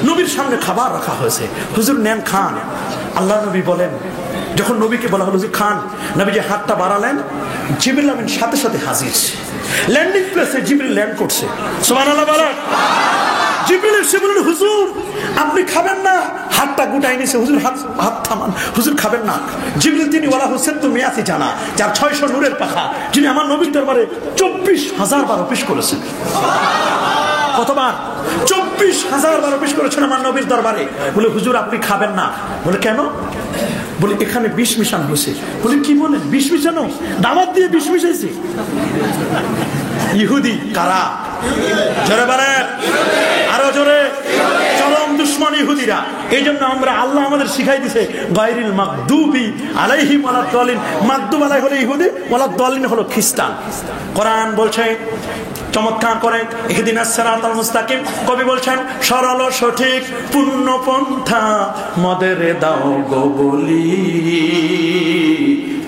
নবীর সামনে খাবার রাখা হয়েছে, হুজুর নেন খান। আল্লাহ নবী বলেন, যখন নবীকে বলা হলো যে খান, নবী যে হাতটা বাড়ালেন, জিবরিল আমিন সাথে সাথে হাজির। ল্যান্ডিং প্লেসে জিবরিল ল্যান্ড করছে। সুবহানাল্লাহ বলেন। জিবরিল এসে বললেন, হুজুর আপনি খাবেন না? হাতটা গুটাই নিছে, হুজুর হাত থামান, হুজুর খাবেন না। জিবরিল তিনি ওয়ালা হোসেন তো মিয়াতি জানা, যার 600 নূরের পাখা, যিনি আমার নবীর দরবারে 24,000 বার অফিস করেছেন। কতবার? 24,000 বার অফিস করেছেন আমার নবীর দরবারে। বলে, হুজুর আপনি খাবেন না। বলে, কেন? বলে, এখানে বিষ মিশানো হয়েছে। বলে, কি বলেন বিষ মিশানো? দাওয়াত দিয়ে বিষ মিশাইছে? ইহুদি কারা? জোরে বলেন, আরো জোরে। চরম দুশমন ইহুদিরা। এই জন্য আমরা, আল্লাহ আমাদের শিখাই দিছে, গায়রিল মাগদুবি আলাইহিম ওয়ালাদ দালিন। মাগদুব আলাই হলো ইহুদি, ওয়ালাদ দালিন হলো খ্রিস্টান। কোরআন বলছে চমৎকার করে, ইহদিনাস সিরাতাল মুস্তাকিম। কবি বলছেন, সরল সঠিক পূর্ণ পন্থা মদের দাও গো বলি,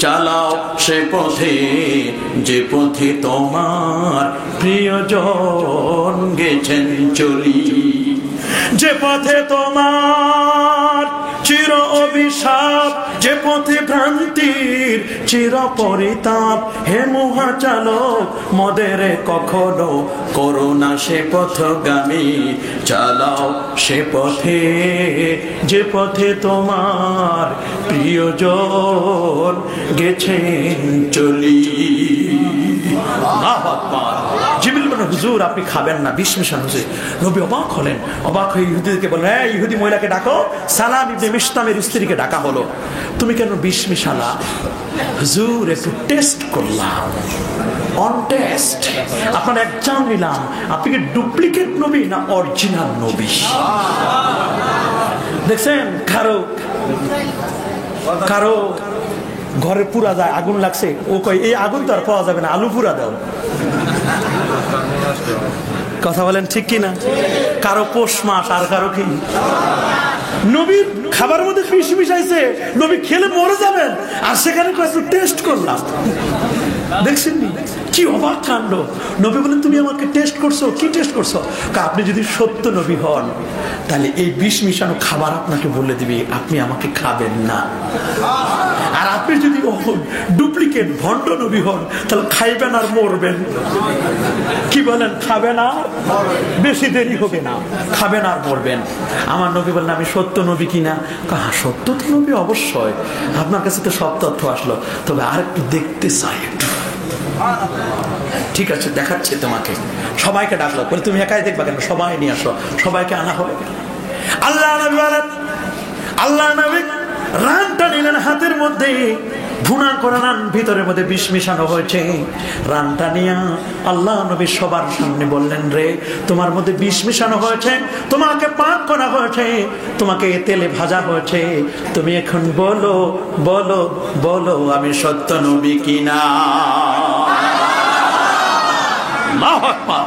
চালাও সে পথে যে পথে তোমার প্রিয়জন গেছেন চলি, যে পথে তোমার চির অভিশাপ, যে পথে ভ্রান্তির চির পরিতাপ। হে মহাচালক মদের কখনো করোনা সে পথগামী, চালাও সে পথে যে পথে তোমার প্রিয়জন গেছেন চলি। আল্লাহু আকবার। জিবরিল বলেন, হুজুর আপনি খাবেন না, বিষ মিশানো হয়েছে। নবী অবাক হলেন। অবাক হয়ে ইহুদিকে বললেন, হ্যাঁ ইহুদি মহিলাকে ডাকো। সালাম ইবনে মিশতামের স্ত্রীকে ডাকা হলো। তুমি কেন বিষ মিশালা? হুজুর একটু টেস্ট করলাম, অন টেস্ট, আপনার এক্সাম নিলাম, আপনি কি ডুপ্লিকেট নবী না অরিজিনাল নবী? দেখছেন, কারো ঘরে পুরা যায়, আগুন লাগছে, ও কয় এই আগুন তো আর পাওয়া যাবে না, আলু পুরা দাও। কথা বলেন ঠিক কিনা? কারো পৌষ মাস আর কারো কি। নবীর খাবার মধ্যে বিষ মিশাইছে, নবী খেলে মরে যাবেন, আর সেখানে টেস্ট করলাম। দেখছেন কি অবাক কাণ্ড। নবী বলেন তুমি আমাকে টেস্ট করছো, কি টেস্ট করছো? আপনি যদি সত্য নবী হন তাহলে এই বিষ মিশানো খাবার আপনাকে বলে দিবে আপনি আমাকে খাবেন না। আর আপনি যদি ডুপ্লিকেট ভণ্ড নবী হন তাহলে খাইবেন আর মরবেন। কি বলেন? খাবেন আর বেশি দেরি হবে না, খাবেন আর মরবেন। আমার নবী বললেন আমি সত্য নবী কিনা? সত্য তো নবী অবশ্যই, আপনার কাছে তো সব তথ্য আসলো, তবে আর একটু দেখতে চাই একটু। ঠিক আছে দেখাচ্ছে তোমাকে। সবাইকে ডাকলো, বলে তুমি একাই দেখবা কেন, সবাই নিয়ে আসো। সবাইকে আনা হলো। আল্লাহ নবী বলেন, আল্লাহ নবী রানটা নিলেন হাতের মধ্যে, ভুনা করে রান, ভিতরের মধ্যে বিষ মিশানো হয়েছে। রানটা নিয়ে আল্লাহ নবী সবার সামনে বললেন, রে তোমার মধ্যে বিষ মিশানো হয়েছে, তোমাকে পাক করা হয়েছে, তোমাকে তেলে ভাজা হয়েছে, তুমি এখন বলো বলো বলো আমি সত্য নবী কিনা। আল্লাহু আকবার।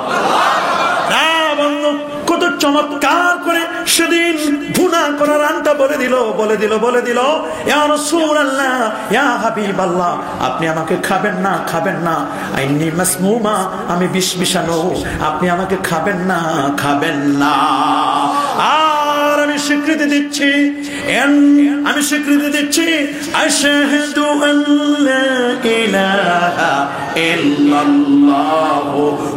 কত চমৎকার করে সেদিন ভুনা করা রানটা বলে দিল, বলে দিল, বলে দিল, ইয়া রাসূলুল্লাহ, ইয়া হাবিবাল্লাহ, আপনি আমাকে খাবেন না, খাবেন না, আইনি মাসমুমা, আমি বিষ মিশানো, আপনি আমাকে খাবেন না, খাবেন না। আর আমি স্বীকৃতি দিচ্ছি, আমি স্বীকৃতি দিচ্ছি, আশহাদু আল্লা ইলাহা ইল্লাল্লাহ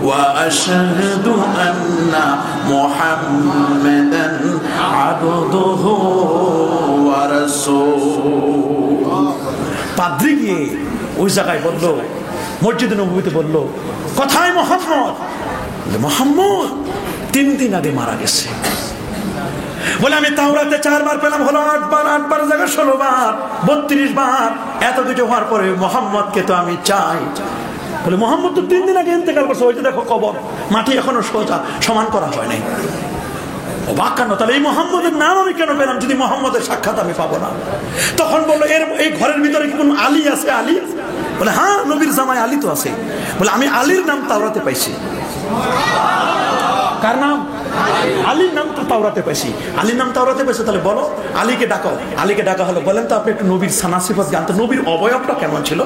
ওয়া আশহাদু আন্না মুহাম্মাদান আবদুহু ওয়া রাসূলুহু। পাদ্রী গিয়ে ওই জায়গায় বলল, মসজিদে নববীতে বলল, কোথায় মুহাম্মদ? মুহাম্মদ 3 দিন আগে মারা গেছে। বলে আমি তাওরাতে 4 বার পেলাম, হলো 8 বার, 8 বার জায়গা 16 বার, 32 বার। এত কিছু হওয়ার পরে মোহাম্মদকে তো আমি চাই। বলে মোহাম্মদ তো 3 দিন আগে ইন্তেকাল করছে, ওই যে দেখো কবর, মাটি এখনো সোজা সমান করা হয় নাই। অবাক কেন? তাহলে এই মোহাম্মদের নাম আমি কেন পেলাম যদি মোহাম্মদের সাক্ষাৎ আমি পাবো না? তখন বললো এই ঘরের ভিতরে কি কোন আলী আছে? আলী? বলে হ্যাঁ, নবীর জামাই আলী তো আছে। বলে আমি আলীর নাম তাওরাতে পাইছি। কার নাম? আলীর নাম তো তাওরাতে পাইছি। আলীর নাম তাওরাতে পাইছে, তাহলে বলো আলীকে ডাকো। আলীকে ডাকা হলো, বলেন তো আপনি একটু নবীর সানাসিফাত জানতেন, নবীর অবয়বটা কেমন ছিল?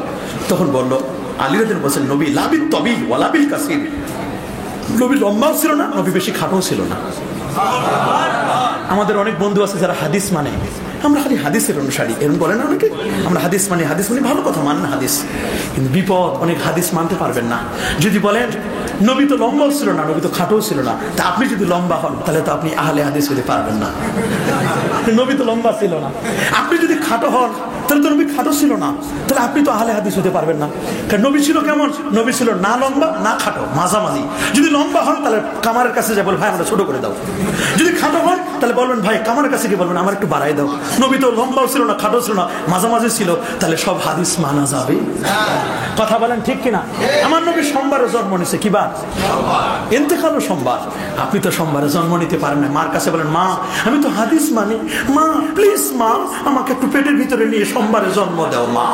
তখন বললো আলী রাদিয়াল্লাহু বলছেন, নবী লাবিল তবিল ওয়ালাবিল কাসির, নবী লম্বাও ছিল না, নবী বেশি খাটোও ছিল না। আমাদের অনেক বন্ধু আছে যারা হাদিস মানে, আমরা খালি হাদিসের অনুসারী, এরকম বলে না অনেকে, আমরা হাদিস মানে, হাদিস মানে ভালো কথা, মান না হাদিস, কিন্তু বিপদ, অনেক হাদিস মানতে পারবেন না। যদি বলেন নবী তো লম্বাও ছিল না, নবী তো খাটোও ছিল না, তা আপনি যদি লম্বা হন তাহলে তো আপনি আহলে হাদিস হতে পারবেন না। নবী তো লম্বা ছিল না। আপনি যদি খাটো হন তাহলে তো নবী খাটো ছিল না, তাহলে আপনি তো আহলে হাদিস হতে পারবেন না। কারণ নবী ছিল কেমন? নবী ছিল না লম্বা না খাটো, মাঝামাঝি। যদি লম্বা হন তাহলে কামারের কাছে যা বল, ভাই আমরা ছোট করে দাও। যদি খাটো হন তাহলে বলবেন, ভাই কামারের কাছে কি বলবেন, আমার একটু বাড়াই দাও। নবী তো লম্বাও ছিল না, খাটো ছিল না, মাঝামাঝি ছিল, তাহলে সব হাদিস মানা যাবে। কথা বলেন ঠিক কিনা? আমার নবী সোমবারে জন্ম নিয়েছে, কি বার? ইন্তেকালও সোমবার। আপনি তো সোমবারে জন্ম নিতে পারেন না। মার কাছে বলেন, মা আমি তো হাদিস মানি, মা প্লিজ মা আমাকে একটু পেটের ভিতরে নিয়ে সোমবারে জন্ম দাও। মা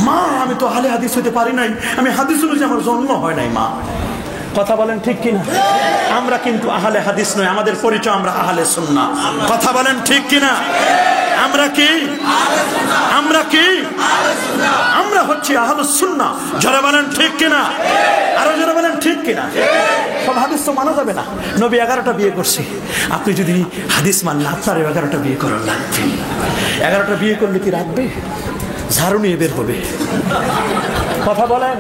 মা আমি তো আহলে হাদিস হতে পারি নাই, আমি হাদিস অনুযায়ী আমার জন্ম হয় নাই। মা কথা বলেন ঠিক কিনা? আমরা কিন্তু আহলে হাদিস নয়, আমাদের পরিচয় আমরা আহলে সুন্নাহ। কথা বলেন ঠিক কিনা? আমরা কি? আমরা কি? আমরা হচ্ছে আহলে সুন্নাহ। যারা বলেন ঠিক কিনা? আরো যারা বলেন ঠিক কিনা? সব হাদিস তো মানা যাবে না। নবী 11টা বিয়ে করছে, আপনি যদি হাদিস মানলে আপনার 11টা বিয়ে করার লাগবে। 11টা বিয়ে করলে কি রাখবে? ঝাড়ু নিয়ে বের হবে। কথা বলেন,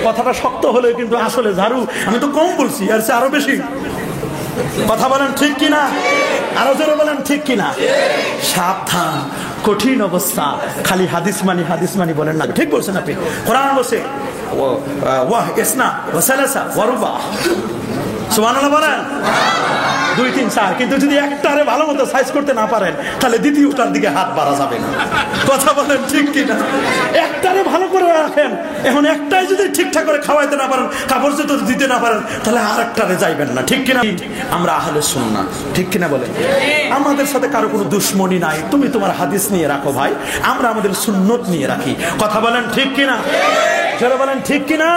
কথাটা শক্ত হলে কিন্তু আসলে ঝাড়ু, আমি তো কম বলছি, আর সে আরো বেশি। কথা বলেন ঠিক কিনা? আরো জোরে বলেন ঠিক কিনা? সাবধান, কঠিন অবস্থা। খালি হাদিস মানি হাদিস মানি বলেন না, ঠিক বলছেন আপনি। কোরআন বলছে ওয়াহ ইসনা ওয়া সালাসা ওয়া রুবা। সুবহানাল্লাহ বলেন। 2 3 4, কিন্তু যদি একটারে ভালো মতো সাইজ করতে না পারেন তাহলে দ্বিতীয়টার দিকে হাত বাড়া যাবে না। কথা বলেন ঠিক কিনা? একটারে ভালো করে রাখেন, এখন একটাই যদি ঠিকঠাক করে খাওয়াইতে না পারেন, কাপড় চোপড় দিতে না পারেন, তাহলে আরেকটারে যাইবেন না। ঠিক কিনা? আমরা আহলে সুন্নাহ, ঠিক কিনা বলেন? আমাদের সাথে কারো কোনো দুশ্মনী নাই। তুমি তোমার হাদিস নিয়ে রাখো ভাই, আমরা আমাদের সুন্নত নিয়ে রাখি। কথা বলেন ঠিক কিনা? যারা বলেন ঠিক কিনা?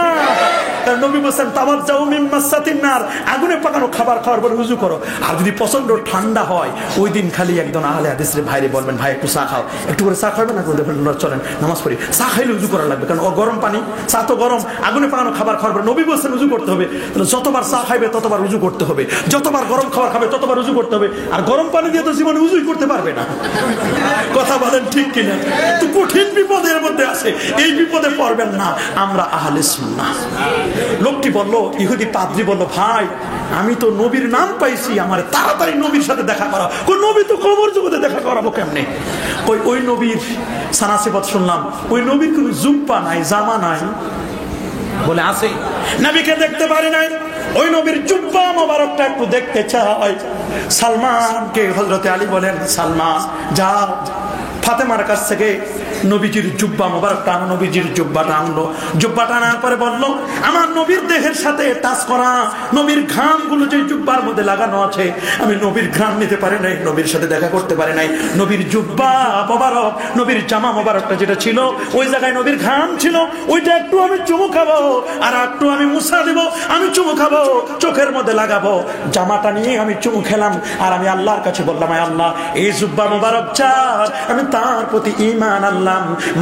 কারণ নবী বলেন তাওয়াজ্জাউ মিন মাসাতিন নার, আগুনে পাকানো খাবার খাওয়ার পরে ওযু করো। আর যদি প্রচন্ড ঠান্ডা হয়, ওই দিন খালি একজন আহলে হাদিসের ভাইরে বলবেন, ভাই একটু চা খাও, একটু করে চা খাবেন না, করে দেবেন চলেন নামাজ পড়ি। চা খাইলে ওযু করা লাগবে, কারণ ও গরম পানি, চা তো গরম, আগুনে পাকানো খাবার খাওয়ার পরে নবী বলেন ওযু করতে হবে। তাহলে যতবার চা খাইবে ততবার ওযু করতে হবে, যতবার গরম খাবার খাবে ততবার ওযু করতে হবে। আর গরম পানি দিয়ে তো জীবনে ওযুই করতে পারবে না। কথা বলেন ঠিক কিনা? তো কঠিন বিপদের মধ্যে আছে, এই বিপদে পড়বেন না। আমরা আহলে সুন্নাহ। লোকটি বলল, ইহুদি পাদ্রী বলল, ভাই আমি তো নবীর নাম পাইছি, আমার তাড়াতাড়ি নবীর সাথে দেখা করা। ওই নবী তো কবর জগতে দেখা করাবো কেমনে? ওই নবীর সানাসিবত শুনলাম, ওই নবীর কোনো জুব্বা নাই, জামা নাই। বলে আছে, নবীকে দেখতে পারি নাই, ওই নবীর জুব্বা মোবারকটা একটু দেখতে চাই। সালমানকে হযরতে আলী বলেন, সালমান যাও ফাতেমার কাছ থেকে নবীজির জুব্বা মোবারকটা আনো। নবীজির জুব্বাটা আনলো। জুব্বাটা আনার পরে বলল, আমার নবীর দেহের সাথে টাচ করা, নবীর ঘামগুলো যে জুব্বার মধ্যে লাগানো আছে, আমি নবীর ঘাম নিতে পারি নাই, নবীর সাথে দেখা করতে পারি নাই। নবীর জুব্বা মোবারক, নবীর জামা মোবারকটা যেটা ছিল, ওই জায়গায় নবীর ঘাম ছিল, ওইটা একটু আমি চুমু খাবো, আর একটু আমি মুছা দেবো, আমি চুমু খাবো, চোখের মধ্যে লাগাবো। জামাটা নিয়ে আমি চুমু খেলাম, আর আমি আল্লাহর কাছে বললাম, আল্লাহ এই জুব্বা মোবারক চার, আমি তার প্রতি ঈমান আনলাম।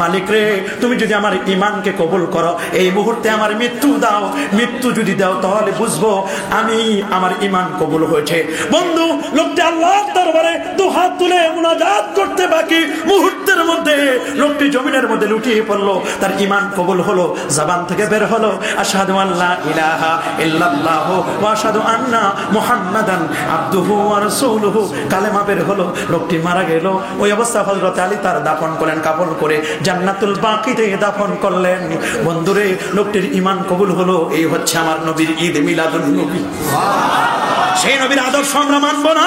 মালিক রে, তুমি যদি আমার ঈমানকে কবুল করো, এই মুহূর্তে আমার মৃত্যু দাও, মৃত্যু যদি দাও তাহলে বুঝবো আমি আমার ঈমান কবুল হয়েছে। বন্ধু, লোকটি আল্লাহর দরবারে দুহাত তুলে মুনাজাত করতে বাকি মুহূর্তের মধ্যে লোকটি জমিনের মধ্যে লুটিয়ে পড়লো, তার ঈমান কবুল হলো, জবান থেকে বের হলো আশহাদু আল্লা ইলাহা ইল্লাল্লাহু ওয়া আশহাদু আন্না মুহাম্মাদান আবদুহু ওয়া রাসূলুহু, কালেমা বের হলো, লোকটি মারা গেল। ওই অবস্থা হযরত আলী তার দাফন করেন, কাফন করে জান্নাতুল বাকিতে দাফন করলেন। বন্ধুরে, লোকটির ঈমান কবুল হলো। এই হচ্ছে আমার নবীর ঈদ মিলাদুন নবী। সেই নবীর আদর্শ আমরা মানবো না?